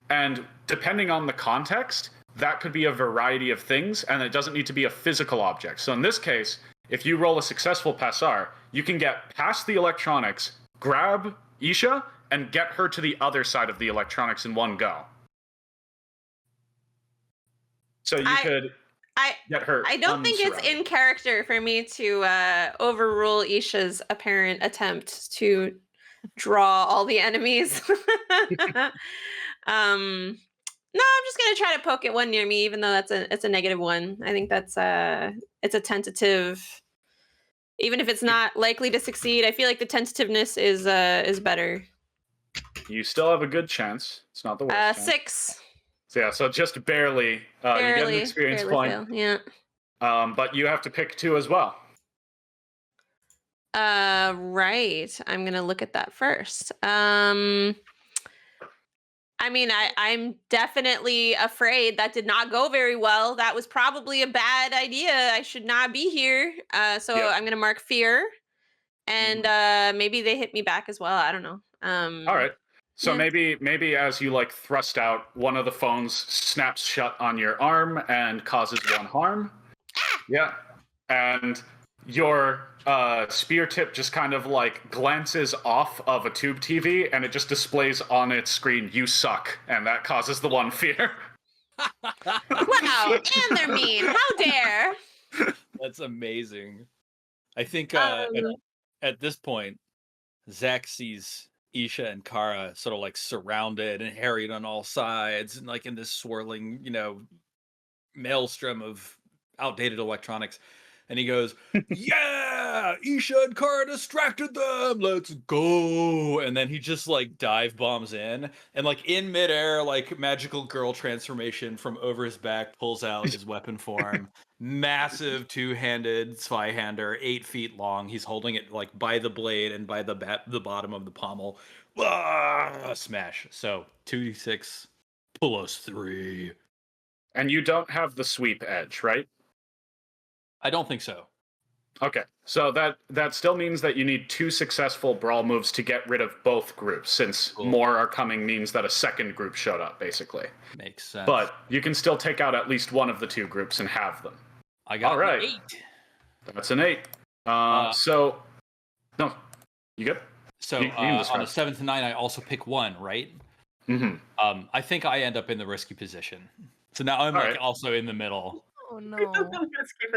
and depending on the context, that could be a variety of things, and it doesn't need to be a physical object. So in this case, if you roll a successful Passar, you can get past the electronics, grab Isha, and get her to the other side of the electronics in one go. So you could get her. I don't think it's in character for me to overrule Isha's apparent attempt to draw all the enemies. No, I'm just gonna try to poke at one near me, even though it's a -1. I think that's it's a tentative. Even if it's not likely to succeed, I feel like the tentativeness is better. You still have a good chance. It's not the worst. chance. 6. So yeah, so just barely. You get an experience point. Fail. Yeah. But you have to pick 2 as well. Right. I'm gonna look at that first. I mean, I'm definitely afraid that did not go very well. That was probably a bad idea. I should not be here. So Yep. I'm gonna mark fear, and maybe they hit me back as well. I don't know. All right. So yeah. maybe as you like thrust out, one of the phones snaps shut on your arm and causes 1 harm. Yeah. And your spear tip just kind of like glances off of a tube TV, and it just displays on its screen, "You suck," and that causes the 1 fear. Wow, and they're mean. How dare? That's amazing. I think Um, at this point, Zach sees Isha and Kara sort of like surrounded and harried on all sides, and like in this swirling, maelstrom of outdated electronics. And he goes, "Yeah, Isha and Kara distracted them. Let's go!" And then he just like dive bombs in, and like in midair, like magical girl transformation from over his back, pulls out his weapon form. Massive two-handed Zweihander, 8 feet long. He's holding it like by the blade and by the bottom of the pommel. Smash. So 2d6 plus 3. And you don't have the sweep edge, right? I don't think so. Okay, so that still means that you need 2 successful brawl moves to get rid of both groups, since Cool. more are coming means that a second group showed up, basically. Makes sense. But you can still take out at least one of the 2 groups and have them. I got all right. an 8. That's an 8. So, no, you good? So you can on describe. a 7 to 9, I also pick 1, right? Mm-hmm. I think I end up in the risky position. So now I'm All like right. also in the middle. Oh no.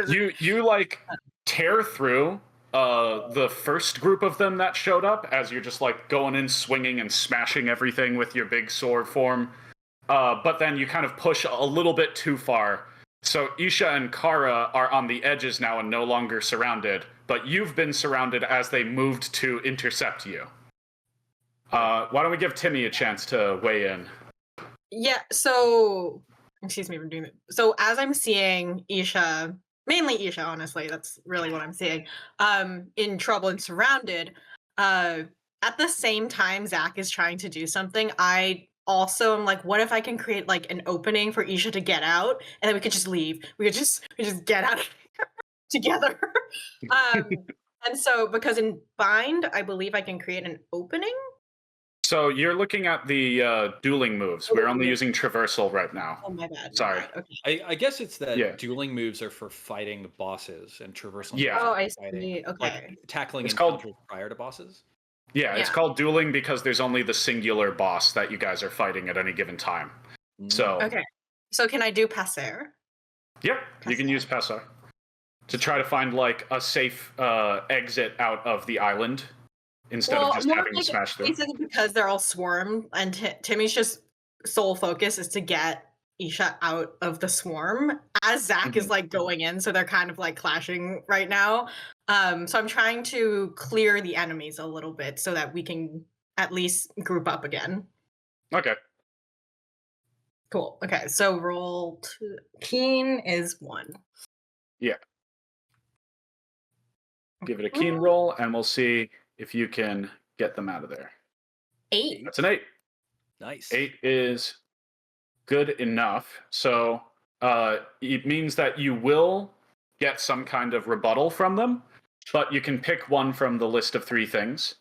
You like tear through the first group of them that showed up as you're just like going in swinging and smashing everything with your big sword form. But then you kind of push a little bit too far. So Isha and Kara are on the edges now and no longer surrounded, but you've been surrounded as they moved to intercept you. Why don't we give Timmy a chance to weigh in? Yeah, so excuse me for doing that. So as I'm seeing Isha, mainly Isha, honestly, that's really what I'm seeing, in trouble and surrounded, at the same time Zach is trying to do something, I also am like, what if I can create like an opening for Isha to get out and then we could just leave. We could just get out of here together. And so because in bind, I believe I can create an opening. So you're looking at the dueling moves. We're only using traversal right now. Oh my bad. Sorry. Okay. I guess it's that Yeah. dueling moves are for fighting bosses and traversal Yeah. moves Oh, are for I fighting, see. Okay. like tackling It's called- encounters prior to bosses. Yeah, it's Yeah. called dueling because there's only the singular boss that you guys are fighting at any given time. So, Okay. So can I do passer? yep, you can use Pessar to try to find like a safe exit out of the island instead of just more having to like smash through. basically because they're all swarmed, and Timmy's just sole focus is to get Isha out of the swarm as Zach is like going in, so they're kind of like clashing right now. So I'm trying to clear the enemies a little bit so that we can at least group up again. Okay. Cool. Okay, so roll keen is 1. Give it a keen roll, and we'll see if you can get them out of there. 8. That's an 8. Nice. 8 is good enough. So it means that you will get some kind of rebuttal from them, but you can pick one from the list of 3 things.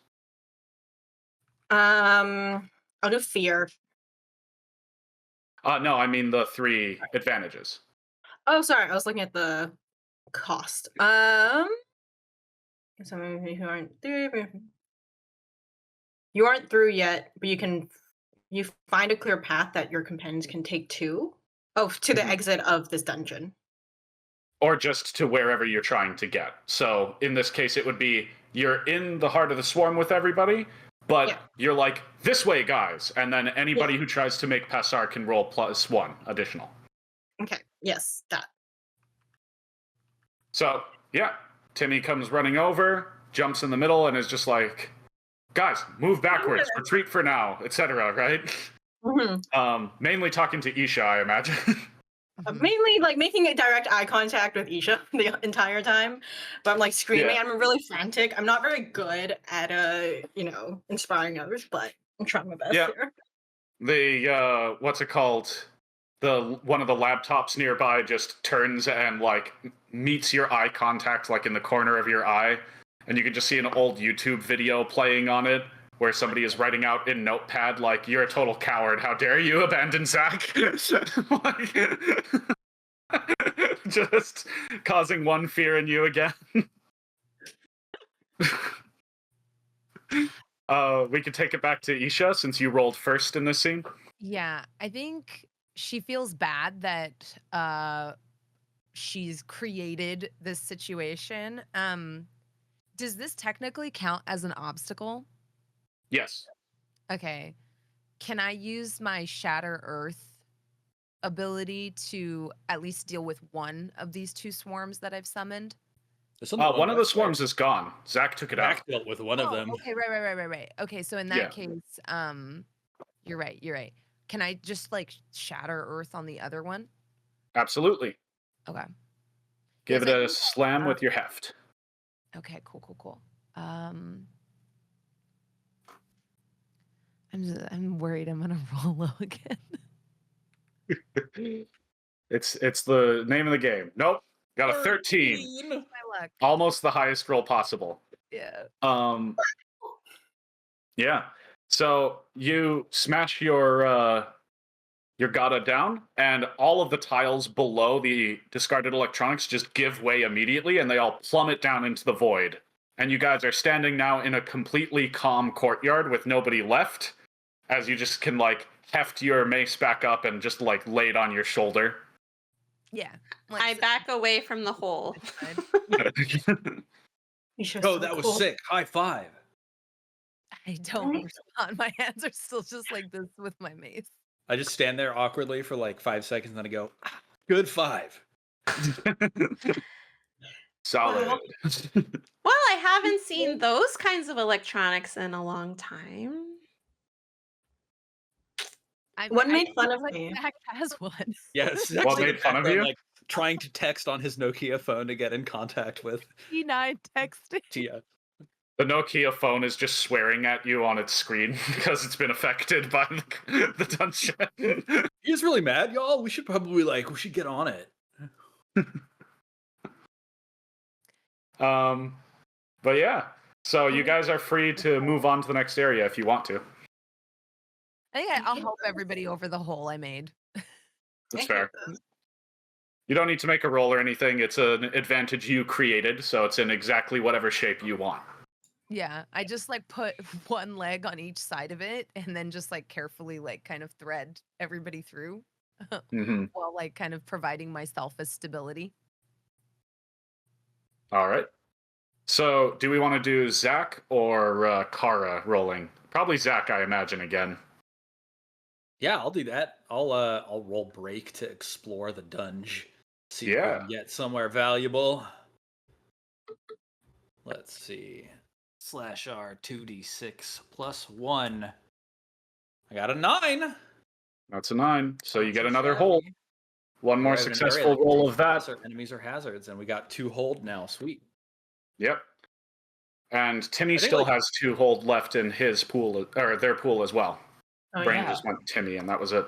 I'll do fear. No, I mean the 3 advantages. Oh, sorry, I was looking at the cost. Some of you who aren't through, you aren't through yet, but you find a clear path that your companions can take to the exit of this dungeon. Or just to wherever you're trying to get. So in this case, it would be you're in the heart of the swarm with everybody, but you're like, this way, guys. And then anybody who tries to make Passar can roll +1 additional. Okay. Yes, that. So, yeah, Timmy comes running over, jumps in the middle, and is just like, guys, move backwards, retreat for now, etc., right? Mainly talking to Isha, I imagine. Mainly like making a direct eye contact with Isha the entire time, but I'm like screaming. Yeah. I'm really frantic. I'm not very good at inspiring others, but I'm trying my best here. The what's it called? One of the laptops nearby just turns and like meets your eye contact like in the corner of your eye, and you can just see an old YouTube video playing on it where somebody is writing out in Notepad like, "You're a total coward. How dare you abandon Zach?" Like, just causing one fear in you again. We could take it back to Isha since you rolled first in this scene. Yeah, I think she feels bad that she's created this situation. Does this technically count as an obstacle? Yes. Okay. Can I use my Shatter Earth ability to at least deal with one of these two swarms that I've summoned? There's only One of the left swarms there. is gone. Zach took it out. Zach dealt with one of them. Okay, right. Okay, so in that Yeah. case, you're right. Can I just like Shatter Earth on the other one? Absolutely. Okay. Give Yes, it I a think- slam with your heft. Okay, cool. I'm worried I'm gonna roll low again. It's the name of the game. Nope. Got a 13. My luck. Almost the highest roll possible. Yeah. Yeah. So you smash your Gata down, and all of the tiles below the discarded electronics just give way immediately, and they all plummet down into the void. And you guys are standing now in a completely calm courtyard with nobody left, as you just can like heft your mace back up and just like lay it on your shoulder. Yeah. I back away from the hole. Oh, that was sick. High five. I don't respond. My hands are still just like this with my mace. I just stand there awkwardly for like 5 seconds, and then I go, good 5. Solid. Well, I haven't seen those kinds of electronics in a long time. What made fun of like me? Zach has one. Yes. What made fun of you? Like trying to text on his Nokia phone to get in contact with E9 texting. Tia. The Nokia phone is just swearing at you on its screen because it's been affected by the dungeon. He's really mad, y'all. We should get on it. But yeah, so you guys are free to move on to the next area if you want to. I think I'll help everybody over the hole I made. That's fair. You don't need to make a roll or anything. It's an advantage you created, so it's in exactly whatever shape you want. Yeah, I just like put one leg on each side of it and then just like carefully like kind of thread everybody through while like kind of providing myself as stability. All right. So do we want to do Zach or Kara rolling? Probably Zach, I imagine, again. Yeah, I'll do that. I'll roll break to explore the dungeon. See if we can get somewhere valuable. Let's see. /R 2d6 + 1. I got a 9. That's a 9. So you get another shabby. hold. One more successful roll of that. Enemies or hazards, and we got 2 hold now. Sweet. Yep. And Timmy still has 2 hold left in his pool, or their pool as well. Oh, Brain just went Timmy, and that was it.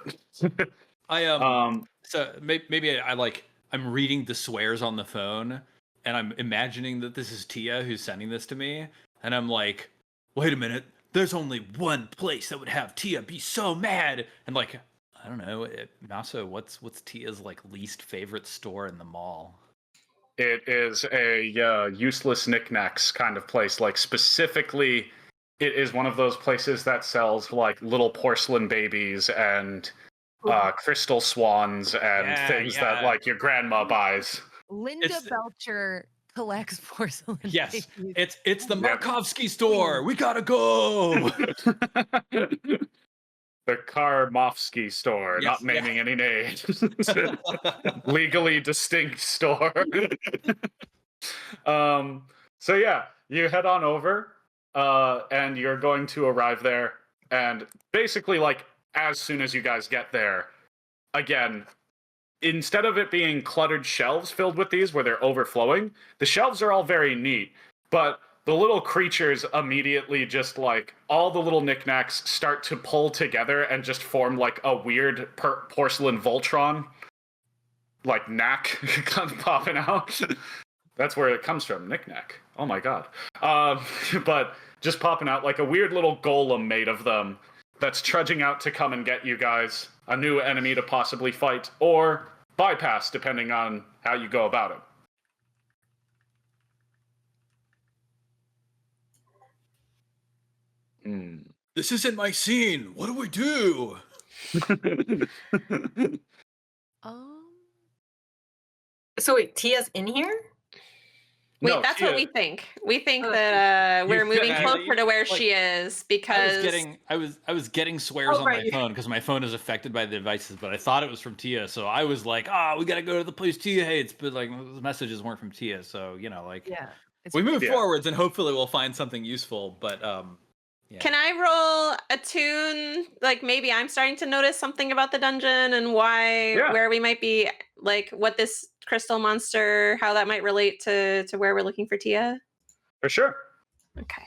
So maybe I'm reading the swears on the phone, and I'm imagining that this is Tia who's sending this to me, and I'm like, wait a minute, there's only one place that would have Tia be so mad, and like, I don't know, Maso, what's Tia's like least favorite store in the mall? It is a useless knickknacks kind of place. Like specifically, it is one of those places that sells like little porcelain babies and crystal swans and things that like your grandma buys. Linda Belcher collects porcelain. Yes, babies. it's the Markovsky store. We gotta go. The Karmovsky store, not naming any names. Legally distinct store. So yeah, you head on over, and you're going to arrive there, and basically like as soon as you guys get there, again, instead of it being cluttered shelves filled with these where they're overflowing, the shelves are all very neat, but the little creatures immediately just like all the little knickknacks start to pull together and just form like a weird porcelain Voltron, like knack kind of popping out. That's where it comes from, knickknack. Oh my god. But just popping out like a weird little golem made of them that's trudging out to come and get you guys, a new enemy to possibly fight or bypass depending on how you go about it. This isn't my scene. What do we do? Um, So wait, Tia's in here? Wait, No, that's what we think. We think Oh, that we're You moving could- closer to where like, she is because I was getting swears Oh, on right. my phone because my phone is affected by the devices, but I thought it was from Tia, so I was like, we gotta go to the place Tia hates, but like the messages weren't from Tia, so like yeah. It's we move Yeah. forwards and hopefully we'll find something useful, but yeah. Can I roll a tune? Like maybe I'm starting to notice something about the dungeon and where we might be, like what this crystal monster, how that might relate to where we're looking for Tia. For sure. Okay.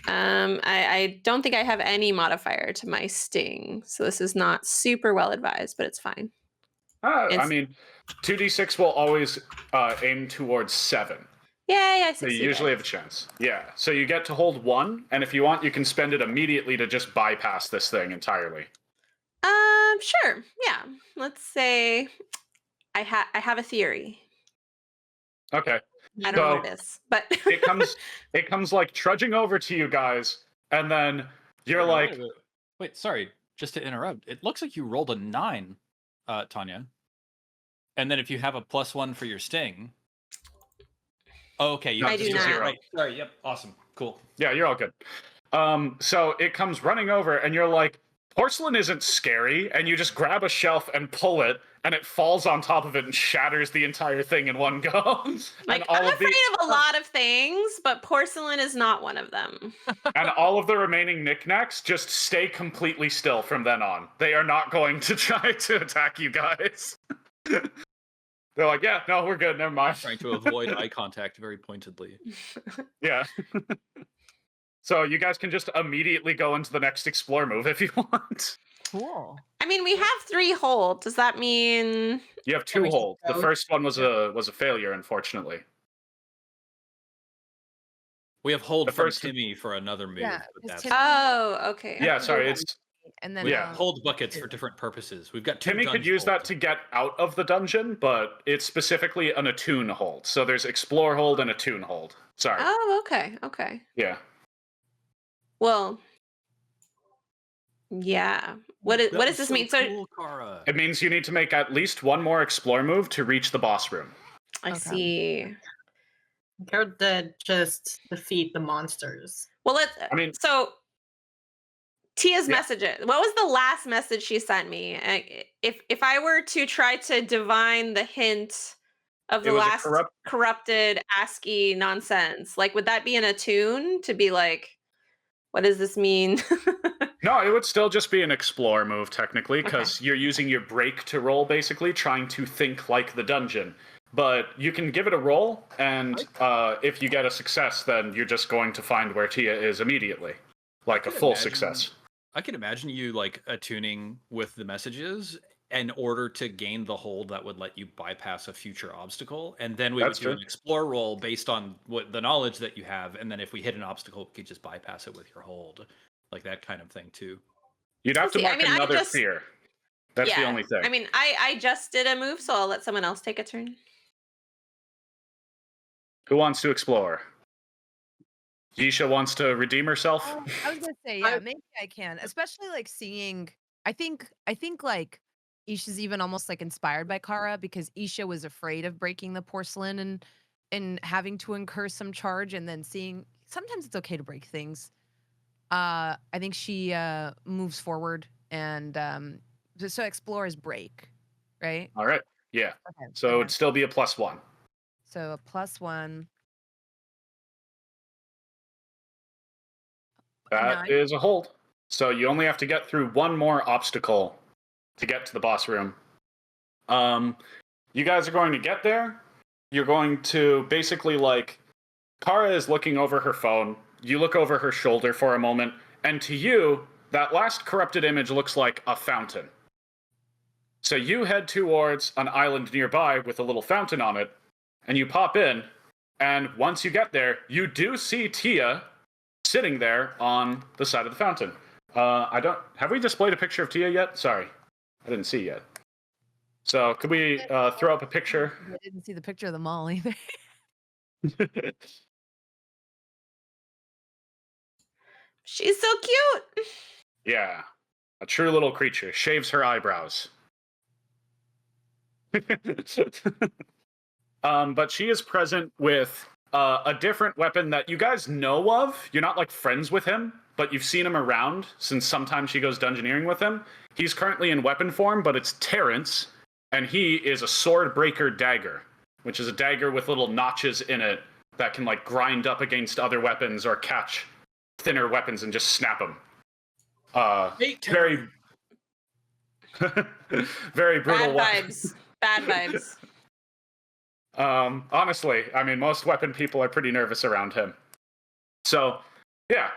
I don't think I have any modifier to my sting, so this is not super well advised, but it's fine. I mean, 2d6 will always aim towards 7. Yay, I So you succeeded. usually have a chance. Yeah. So you get to hold 1, and if you want, you can spend it immediately to just bypass this thing entirely. Sure. Yeah. Let's say I have a theory. Okay. I don't know what it is, but It comes like trudging over to you guys, and then you're like, wait, sorry, just to interrupt. It looks like you rolled a 9, Tanya. And then if you have a +1 for your sting. Oh, okay, you I have do to not. 0. Right. Sorry, yep, awesome. Cool. yeah, you're all good. So it comes running over, and you're like, porcelain isn't scary, and you just grab a shelf and pull it, and it falls on top of it and shatters the entire thing in one go. Like, I'm afraid of a lot of things, but porcelain is not one of them. And all of the remaining knickknacks just stay completely still from then on. They are not going to try to attack you guys. They're like, yeah, no, we're good, never mind. Trying to avoid eye contact very pointedly. Yeah. So you guys can just immediately go into the next explore move if you want. cool. I mean, we have 3 hold. Does that mean You have 2 we should hold. The go. first one was a failure, unfortunately. We have hold The from first- Timmy for another move. Yeah, but just that's Timmy. Oh, okay. Yeah, sorry, it's And then we yeah. have hold buckets for different purposes. We've got 2 Timmy could dungeon use that holds. to get out of the dungeon, but it's specifically an attune hold. So there's explore hold and attune hold. Sorry. Oh, okay. Okay. Yeah. Well, yeah. What That does was this so mean? So cool, Kara. It means you need to make at least one more explore move to reach the boss room. I Okay. see. Or did just defeat the monsters. Well, let's. I mean- so Tia's Yeah. messages. What was the last message she sent me? If I were to try to divine the hint of It the was a last corrupted ASCII nonsense, like would that be an attune to be like, what does this mean? No, it would still just be an explore move, technically, because you're using your break to roll, basically, trying to think like the dungeon. But you can give it a roll, and if you get a success, then you're just going to find where Tia is immediately. Like a could full imagine- success. I can imagine you like attuning with the messages in order to gain the hold that would let you bypass a future obstacle, and then we That's would do an true. explore roll based on what the knowledge that you have, and then if we hit an obstacle, we could just bypass it with your hold, like that kind of thing too. You'd have to See, I mark mean, I another just- fear. That's the only thing. I mean, I just did a move, so I'll let someone else take a turn. Who wants to explore? Yisha wants to redeem herself? I was gonna say, yeah, maybe I can. Especially like seeing I think like Isha's even almost like inspired by Kara because Isha was afraid of breaking the porcelain and having to incur some charge and then seeing sometimes it's okay to break things. I think she moves forward and so explore is break, right? All right. Yeah. Okay. So okay. it'd still be a +1. So a +1. That 9. is a hold. So you only have to get through one more obstacle to get to the boss room. You guys are going to get there. You're going to basically like Kara is looking over her phone. You look over her shoulder for a moment, and to you, that last corrupted image looks like a fountain. So you head towards an island nearby with a little fountain on it, and you pop in, and once you get there, you do see Tia sitting there on the side of the fountain. Have we displayed a picture of Tia yet? Sorry, I didn't see yet. So could we throw up a picture? I didn't see the picture of the mall either. She's so cute. Yeah. A true little creature. Shaves her eyebrows. But she is present with a different weapon that you guys know of. You're not like friends with him, but you've seen him around since sometimes she goes dungeoneering with him. He's currently in weapon form, but it's Terrence, and he is a sword breaker dagger, which is a dagger with little notches in it that can like grind up against other weapons or catch thinner weapons and just snap them. Very, very brutal. Bad vibes. Bad vibes. Honestly, I mean, most weapon people are pretty nervous around him. So, yeah.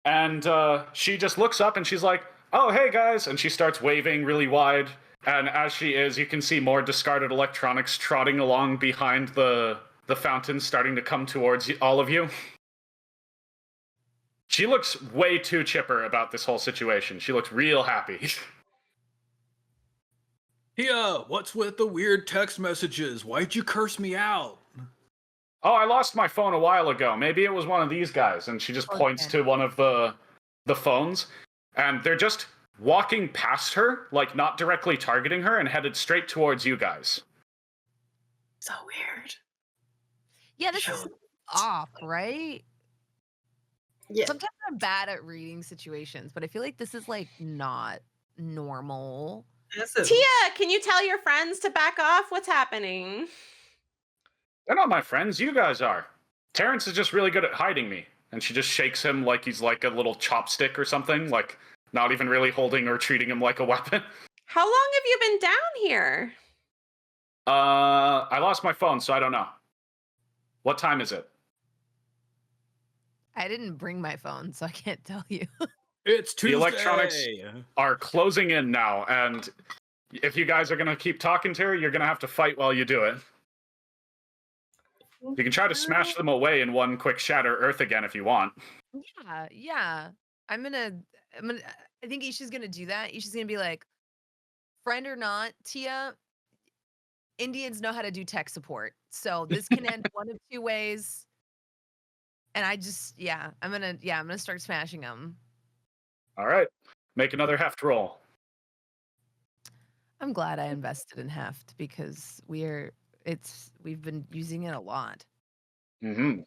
And she just looks up and she's like, "Oh, hey guys," and she starts waving really wide. And as she is, you can see more discarded electronics trotting along behind the fountain, starting to come towards all of you. She looks way too chipper about this whole situation. She looks real happy. Tia, what's with the weird text messages? Why'd you curse me out? Oh, I lost my phone a while ago. Maybe it was one of these guys. And she just points to one of the phones. And they're just walking past her, like not directly targeting her, and headed straight towards you guys. So weird. Yeah, this is off, right? Yeah. Sometimes I'm bad at reading situations, but I feel like this is like not normal. Tia, can you tell your friends to back off? What's happening? They're not my friends. You guys are. Terrence is just really good at hiding me. And she just shakes him like he's like a little chopstick or something, like not even really holding or treating him like a weapon. How long have you been down here? I lost my phone, so I don't know. What time is it? I didn't bring my phone, so I can't tell you. It's Tuesday. The electronics are closing in now, and if you guys are going to keep talking to her, you're going to have to fight while you do it. You can try to smash them away in one quick shatter Earth again if you want. Yeah. I think Isha's gonna do that. Isha's gonna be like, friend or not, Tia, Indians know how to do tech support. So this can end one of two ways. And I'm gonna start smashing them. All right. Make another heft roll. I'm glad I invested in heft because we've been using it a lot. Mm-hmm.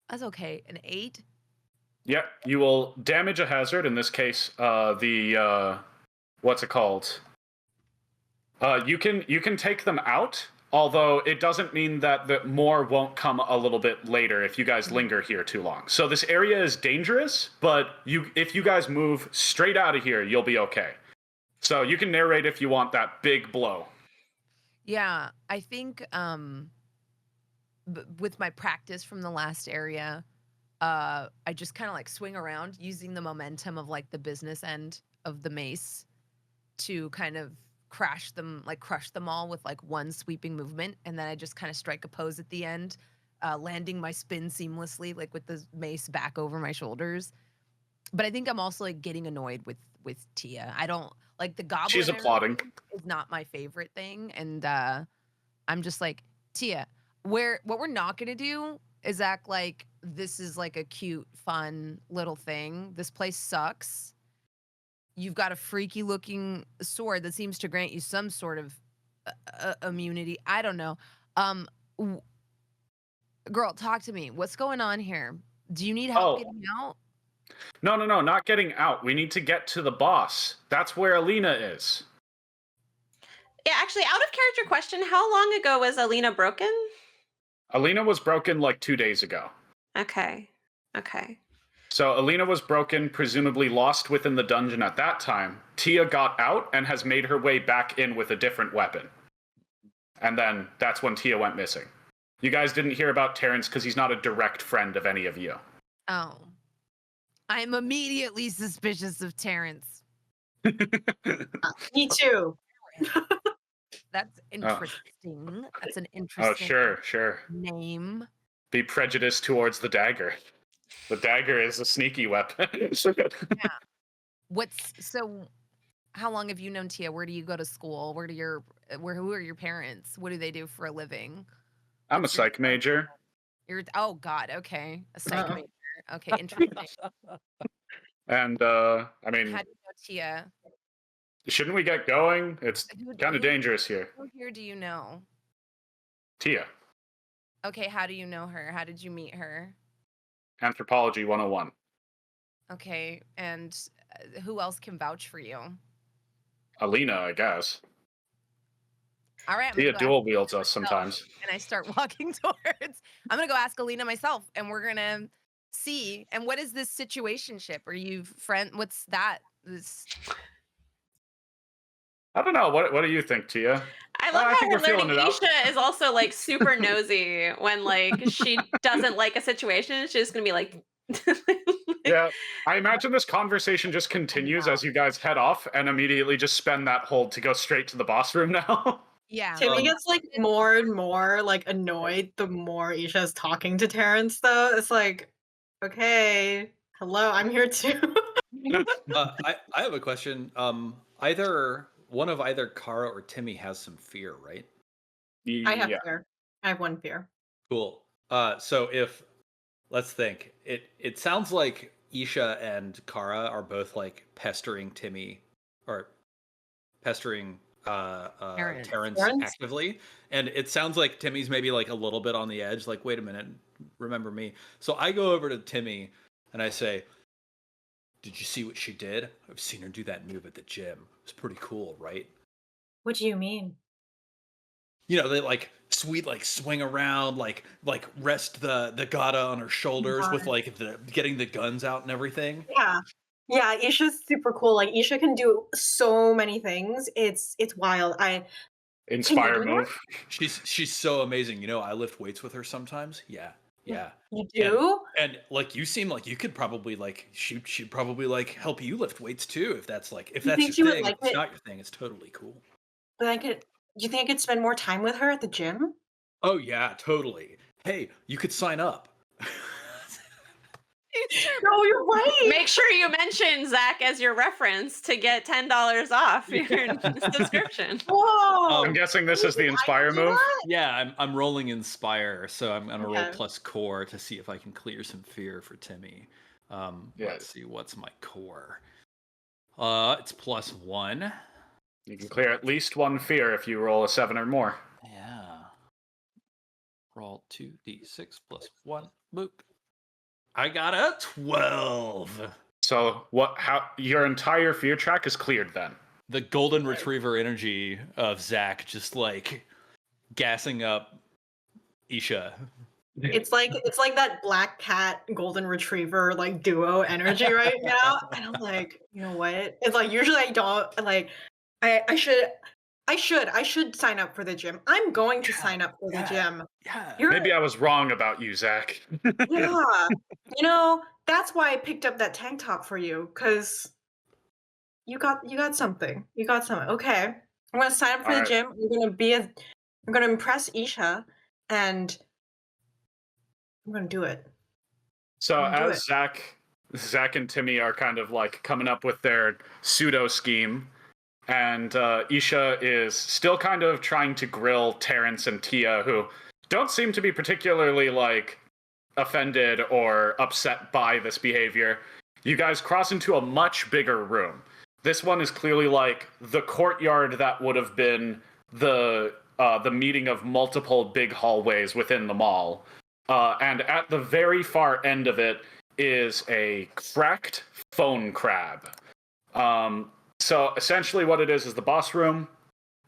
That's okay. An 8? Yep, you will damage a hazard. In this case, what's it called? You can take them out, although it doesn't mean that more won't come a little bit later if you guys linger here too long. So this area is dangerous, but if you guys move straight out of here, you'll be okay. So you can narrate if you want that big blow. Yeah, I think with my practice from the last area, I just kind of like swing around using the momentum of like the business end of the mace to kind of crush them all with like one sweeping movement, and then I just kind of strike a pose at the end, landing my spin seamlessly, like with the mace back over my shoulders. But I think I'm also like getting annoyed with Tia. I don't like the goblin. She's applauding. Is not my favorite thing, and I'm just like, Tia, what we're not gonna do is act like this is like a cute, fun little thing. This place sucks. You've got a freaky looking sword that seems to grant you some sort of immunity. I don't know. Girl, talk to me. What's going on here? Do you need help getting out? No, not getting out. We need to get to the boss. That's where Alina is. Yeah, actually, out of character question, how long ago was Alina broken? Alina was broken like 2 days ago. Okay. So Alina was broken, presumably lost within the dungeon at that time. Tia got out and has made her way back in with a different weapon. And then that's when Tia went missing. You guys didn't hear about Terrence because he's not a direct friend of any of you. Oh. I'm immediately suspicious of Terrence. Me too. That's interesting. That's an interesting sure. name. Be prejudiced towards the dagger. The dagger is a sneaky weapon. Yeah. So how long have you known Tia? Where do you go to school? Who are your parents? What do they do for a living? I'm a psych major. Oh God, okay. A psych major. Okay, interesting. And I mean, How do you know Tia? Shouldn't we get going? It's kind of dangerous here. Who here do you know? Tia, Okay, how do you know her? How did you meet her? Anthropology 101. Okay, and who else can vouch for you? Alina, I guess. All right, I'm Tia gonna go dual ask wields Alina us myself. sometimes. And I start walking towards. I'm gonna go ask Alina myself, and we're gonna see. And what is this situationship? Are you friend? What's that? This I don't know. What do you think, Tia? I love I how think we're we're feeling learning it out. Isha is also like super nosy when like she doesn't like a situation. She's just gonna be like, Yeah, I imagine this conversation just continues as you guys head off and immediately just spend that hold to go straight to the boss room now. yeah. Timmy gets like more and more like annoyed the more Isha's talking to Terrence though. It's like, okay, hello, I'm here too. I have a question. Either one of either Kara or Timmy has some fear, right? I have Yeah. fear. I have one fear. Cool. So if let's think, it sounds like Isha and Kara are both like pestering Timmy or pestering Terrence. Terrence Terrence? actively, and it sounds like Timmy's maybe like a little bit on the edge. Like, wait a minute, remember me? So I go over to Timmy and I say, "Did you see what she did? I've seen her do that move at the gym. It's pretty cool, right?" What do you mean? You know, they like sweet like swing around, like rest the gata on her shoulders with God. like the getting the guns out and everything. Yeah. Yeah, Isha's super cool. Like Isha can do so many things. It's wild. Inspire do that? move. She's so amazing. You know, I lift weights with her sometimes. Yeah. Yeah. You do? And like you seem like you could probably like she'd probably like help you lift weights too if that's like if You that's think she your would thing. like If it's it? not your thing, it's totally cool. But do you think I could spend more time with her at the gym? Oh yeah, totally. Hey, you could sign up. No, you're right. make sure you mention Zach as your reference to get $10 off your subscription. Whoa. I'm guessing this is the I inspire can do move. that? Yeah, I'm rolling inspire, so I'm gonna roll Okay. plus core to see if I can clear some fear for Timmy. Yeah. Let's see, what's my core? It's +1. You can clear at least one fear if you roll a 7 or more. Yeah. Roll 2d6 plus 1. Boop. I got a 12. So how your entire fear track is cleared then? The golden retriever energy of Zach just like gassing up Isha. It's like that black cat golden retriever like duo energy right now. And I'm like, you know what? It's like usually I don't like I should sign up for the gym. I'm going to sign up for the gym. Yeah. Maybe I was wrong about you, Zach. Yeah. You know, that's why I picked up that tank top for you, because you got something. You got something. Okay. I'm gonna sign up for the Alright. gym. I'm gonna impress Isha, and I'm gonna do it. So I'm gonna do as Zach and Timmy are kind of like coming up with their pseudo scheme, and Isha is still kind of trying to grill Terrence and Tia, who don't seem to be particularly like offended or upset by this behavior. You guys cross into a much bigger room. This one is clearly like the courtyard that would have been the meeting of multiple big hallways within the mall. And at the very far end of it is a cracked phone crab. So essentially what it is the boss room.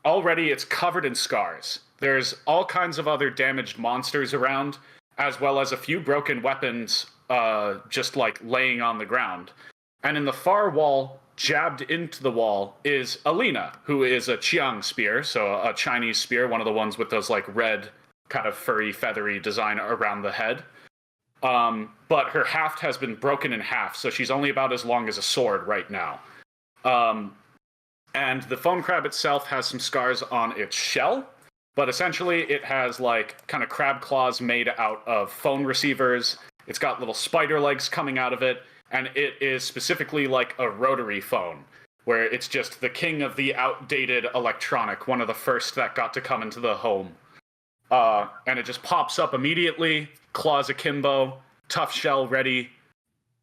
Already it's covered in scars. There's all kinds of other damaged monsters around, as well as a few broken weapons just like laying on the ground. And in the far wall, jabbed into the wall, is Alina, who is a Qiang spear, so a Chinese spear, one of the ones with those like red kind of furry, feathery design around the head. But her haft has been broken in half, so she's only about as long as a sword right now. And the phone crab itself has some scars on its shell, but essentially it has like kind of crab claws made out of phone receivers. It's got little spider legs coming out of it, and it is specifically like a rotary phone, where it's just the king of the outdated electronic, one of the first that got to come into the home. And it just pops up immediately, claws akimbo, tough shell ready,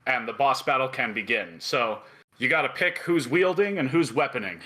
and the boss battle can begin. So you gotta pick who's wielding and who's weaponing.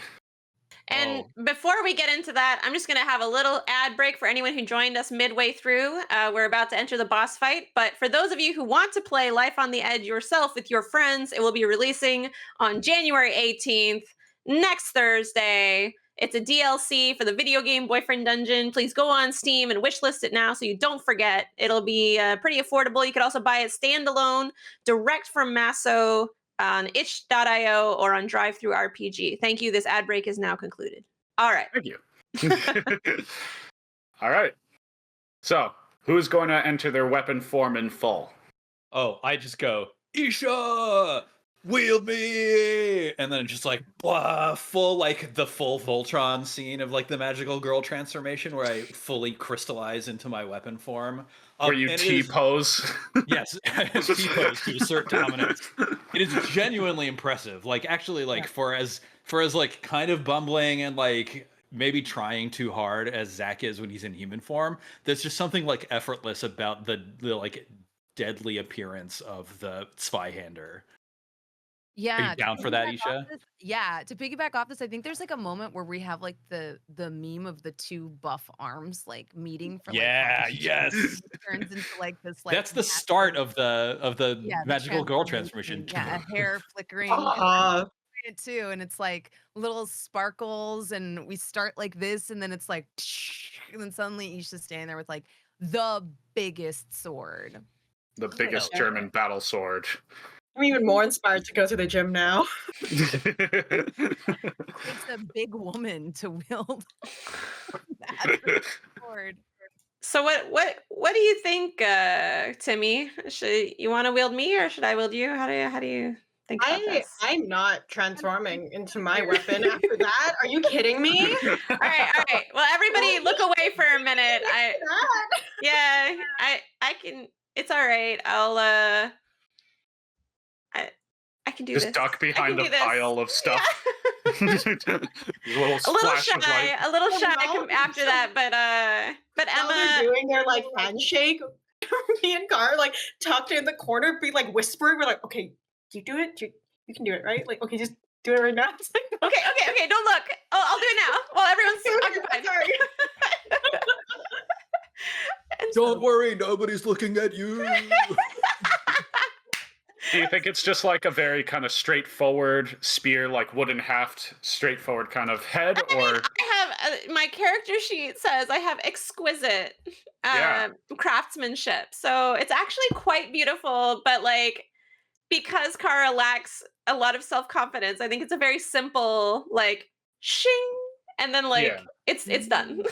And before we get into that, I'm just going to have a little ad break for anyone who joined us midway through. We're about to enter the boss fight. But for those of you who want to play Life on the Edge yourself with your friends, it will be releasing on January 18th, next Thursday. It's a DLC for the video game Boyfriend Dungeon. Please go on Steam and wishlist it now so you don't forget. It'll be pretty affordable. You could also buy it standalone, direct from Maso, on itch.io or on drive-through RPG. Thank you. This ad break is now concluded. All right. Thank you. All right. So, who's going to enter their weapon form in full? Oh, I just go, Isha, wield me, and then just like blah, full like the full Voltron scene of like the magical girl transformation where I fully crystallize into my weapon form. Where you T-pose? Yes, T-pose to assert dominance. It is genuinely impressive. Like actually, like for as like kind of bumbling and like maybe trying too hard as Zack is when he's in human form, there's just something like effortless about the like deadly appearance of the Zweihander. Yeah. Are you down for that, Isha? Yeah. To piggyback off this, I think there's like a moment where we have like the meme of the two buff arms like meeting for yes. turns into like this like that's the start of the magical girl transformation. Yeah, a hair flickering it too, and it's like little sparkles, and we start like this, and then it's like, and then suddenly Isha's standing there with like the biggest sword, the biggest German battle sword. I'm even more inspired to go to the gym now. It takes a big woman to wield that sword. So what do you think, Timmy? Should you want to wield me or should I wield you? How do you think about this? I'm not transforming into my weapon after that. Are you kidding me? All right. Well, everybody, look away for a minute. I can. It's all right. I can do this. Just duck behind a pile of stuff. Yeah. a little shy after that, but Emma. They're doing their like handshake. Me and Car like tucked in the corner, be like whispering. We're like, okay, you do it. You can do it, right? Like, okay, just do it right now. Okay. Don't look. Oh, I'll do it now while everyone's occupied. Sorry. Don't worry, nobody's looking at you. Do you think it's just like a very kind of straightforward spear, like wooden haft, straightforward kind of head, or? I have my character sheet says I have exquisite craftsmanship, so it's actually quite beautiful. But like, because Kara lacks a lot of self-confidence, I think it's a very simple like shing, and then like it's done.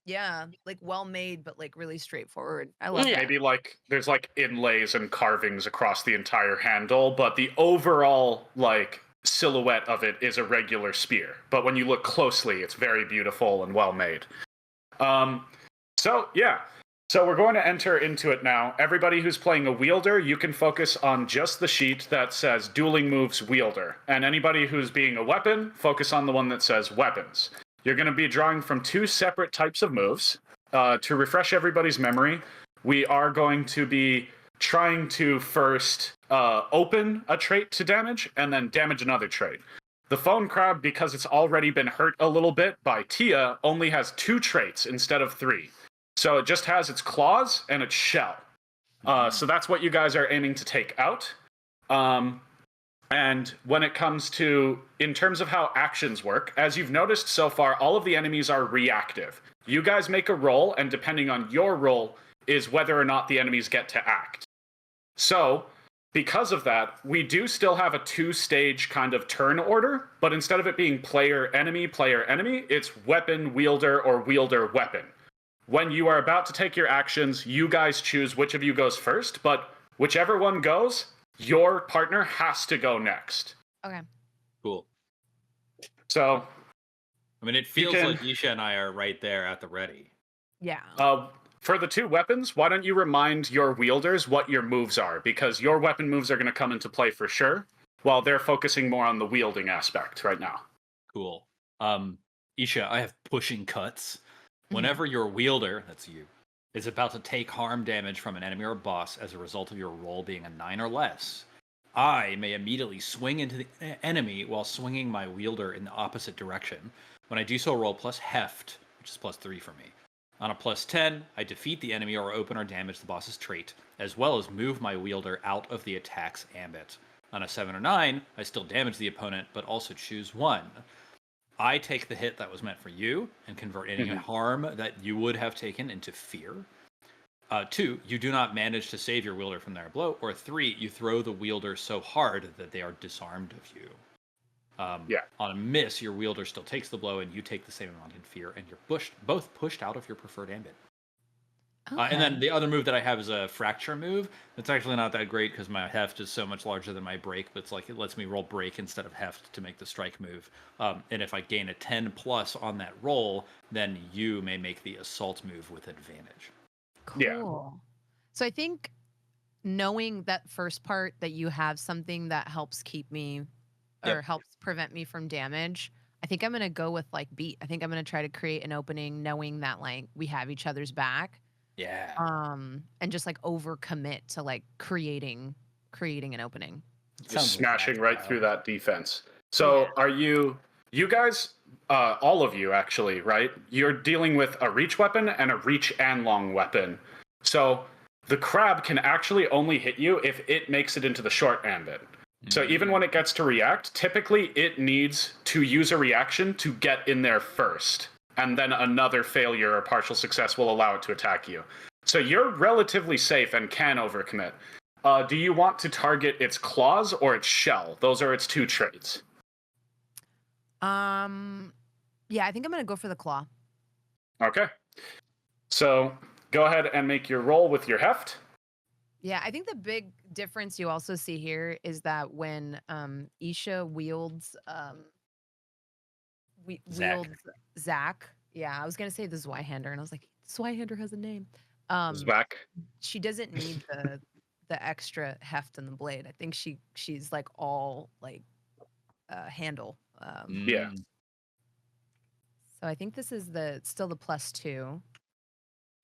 Yeah, like well made, but like really straightforward. I love it. Maybe like there's like inlays and carvings across the entire handle, but the overall like silhouette of it is a regular spear. But when you look closely, it's very beautiful and well made. So we're going to enter into it now. Everybody who's playing a wielder, you can focus on just the sheet that says Dueling Moves Wielder. And anybody who's being a weapon, focus on the one that says Weapons. You're going to be drawing from two separate types of moves. To refresh everybody's memory, we are going to be trying to first open a trait to damage and then damage another trait. The phone crab, because it's already been hurt a little bit by Tia, only has 2 traits instead of 3. So it just has its claws and its shell. So that's what you guys are aiming to take out. And when it comes to, in terms of how actions work, as you've noticed so far, all of the enemies are reactive. You guys make a roll, and depending on your roll is whether or not the enemies get to act. So, because of that, we do still have a 2-stage kind of turn order, but instead of it being player-enemy, it's weapon-wielder or wielder-weapon. When you are about to take your actions, you guys choose which of you goes first, but whichever one goes, your partner has to go next. Okay. Cool. So, I mean, it feels like Isha and I are right there at the ready. Yeah. For the 2 weapons, why don't you remind your wielders what your moves are? Because your weapon moves are going to come into play for sure, while they're focusing more on the wielding aspect right now. Cool. Isha, I have pushing cuts. Whenever your wielder, that's you, is about to take harm damage from an enemy or boss as a result of your roll being a 9 or less, I may immediately swing into the enemy while swinging my wielder in the opposite direction. When I do so, roll plus heft, which is +3 for me. On a +10, I defeat the enemy or open or damage the boss's trait, as well as move my wielder out of the attack's ambit. On a 7 or 9, I still damage the opponent, but also choose 1. I take the hit that was meant for you and convert any harm that you would have taken into fear. 2, you do not manage to save your wielder from their blow. Or 3, you throw the wielder so hard that they are disarmed of you. On a miss, your wielder still takes the blow, and you take the same amount in fear, and you're both pushed out of your preferred ambit. Okay. And then the other move that I have is a fracture move. It's actually not that great because my heft is so much larger than my break, but it's like it lets me roll break instead of heft to make the strike move. And if I gain a 10+ on that roll, then you may make the assault move with advantage. Cool. Yeah. So I think knowing that first part that you have something that helps keep me or helps prevent me from damage, I think I'm going to go with like beat. I think I'm going to try to create an opening knowing that like we have each other's back. Yeah. And just like overcommit to like creating an opening. Just smashing right through that defense. So are you guys, all of you actually, right? You're dealing with a reach weapon and a reach and long weapon. So the crab can actually only hit you if it makes it into the short ambit. So even when it gets to react, typically it needs to use a reaction to get in there first. And then another failure or partial success will allow it to attack you. So you're relatively safe and can overcommit. Do you want to target its claws or its shell? Those are its 2 traits. Yeah, I think I'm going to go for the claw. Okay. So go ahead and make your roll with your heft. Yeah, I think the big difference you also see here is that when Isha wields Zach. Yeah, I was gonna say the Zweihander, and I was like, Zweihander has a name. Zach. She doesn't need the extra heft in the blade. I think she's like all like handle. Yeah. So I think this is still the +2.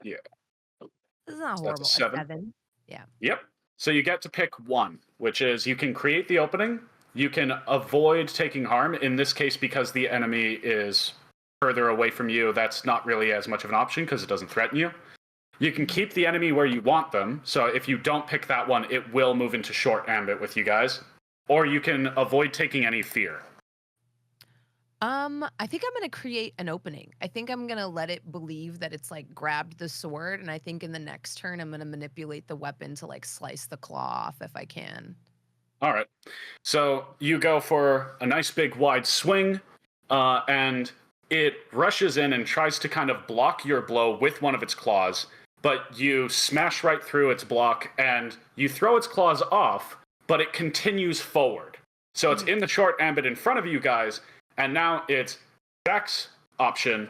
Yeah. This is not So horrible. that's a 7. Yeah. Yep. So you get to pick 1, which is you can create the opening. You can avoid taking harm. In this case, because the enemy is further away from you, that's not really as much of an option because it doesn't threaten you. You can keep the enemy where you want them. So if you don't pick that one, it will move into short ambit with you guys. Or you can avoid taking any fear. I think I'm gonna create an opening. I think I'm gonna let it believe that it's like grabbed the sword, and I think in the next turn I'm gonna manipulate the weapon to like slice the claw off if I can. All right. So you go for a nice big wide swing, and it rushes in and tries to kind of block your blow with one of its claws, but you smash right through its block and you throw its claws off, but it continues forward. So it's in the short ambit in front of you guys, and now it's Jack's option,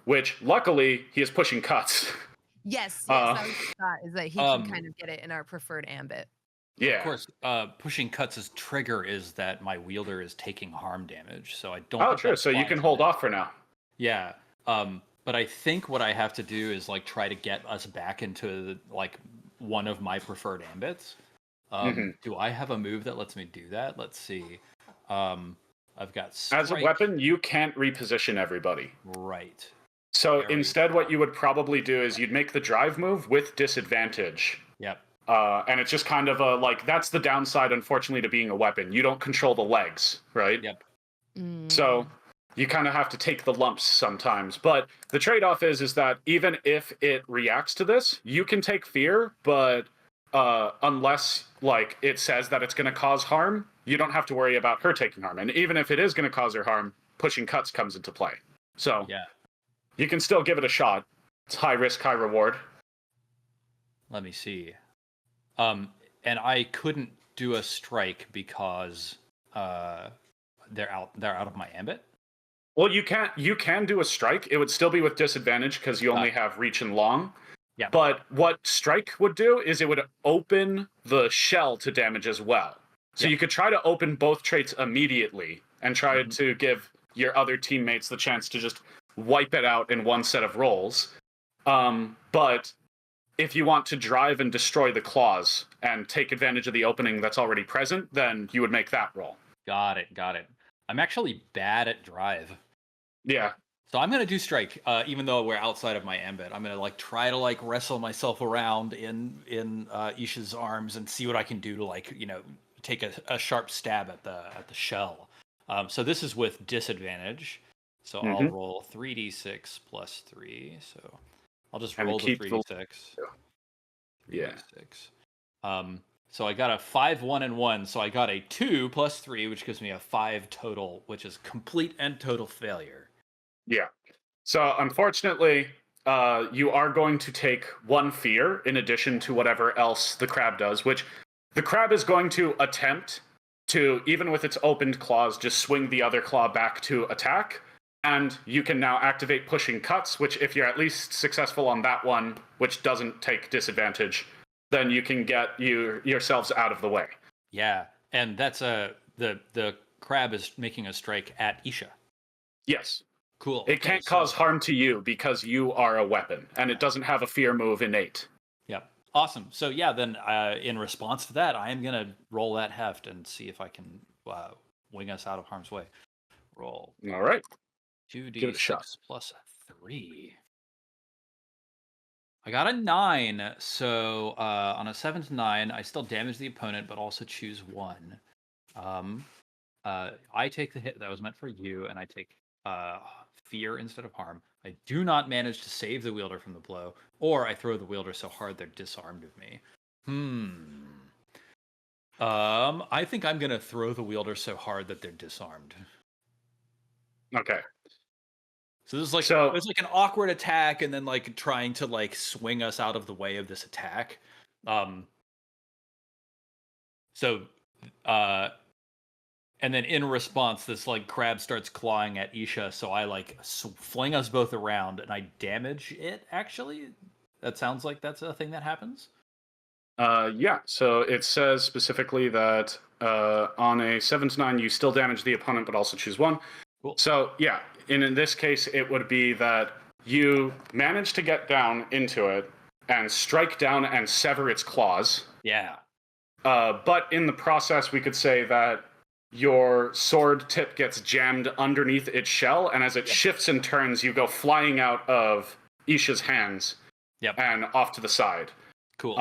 which luckily he is pushing cuts. Yes, that was the thought, is that he can kind of get it in our preferred ambit. Yeah. Of course, pushing cuts' trigger is that my wielder is taking harm damage, so I don't. Oh, true. So you can hold off for now. Yeah. But I think what I have to do is like try to get us back into like one of my preferred ambits. Do I have a move that lets me do that? Let's see. I've got strike. As a weapon, you can't reposition everybody. Right. So instead, what you would probably do is you'd make the drive move with disadvantage. Yep. And it's just kind of a, like, that's the downside, unfortunately, to being a weapon. You don't control the legs, right? Yep. So you kind of have to take the lumps sometimes. But the trade-off is that even if it reacts to this, you can take fear, but unless, like, it says that it's going to cause harm, you don't have to worry about her taking harm. And even if it is going to cause her harm, pushing cuts comes into play. So you can still give it a shot. It's high risk, high reward. Let me see. And I couldn't do a strike because they're out of my ambit. Well, you can do a strike. It would still be with disadvantage because you only have reach and long. Yeah. But what strike would do is it would open the shell to damage as well. So you could try to open both traits immediately and try to give your other teammates the chance to just wipe it out in one set of rolls. But if you want to drive and destroy the claws and take advantage of the opening that's already present, then you would make that roll. Got it. I'm actually bad at drive. Yeah. So I'm gonna do strike, even though we're outside of my ambit. I'm gonna try to wrestle myself around in Isha's arms and see what I can do to take a sharp stab at the shell. So this is with disadvantage. So I'll roll 3d6 plus 3. So I'll just roll the 3d6. Yeah. 3d6. So I got a 5, 1, and 1. So I got a 2 plus 3, which gives me a 5 total, which is complete and total failure. Yeah. So unfortunately, you are going to take 1 fear in addition to whatever else the crab does, which the crab is going to attempt to, even with its opened claws, just swing the other claw back to attack. And you can now activate pushing cuts, which if you're at least successful on that one, which doesn't take disadvantage, then you can get yourselves out of the way. Yeah, and that's the crab is making a strike at Isha. Yes. Cool. It can't cause harm to you because you are a weapon, and it doesn't have a fear move innate. Yep. Awesome. So yeah, then in response to that, I am gonna roll that heft and see if I can wing us out of harm's way. Roll. All right. 2d6 plus 3. I got a 9. So on a 7 to 9, I still damage the opponent, but also choose 1. I take the hit that was meant for you, and I take fear instead of harm. I do not manage to save the wielder from the blow, or I throw the wielder so hard they're disarmed of me. I think I'm gonna throw the wielder so hard that they're disarmed. Okay. So this is it was an awkward attack, and then trying to swing us out of the way of this attack. And then in response, this crab starts clawing at Isha, so I fling us both around, and I damage it. Actually, that sounds like that's a thing that happens. Yeah. So it says specifically that on a 7 to 9, you still damage the opponent, but also choose 1. Cool. So yeah, in this case, it would be that you manage to get down into it and strike down and sever its claws. Yeah. But in the process, we could say that your sword tip gets jammed underneath its shell, and as it shifts and turns, you go flying out of Isha's hands and off to the side. Cool.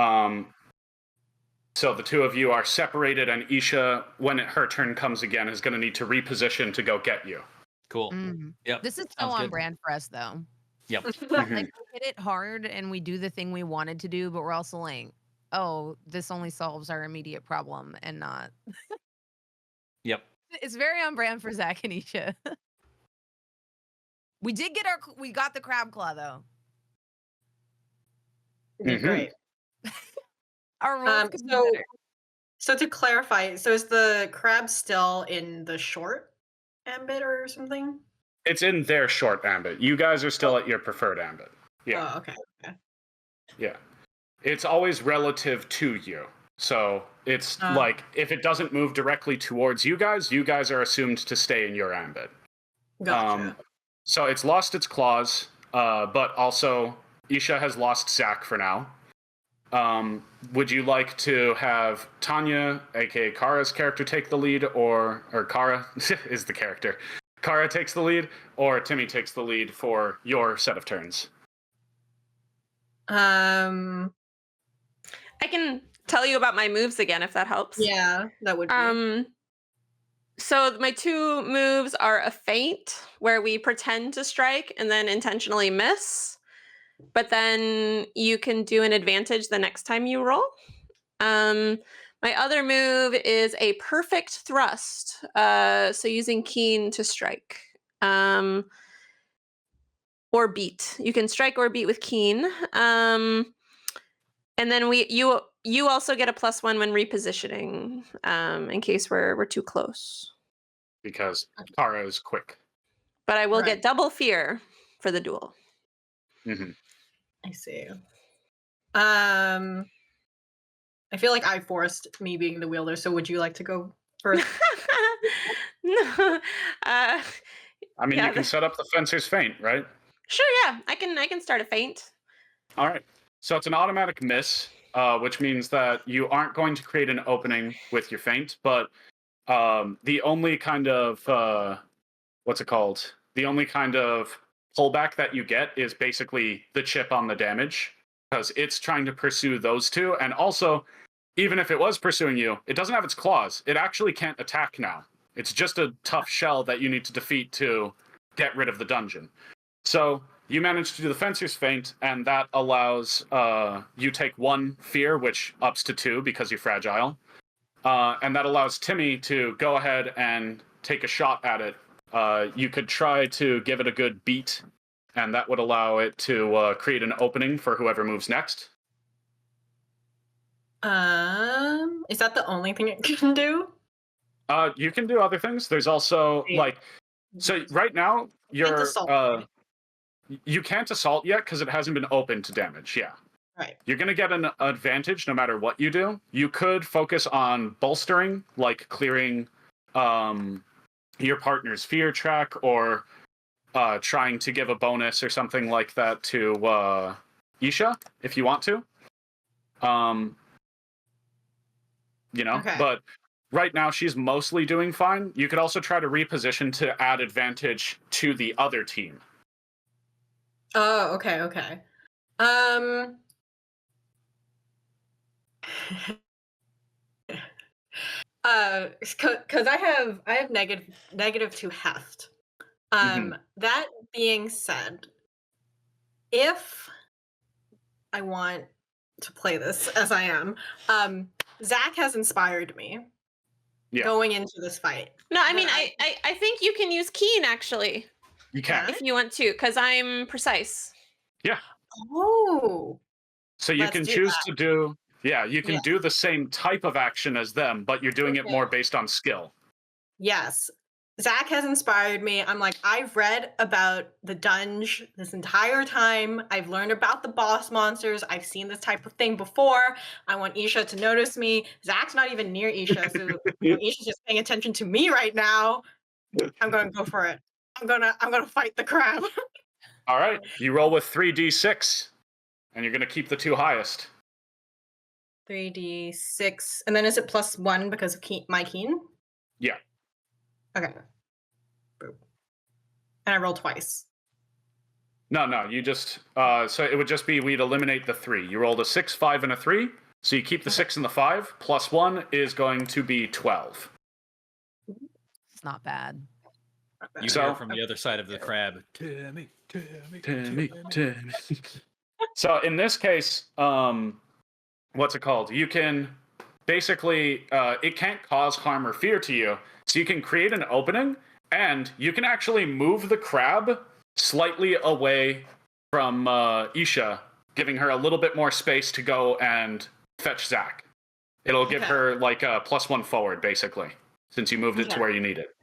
So the two of you are separated, and Isha, when her turn comes again, is going to need to reposition to go get you. Cool. Yep. This is so on brand for us, though. Yep. We hit it hard, and we do the thing we wanted to do, but we're also oh, this only solves our immediate problem and not. Yep. It's very on brand for Zach and Isha. We got the crab claw though. Great. Our rolls could be better. So to clarify, so is the crab still in the short ambit or something? It's in their short ambit. You guys are still at your preferred ambit. Yeah. Oh, okay. Yeah. It's always relative to you. So it's if it doesn't move directly towards you guys are assumed to stay in your ambit. Gotcha. So it's lost its claws, but also Isha has lost Zach for now. Would you like to have Tanya, aka Kara's character, take the lead, or Kara is the character? Kara takes the lead, or Timmy takes the lead for your set of turns? I can tell you about my moves again if that helps. Yeah, that would be. So my 2 moves are a feint, where we pretend to strike and then intentionally miss, but then you can do an advantage the next time you roll. My other move is a perfect thrust, so using keen to strike. Or beat. You can strike or beat with keen. And then you also get a +1 when repositioning, in case we're too close. Because Kara is quick. But I will get double fear for the duel. Mm-hmm. I see. I feel like I forced me being the wielder, so would you like to go first? No. I mean, you can set up the fencer's feint, right? Sure, yeah. I can start a feint. All right. So it's an automatic miss, which means that you aren't going to create an opening with your feint, but the only kind of what's it called? The only kind of pullback that you get is basically the chip on the damage because it's trying to pursue those two. And also, even if it was pursuing you, it doesn't have its claws. It actually can't attack now. It's just a tough shell that you need to defeat to get rid of the dungeon. So you manage to do the Fencer's Feint, and that allows you take 1 fear, which ups to 2 because you're fragile. And that allows Timmy to go ahead and take a shot at it. You could try to give it a good beat, and that would allow it to create an opening for whoever moves next. Is that the only thing it can do? You can do other things. There's also Yeah. so right now you're assault, right? you can't assault yet because it hasn't been open to damage. Yeah. Right. You're going to get an advantage no matter what you do. You could focus on bolstering, like clearing your partner's fear track, or trying to give a bonus or something like that to Isha, if you want to. Okay. But right now she's mostly doing fine. You could also try to reposition to add advantage to the other team. Oh, okay, okay. Because I have negative to heft. That being said, if I want to play this as I am, Zach has inspired me going into this fight. No, I mean, I think you can use Keen actually. You can. If you want to, because I'm precise. Yeah. Oh. So you can choose to do, you can do the same type of action as them, but you're doing it more based on skill. Yes. Zach has inspired me. I'm like, I've read about the dungeon this entire time. I've learned about the boss monsters. I've seen this type of thing before. I want Isha to notice me. Zach's not even near Isha, so Isha's just paying attention to me right now. I'm gonna go for it. I'm gonna fight the crab. All right. You roll with 3d6, and you're gonna keep the 2 highest. 3d6, and then is it +1 because of my keen? Yeah. Okay. Boop. And I roll twice. No, you just so it would just be we'd eliminate the 3. You rolled a 6, 5, and a 3, so you keep the 6 and the 5. +1 is going to be 12. It's not bad. You hear from the other side of the crab. Timmy. So in this case, what's it called? You can basically it can't cause harm or fear to you. So you can create an opening, and you can actually move the crab slightly away from Isha, giving her a little bit more space to go and fetch Zach. It'll give her like a +1 forward, basically, since you moved it to where you need it.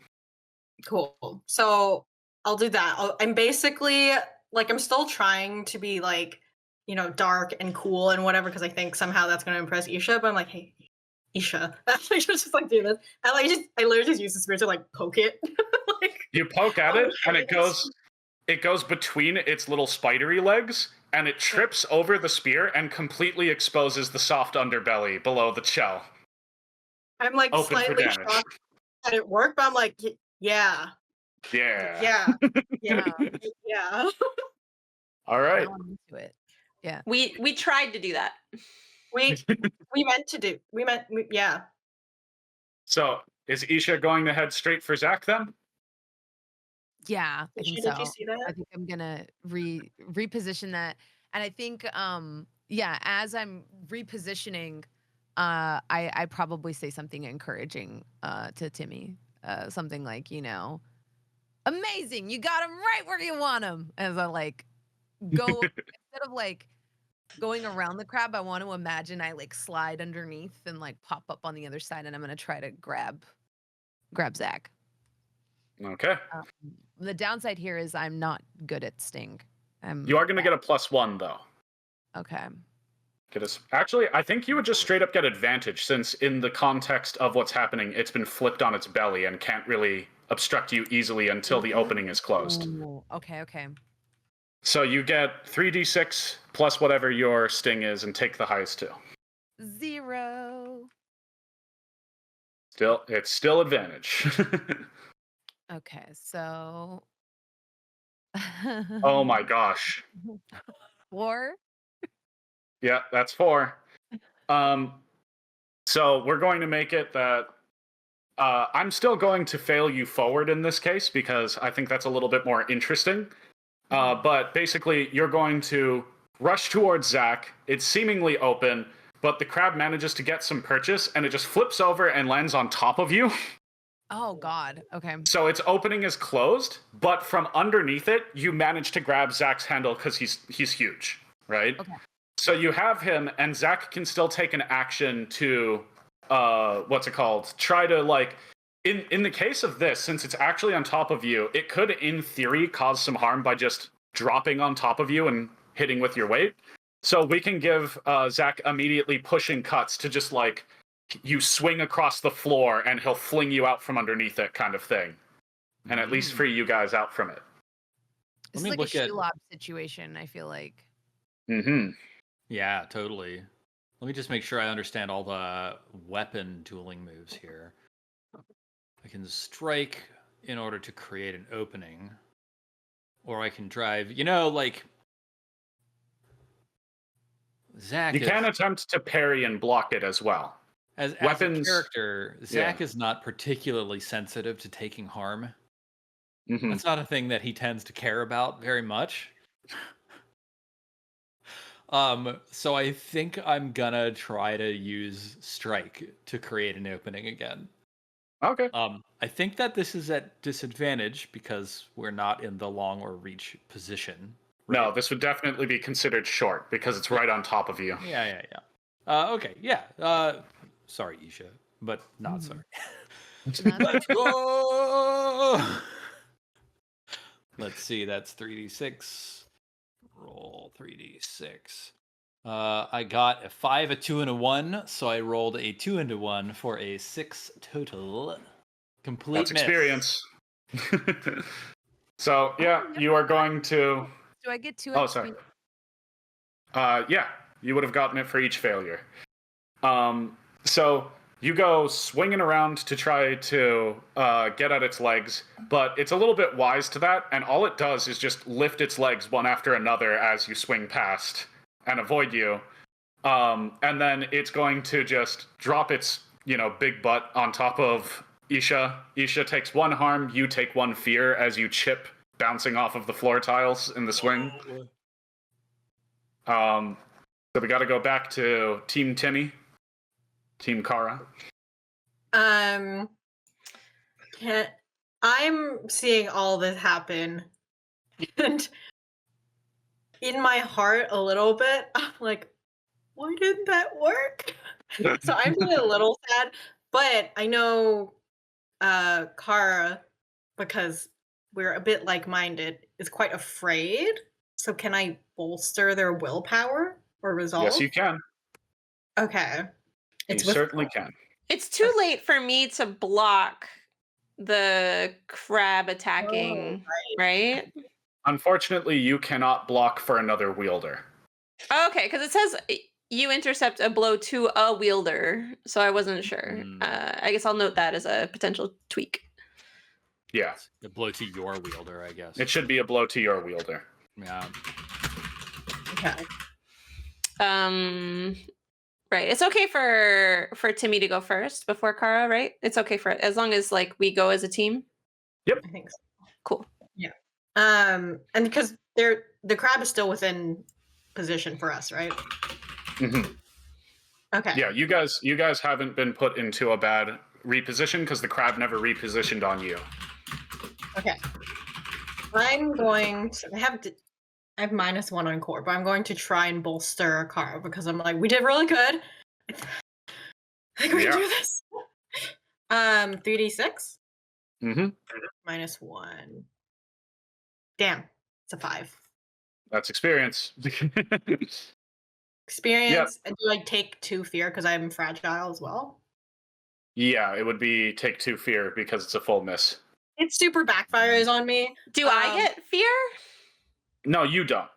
Cool. So I'll do that. I'm basically like, I'm still trying to be like, dark and cool and whatever, because I think somehow that's going to impress Isha. But I'm like, hey, Isha, I should just like do this. I literally just use the spear to like poke it. You poke at it, and it goes between its little spidery legs, and it trips over the spear and completely exposes the soft underbelly below the shell. I'm like Open for slightly damage. shocked that it worked, but I'm like, yeah. All right. Now I'm into it. Yeah. We tried to do that. We meant yeah. So is Isha going to head straight for Zach then? Yeah, I think Did so. you see that? I think I'm gonna reposition that, and I think as I'm repositioning, I probably say something encouraging to Timmy, something like, amazing, you got him right where you want him. As I like go instead of like going around the crab, I want to imagine I like slide underneath and like pop up on the other side, and I'm gonna try to grab Zach. Okay. The downside here is I'm not good at sting. You are going to get a +1 though. Okay. Actually, I think you would just straight up get advantage, since in the context of what's happening, it's been flipped on its belly and can't really obstruct you easily until the opening is closed. Ooh, okay. So you get 3d6 plus whatever your sting is, and take the highest two. 0. It's still advantage. Okay, so. Oh my gosh. 4. Yeah, that's 4. So we're going to make it that I'm still going to fail you forward in this case because I think that's a little bit more interesting. But basically, you're going to rush towards Zach. It's seemingly open, but the crab manages to get some purchase, and it just flips over and lands on top of you. Oh God. Okay. So its opening is closed, but from underneath it, you manage to grab Zach's handle because he's huge, right? Okay. So you have him, and Zach can still take an action to, what's it called? Try to, like, in the case of this, since it's actually on top of you, it could, in theory, cause some harm by just dropping on top of you and hitting with your weight. So we can give Zach immediately pushing cuts to just, like, you swing across the floor and he'll fling you out from underneath it kind of thing. And at least free you guys out from it. This me is like look a at- Shelob situation, I feel like. Mm-hmm. Yeah, totally. Let me just make sure I understand all the weapon dueling moves here. I can strike in order to create an opening. Or I can drive, like Zach You can attempt to parry and block it as well. as weapons- a character, Zach is not particularly sensitive to taking harm. Mm-hmm. That's not a thing that he tends to care about very much. So I think I'm gonna try to use strike to create an opening again. Okay. I think that this is at disadvantage because we're not in the long or reach position. No, right? this would definitely be considered short because it's right on top of you. Yeah. Okay, yeah. Sorry, Isha, but not Mhm. sorry. Not- Let's go! Let's see, that's 3d6. Roll 3d6. I got a 5, a 2, and a 1, so I rolled a 2 and a 1 for a 6 total. Complete That's miss. experience. So, yeah, you are going to... Do I get 2? Oh, sorry. Yeah, you would have gotten it for each failure. So you go swinging around to try to get at its legs, but it's a little bit wise to that, and all it does is just lift its legs one after another as you swing past and avoid you. And then it's going to just drop its, big butt on top of Isha. Isha takes 1 harm, you take 1 fear as you chip bouncing off of the floor tiles in the swing. So we got to go back to Team Timmy, Team Kara. I'm seeing all this happen, and in my heart, a little bit, I'm like, why didn't that work? So I'm feeling a little sad, but I know Kara, because we're a bit like-minded, is quite afraid. So can I bolster their willpower or resolve? Yes, you can. Okay. You with- certainly can. It's too late for me to block the crab attacking, right? Unfortunately, you cannot block for another wielder. Okay, because it says you intercept a blow to a wielder, so I wasn't sure. I guess I'll note that as a potential tweak. Yeah, The blow to your wielder, I guess. it should be a blow to your wielder. Yeah. Okay. Right. It's okay for Timmy to go first before Kara, right? It's okay for as long as like we go as a team. I think so. Cool. Yeah. And because the crab is still within position for us, right? Mm-hmm. Okay. Yeah, you guys haven't been put into a bad reposition because the crab never repositioned on you. Okay. I'm going to I have -1 on core, but I'm going to try and bolster Kara because I'm like, we did really good. I think we can do this. 3d6 Mm-hmm. -1. Damn, it's a 5. That's experience. Experience. And do I take 2 fear because I'm fragile as well? Yeah, it would be take 2 fear because it's a full miss. It super backfires on me. Do I get fear? No, you don't.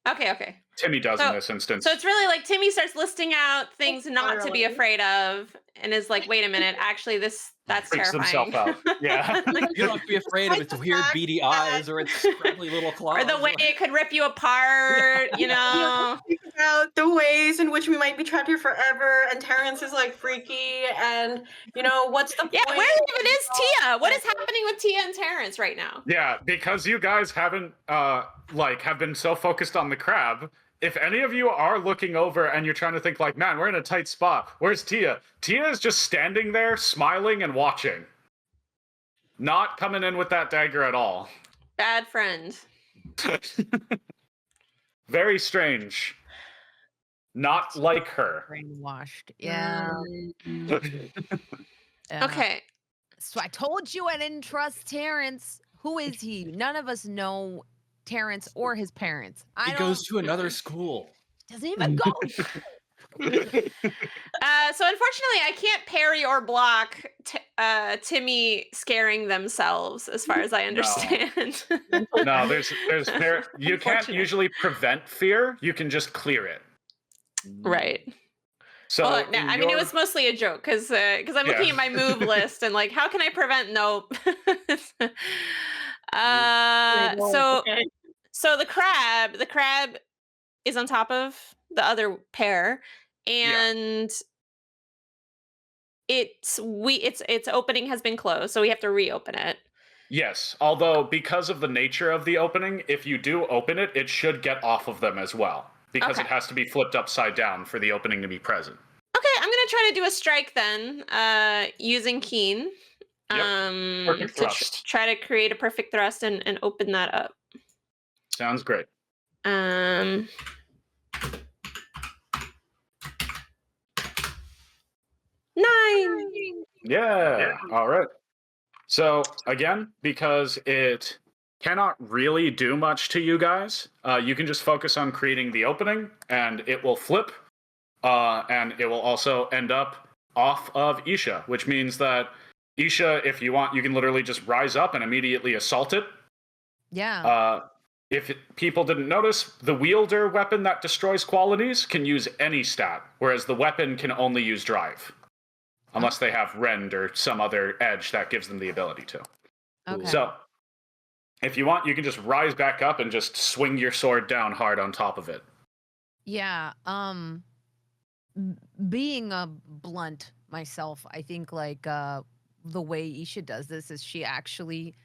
Okay. Timmy does So- in this instance. So it's really like Timmy starts listing out things not to be Literally. afraid of, and is like, "Wait a minute, actually, that's Freaks terrifying." himself out. Yeah. Like, You don't have to be afraid of its weird beady eyes or its scrabbly little claws. or the way it could rip you apart, you know. Think about the ways in which we might be trapped here forever, and Terrence is like freaky, and what's the Yeah, point? where even is Tia? What is happening with Tia and Terrence right now? Yeah, because you guys haven't have been so focused on the crab. If any of you are looking over and you're trying to think like, man, we're in a tight spot. Where's Tia? Tia is just standing there, smiling and watching. Not coming in with that dagger at all. Bad friend. Very strange. Not like her. Brainwashed. Yeah. Mm. Yeah. Okay. So I told you I didn't trust Terrence. Who is he? None of us know Terrence or his parents. He goes to another school. Doesn't even go. So unfortunately, I can't parry or block Timmy scaring themselves, as far as I understand. No, there's you can't Unfortunate. usually prevent fear. You can just clear it. Right. So Well, no, in I mean, it your- was mostly a joke because I'm looking at my move list and like, how can I prevent? Nope. Okay. So the crab is on top of the other pair, and its opening has been closed, so we have to reopen it. Yes, although because of the nature of the opening, if you do open it, it should get off of them as well. Because Okay. it has to be flipped upside down for the opening to be present. Okay, I'm gonna try to do a strike then, using Keen. Yep, perfect To thrust. try to create a perfect thrust and open that up. Sounds great. 9. Yeah. All right. So again, because it cannot really do much to you guys, you can just focus on creating the opening, and it will flip, and it will also end up off of Isha, which means that Isha, if you want, you can literally just rise up and immediately assault it. Yeah. People didn't notice, the wielder weapon that destroys qualities can use any stat, whereas the weapon can only use drive. Unless they have rend or some other edge that gives them the ability to. Okay. So, if you want, you can just rise back up and just swing your sword down hard on top of it. Yeah. Being a blunt myself, I think like the way Isha does this is she actually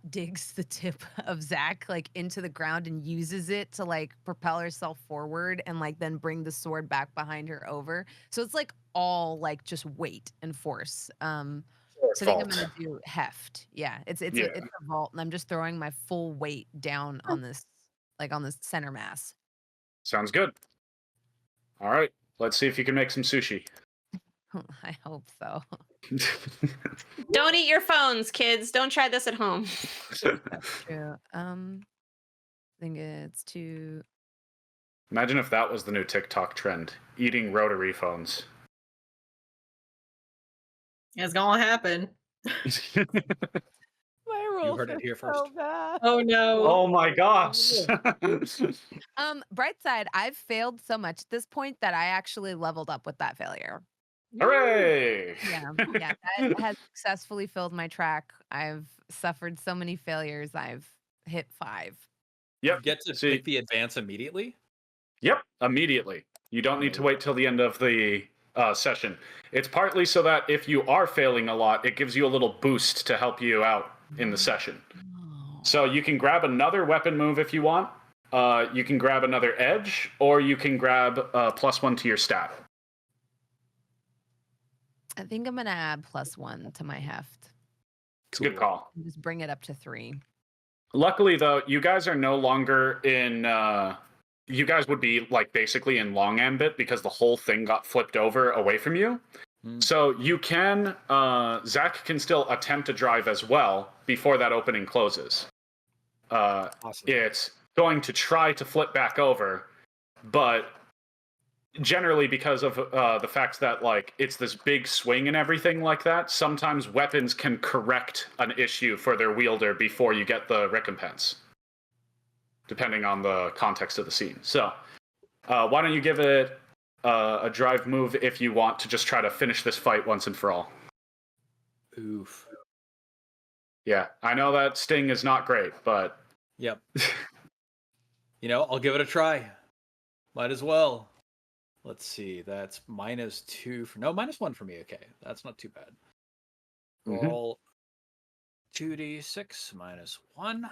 digs the tip of Zach like into the ground and uses it to like propel herself forward and like then bring the sword back behind her over. So it's like all like just weight and force. So I think I'm gonna do heft. Yeah, it's Yeah. a vault, and I'm just throwing my full weight down on this center mass. Sounds good. All right, let's see if you can make some sushi. I hope so. Don't eat your phones, kids. Don't try this at home. That's true. I think it's to. Imagine if that was the new TikTok trend, eating rotary phones. It's gonna happen. My roll heard it here first. bad. Oh no. Oh my gosh. Bright side, I've failed so much at this point that I actually leveled up with that failure. Hooray! Yeah, that has successfully filled my track. I've suffered so many failures. I've hit 5. Yep. You get to See- pick the advance immediately. Yep, immediately. You don't need to wait till the end of the session. It's partly so that if you are failing a lot, it gives you a little boost to help you out in the session. Oh. So you can grab another weapon move if you want. You can grab another edge, or you can grab +1 to your stat. I think I'm gonna add +1 to my heft. It's a good call. And just bring it up to 3. Luckily, though, you guys are no longer in. You guys would be like basically in long ambit because the whole thing got flipped over away from you. So you can. Zach can still attempt to drive as well before that opening closes. Awesome. It's going to try to flip back over, but generally because of the fact that like it's this big swing and everything like that, sometimes weapons can correct an issue for their wielder before you get the recompense. depending on the context of the scene. So, why don't you give it a drive move if you want to just try to finish this fight once and for all? Oof. Yeah, I know that sting is not great, but Yep. I'll give it a try. Might as well. Let's see. That's -2 for -1 for me. Okay, that's not too bad. Roll 2d6 -1.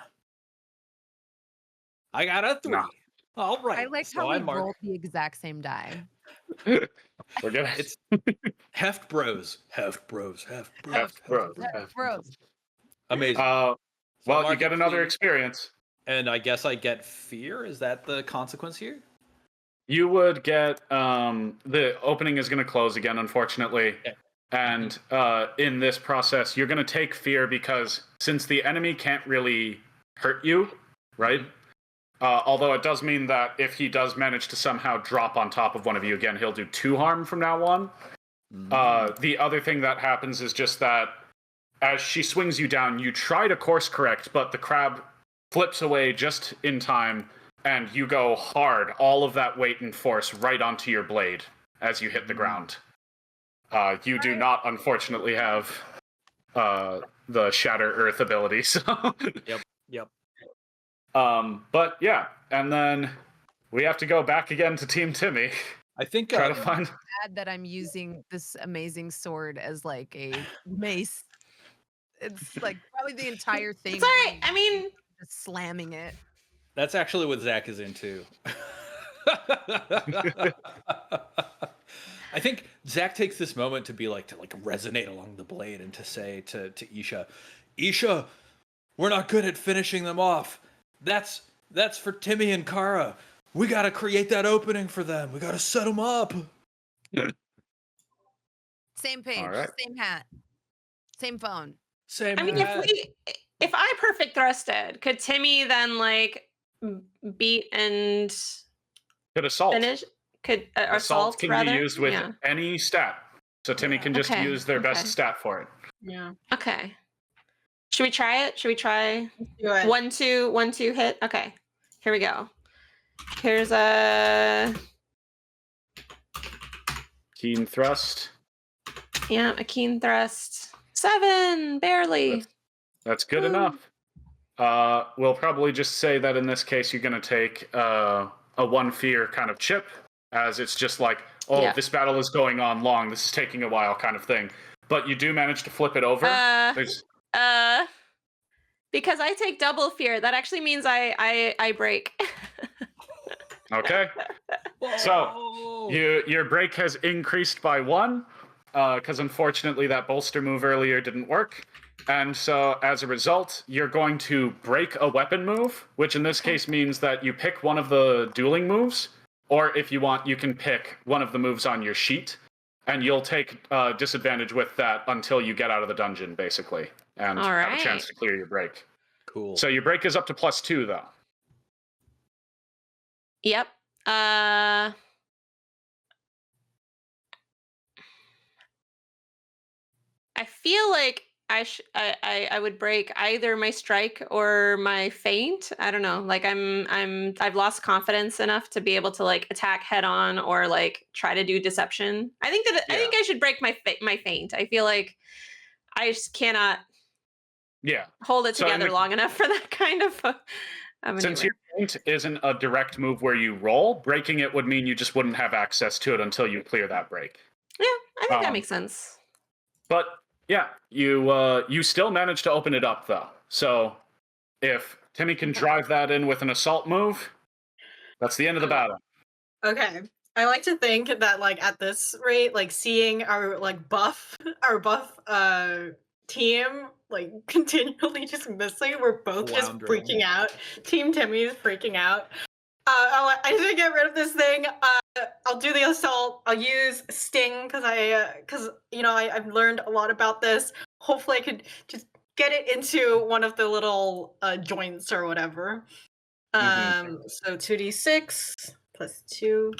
I got a 3. No. All right. I like so how we I mark. rolled the exact same die. we're good. It's Heft Bros. Heft Bros. Heft Bros. Heft Bros. That's gross. Amazing. Well, you mark get it another clean. experience. And I guess I get fear. Is that the consequence here? You would get the opening is going to close again, unfortunately. Okay. And in this process, you're going to take fear because since the enemy can't really hurt you, right? Although it does mean that if he does manage to somehow drop on top of one of you again, he'll do 2 harm from now on. The other thing that happens is just that as she swings you down, you try to course correct, but the crab flips away just in time, and you go hard, all of that weight and force right onto your blade as you hit the ground. You do not, unfortunately, have the Shatter Earth ability. So. Yep. But yeah, and then we have to go back again to Team Timmy. I think Try to find. Sad that I'm using this amazing sword as like a mace. It's like probably the entire thing. It's all right. I mean, just slamming it. That's actually what Zach is into. I think Zach takes this moment to be like to resonate along the blade and to say to Isha, we're not good at finishing them off. That's for Timmy and Kara. We gotta create that opening for them. We gotta set them up. Same page, right. same hat, same phone. Same. I mean, if I perfect thrusted, could Timmy then beat and Could assault. finish? Could assault can rather? be used with Yeah. any stat. So Timmy can just Okay, use their best okay. stat for it. Yeah. Okay. Should we try it? Should we try Do it. 1-2 hit? Okay. Here we go. Here's a Keen thrust. a keen thrust. 7, barely. That's good enough. We'll probably just say that in this case you're going to take a 1 fear kind of chip, as it's just like, this battle is going on long, this is taking a while kind of thing. But you do manage to flip it over. Because I take double fear, that actually means I break. Okay. So your break has increased by 1, because unfortunately that bolster move earlier didn't work. And so as a result, you're going to break a weapon move, which in this case means that you pick one of the dueling moves, or if you want, you can pick one of the moves on your sheet, and you'll take disadvantage with that until you get out of the dungeon, basically, and have a chance to clear your break. Cool. So your break is up to +2, though. Yep. I feel like I would break either my strike or my feint. I don't know. Like I've lost confidence enough to be able to attack head on or try to do deception. I think I should break my feint. I feel like I just cannot hold it together long enough for that kind of Since your feint isn't a direct move where you roll, breaking it would mean you just wouldn't have access to it until you clear that break. Yeah, I think that makes sense. But yeah, you still manage to open it up, though. So if Timmy can drive that in with an assault move, that's the end of the battle. Okay. I like to think that at this rate, seeing our buff team continually just missing, we're both just freaking out. Team Timmy is freaking out. I should get rid of this thing. I'll do the assault. I'll use sting because I've learned a lot about this. Hopefully I could just get it into one of the little joints or whatever. So 2d6 plus 2.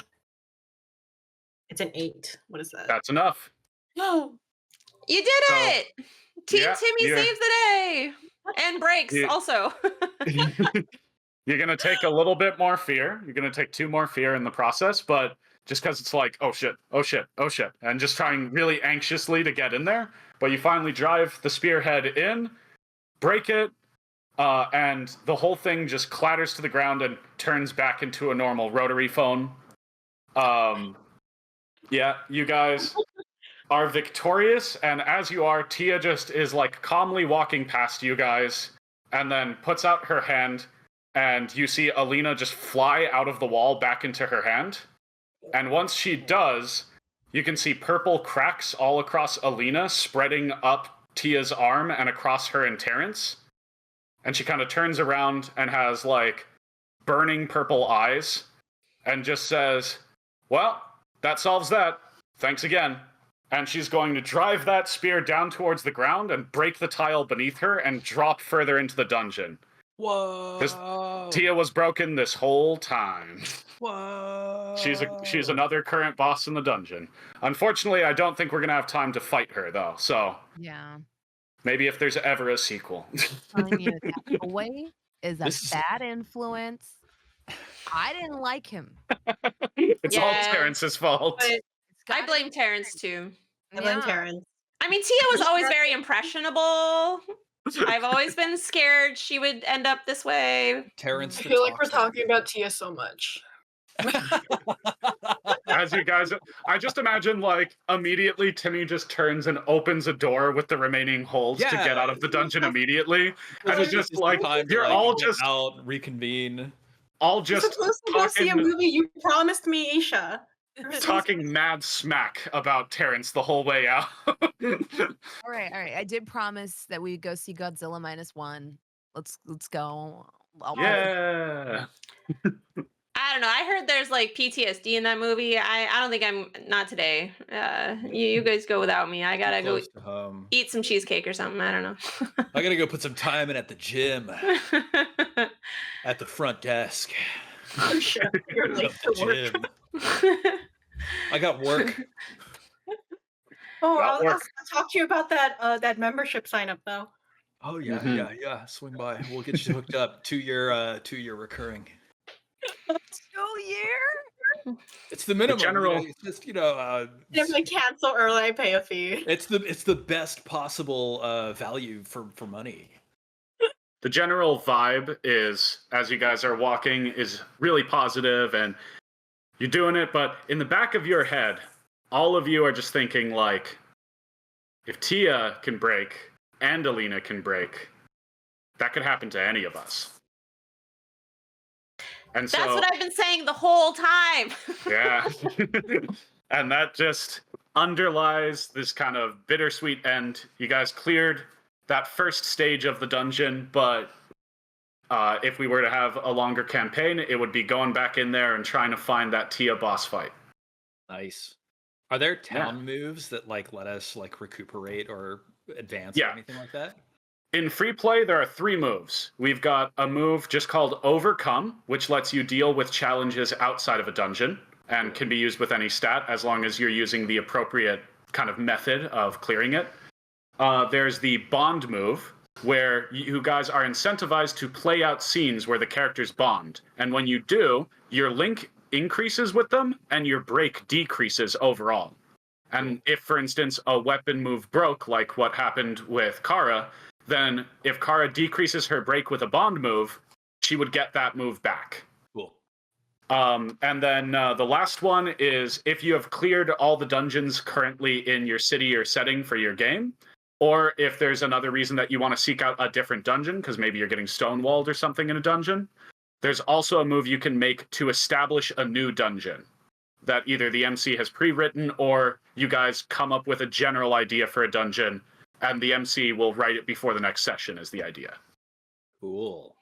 It's an 8. What is that? That's enough. No. You did it! Team Timmy saves the day! And breaks also. You're gonna take a little bit more fear. You're gonna take 2 more fear in the process, but just because it's like, oh shit, oh shit, oh shit, and just trying really anxiously to get in there. But you finally drive the spearhead in, break it, and the whole thing just clatters to the ground and turns back into a normal rotary phone. Yeah, you guys are victorious, and as you are, Tia just is like calmly walking past you guys, and then puts out her hand, and you see Alina just fly out of the wall back into her hand. And once she does, you can see purple cracks all across Alina, spreading up Tia's arm and across her and Terrence. And she kind of turns around and has like burning purple eyes and just says, well, that solves that. Thanks again. And she's going to drive that spear down towards the ground and break the tile beneath her and drop further into the dungeon. Whoa! Tia was broken this whole time. Whoa! She's another current boss in the dungeon. Unfortunately, I don't think we're gonna have time to fight her though. So Yeah. maybe if there's ever a sequel. Telling you that boy is a This- bad influence. I didn't like him. It's all Yeah. Terrence's fault. But It's I gotta blame be- Terrence too. I blame Yeah. Terrence. I mean, Tia was always very impressionable. I've always been scared she would end up this way. Terrence. I the feel like we're toxic. talking about Tia so much. As you guys, I just imagine like immediately Timmy just turns and opens a door with the remaining holes to Yeah. get out of the dungeon immediately. And it's just the like, time to, you're like, all get just out, reconvene. all You're just supposed to go see a talking- movie you promised me, Isha. talking mad smack about Terrence the whole way out. All right. I did promise that we'd go see Godzilla -1. Let's go. Yeah. I don't know. I heard there's like PTSD in that movie. I don't think I'm not today. You guys go without me. I gotta go Close to home. eat some cheesecake or something. I don't know. I gotta go put some time in at the gym, at the front desk. Isha, you're late At the to work. gym. I got work. Oh, That I'll work. talk to you about that membership sign up though. Oh yeah, Mhm. yeah. Swing by. We'll get you hooked up. 2-year recurring. 2 year? It's the minimum. general- It's just If I cancel early, I pay a fee. it's the best possible value for money. The general vibe is, as you guys are walking, is really positive and you're doing it, but in the back of your head, all of you are just thinking like, if Tia can break and Alina can break, that could happen to any of us. And That's so, what I've been saying the whole time. yeah. And that just underlies this kind of bittersweet end. You guys cleared that first stage of the dungeon, but if we were to have a longer campaign, it would be going back in there and trying to find that Tia boss fight. Nice. Are there town moves that like let us like recuperate or advance Yeah. or anything like that? In free play, there are 3 moves. We've got a move just called Overcome, which lets you deal with challenges outside of a dungeon and can be used with any stat as long as you're using the appropriate kind of method of clearing it. There's the Bond move, where you guys are incentivized to play out scenes where the characters bond. And when you do, your link increases with them and your break decreases overall. And if, for instance, a weapon move broke, like what happened with Kara, then if Kara decreases her break with a bond move, she would get that move back. Cool. And then the last one is if you have cleared all the dungeons currently in your city or setting for your game, or if there's another reason that you want to seek out a different dungeon, because maybe you're getting stonewalled or something in a dungeon, there's also a move you can make to establish a new dungeon that either the MC has pre-written or you guys come up with a general idea for a dungeon and the MC will write it before the next session is the idea. Cool.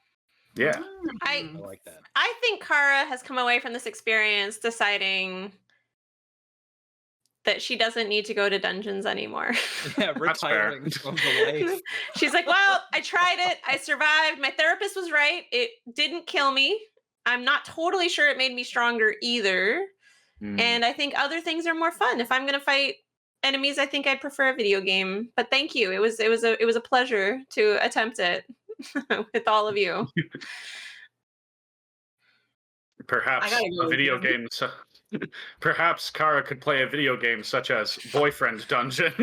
Yeah. I like that. I think Kara has come away from this experience deciding that she doesn't need to go to dungeons anymore. Yeah, That's fair. retiring from the life. She's like, well, I tried it. I survived. My therapist was right. It didn't kill me. I'm not totally sure it made me stronger either. Mm. And I think other things are more fun. If I'm going to fight enemies, I think I'd prefer a video game. But thank you. It was a pleasure to attempt it with all of you. Perhaps gotta go a with video you. game. Perhaps Kara could play a video game such as Boyfriend Dungeon,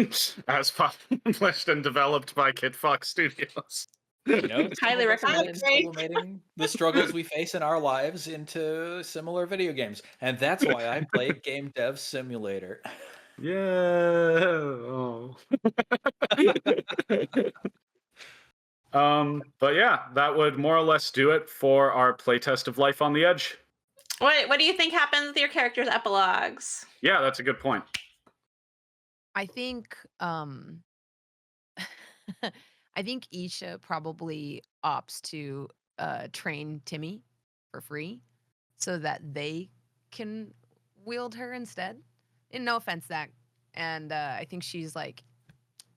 as published and developed by Kid Fox Studios. You know, some Highly of us are recommended. sublimating the struggles we face in our lives into similar video games, and that's why I played Game Dev Simulator. Yeah. Oh. But yeah, that would more or less do it for our playtest of Life on the Edge. What do you think happens with your characters' epilogues? Yeah, that's a good point. I think I think Isha probably opts to train Timmy for free so that they can wield her instead. And no offense, Zach. And I think she's like,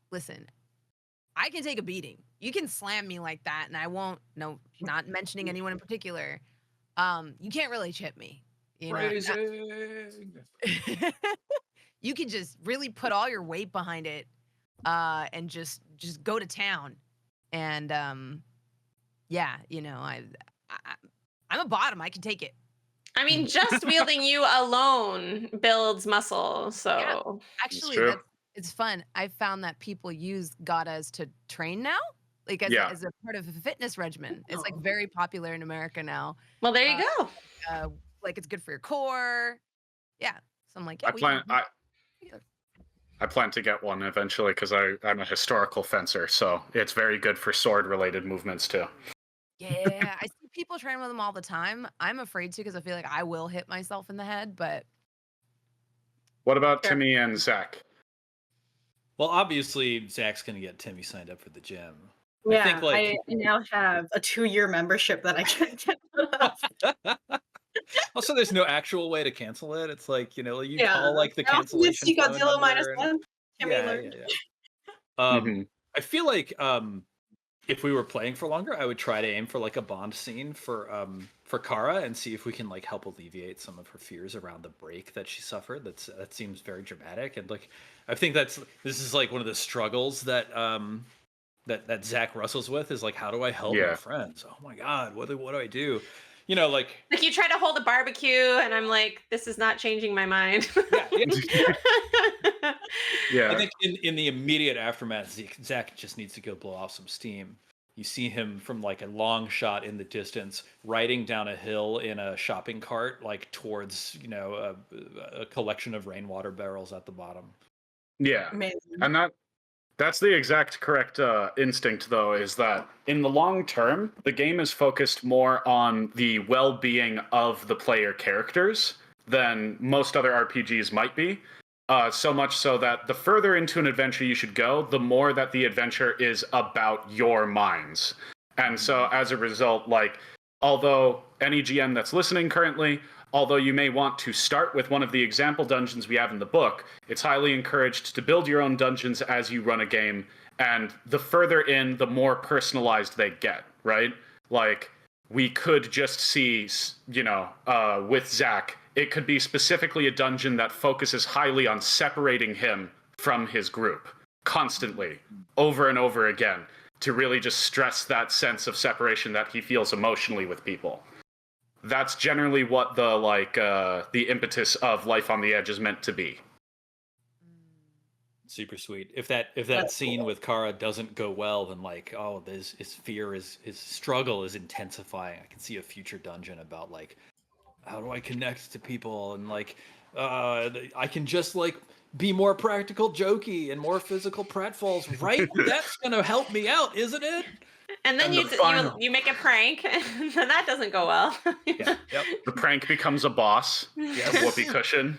listen, I can take a beating. You can slam me like that, and I won't. No, not mentioning anyone in particular. You can't really chip me. You know, Phrasing. you can just really put all your weight behind it, and just go to town. And yeah, you know, I'm a bottom. I can take it. I mean, just wielding you alone builds muscle. So Actually, true. it's fun. I've found that people use gatas to train now, like Yeah. as a part of a fitness regimen. It's like very popular in America now. well, there you go. Like it's good for your core. Yeah. So I'm like, yeah, I plan to get one eventually because I'm a historical fencer, so it's very good for sword-related movements too. yeah. I see people train with them all the time. I'm afraid to because I feel like I will hit myself in the head. But What about Sure. Timmy and Zach? Well, obviously, Zach's gonna get Timmy signed up for the gym. Yeah, think, like- I now have a 2-year membership that I can't get rid of. Also, there's no actual way to cancel it. It's like, you know, you Yeah. call like the I also did cancellation see phone Godzilla number -1. and- Timmy Yeah, learned. yeah, yeah. Mhm. I feel like if we were playing for longer, I would try to aim for like a Bond scene for Kara and see if we can like help alleviate some of her fears around the break that she suffered. That seems very dramatic, and like I think this is like one of the struggles that that Zach wrestles with is like, how do I help my Yeah. friends? Oh my God, what do I do? You know, like Like you try to hold a barbecue, and I'm like, this is not changing my mind. yeah. Yeah. I think in the immediate aftermath, Zach just needs to go blow off some steam. You see him from like a long shot in the distance, riding down a hill in a shopping cart, like towards, you know, a collection of rainwater barrels at the bottom. Yeah. Amazing. And that's the exact correct instinct, though, is that in the long term, the game is focused more on the well-being of the player characters than most other RPGs might be. So much so that the further into an adventure you should go, the more that the adventure is about your minds. And so as a result, like, although any GM that's listening currently, although you may want to start with one of the example dungeons we have in the book, it's highly encouraged to build your own dungeons as you run a game. And the further in, the more personalized they get, right? Like, we could just see, you know, with Zach, it could be specifically a dungeon that focuses highly on separating him from his group constantly, over and over again, to really just stress that sense of separation that he feels emotionally with people. That's generally what the impetus of Life on the Edge is meant to be. Super sweet. If that scene with Kara doesn't go well, then like, oh, his fear his struggle is intensifying. I can see a future dungeon about like, how do I connect to people, and like I can just like be more practical jokey and more physical pratfalls, right? That's gonna help me out, isn't it? And then And the final- you make a prank, and then that doesn't go well. Yeah. Yep. The prank becomes a boss, Yes. whoopee cushion,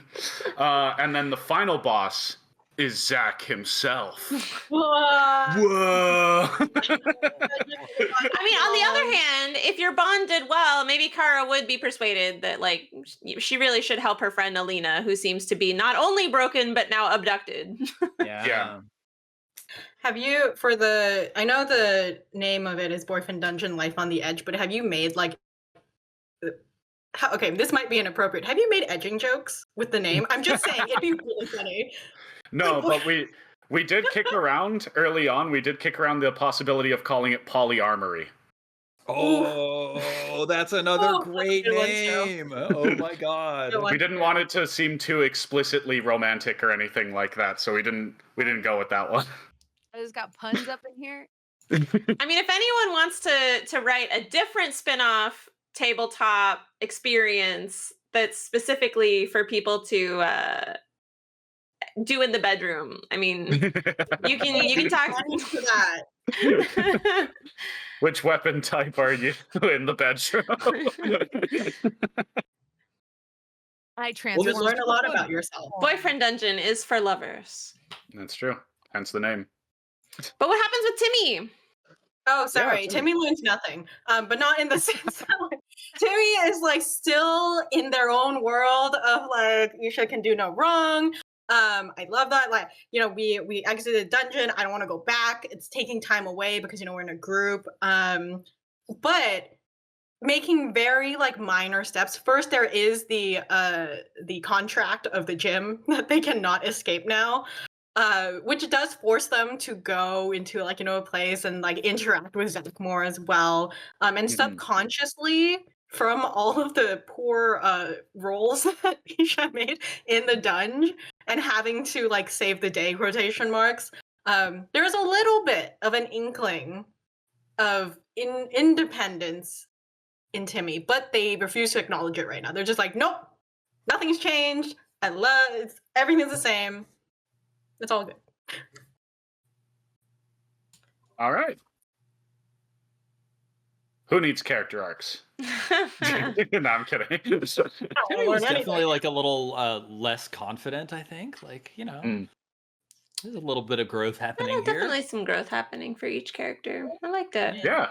and then the final boss is Zach himself. Whoa. Whoa! I mean, on the other hand, if your bond did well, maybe Kara would be persuaded that like she really should help her friend Alina, who seems to be not only broken but now abducted. Yeah. Have you, I know the name of it is Boyfriend Dungeon Life on the Edge, but have you made like, okay, this might be inappropriate. Have you made edging jokes with the name? I'm just saying, it'd be really funny. No, but we did kick around early on. We did kick around the possibility of calling it Polyarmory. Oh, that's another Oh, that's a great good one, too. name. Oh my god. Good one. We didn't want it to seem too explicitly romantic or anything like that, so we didn't go with that one. I just got puns up in here. I mean, if anyone wants to write a different spin-off tabletop experience that's specifically for people to do in the bedroom, I mean, you can talk Thanks for that. Which weapon type are you in the bedroom? I You transformed. learn a lot about yourself. Boyfriend Dungeon is for lovers. That's true. Hence the name. But what happens with Timmy? Oh, sorry. Timmy. Timmy learns nothing. But not in the sense that like, Timmy is like still in their own world of like Yusha can do no wrong. I love that. Like, you know, we exited dungeon. I don't want to go back. It's taking time away because we're in a group. But making very like minor steps. First, there is the contract of the gym that they cannot escape now. Which does force them to go into like a place and like interact with Zach more as well. And subconsciously from all of the poor rolls that Isha made in the dungeon and having to like save the day quotation marks, there's a little bit of an inkling of independence in Timmy, but they refuse to acknowledge it right now. They're just like, nope, nothing's changed. Everything's the same. It's all good. All right. Who needs character arcs? No, I'm kidding. Timmy was definitely like a little less confident, I think. Like, there's a little bit of growth happening here. Definitely some growth happening for each character. I liked it. Yeah.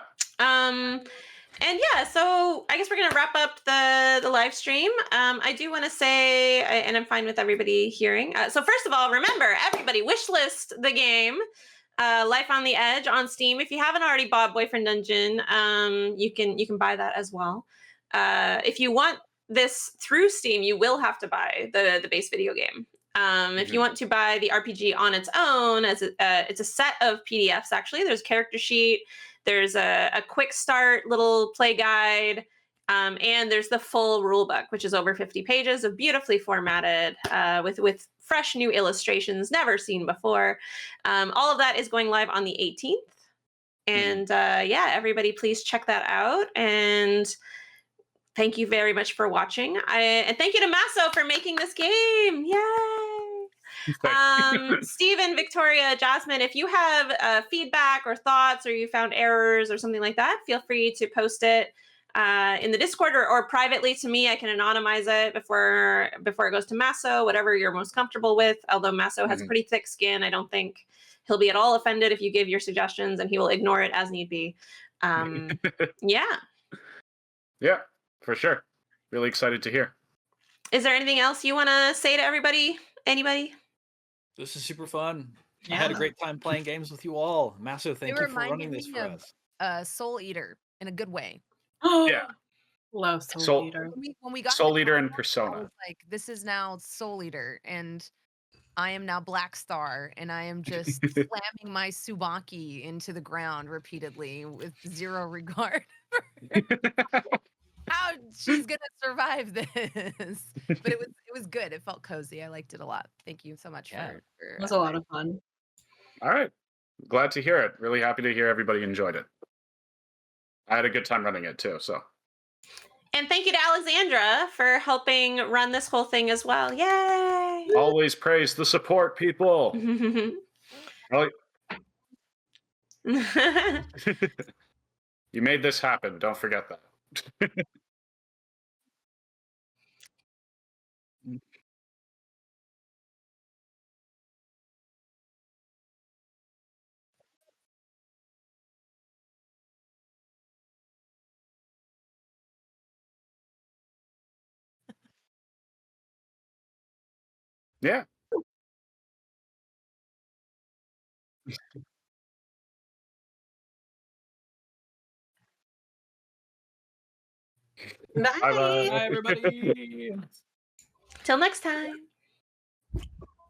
And yeah, so I guess we're gonna wrap up the live stream. I do want to say, and I'm fine with everybody hearing. So first of all, remember everybody wishlist the game, Life on the Edge on Steam. If you haven't already bought Boyfriend Dungeon, you can buy that as well. If you want this through Steam, you will have to buy the base video game. If you want to buy the RPG on its own, it's a set of PDFs. Actually, there's a character sheet. There's a quick start little play guide, and there's the full rule book, which is over 50 pages of beautifully formatted with fresh new illustrations never seen before. All of that is going live on the 18th. And yeah, everybody please check that out. And thank you very much for watching. And thank you to Maso for making this game. Yay! Stephen, Victoria, Jasmine, if you have feedback or thoughts or you found errors or something like that, feel free to post it in the Discord or privately to me. I can anonymize it before it goes to Maso, whatever you're most comfortable with. Although Maso has a pretty thick skin, I don't think he'll be at all offended if you give your suggestions, and he will ignore it as need be. Yeah. Yeah, for sure. Really excited to hear. Is there anything else you want to say to everybody? Anybody? This is super fun. I had a great time playing games with you all. Maso, thank you for running this for us. Soul Eater in a good way. Yeah. Love Soul Eater. When we got Soul Eater and I Persona. was like, this is now Soul Eater, and I am now Black Star, and I am just slamming my Subaki into the ground repeatedly with zero regard for how she's gonna survive this. But it was good. It felt cozy. I liked it a lot. Thank you so much for it was a lot of fun. All right. Glad to hear it. Really happy to hear everybody enjoyed it. I had a good time running it too, so. And thank you to Alexandra for helping run this whole thing as well. Yay! Always praise the support, people. You made this happen. Don't forget that. Yeah. Bye. Bye-bye. Bye, everybody. Till next time.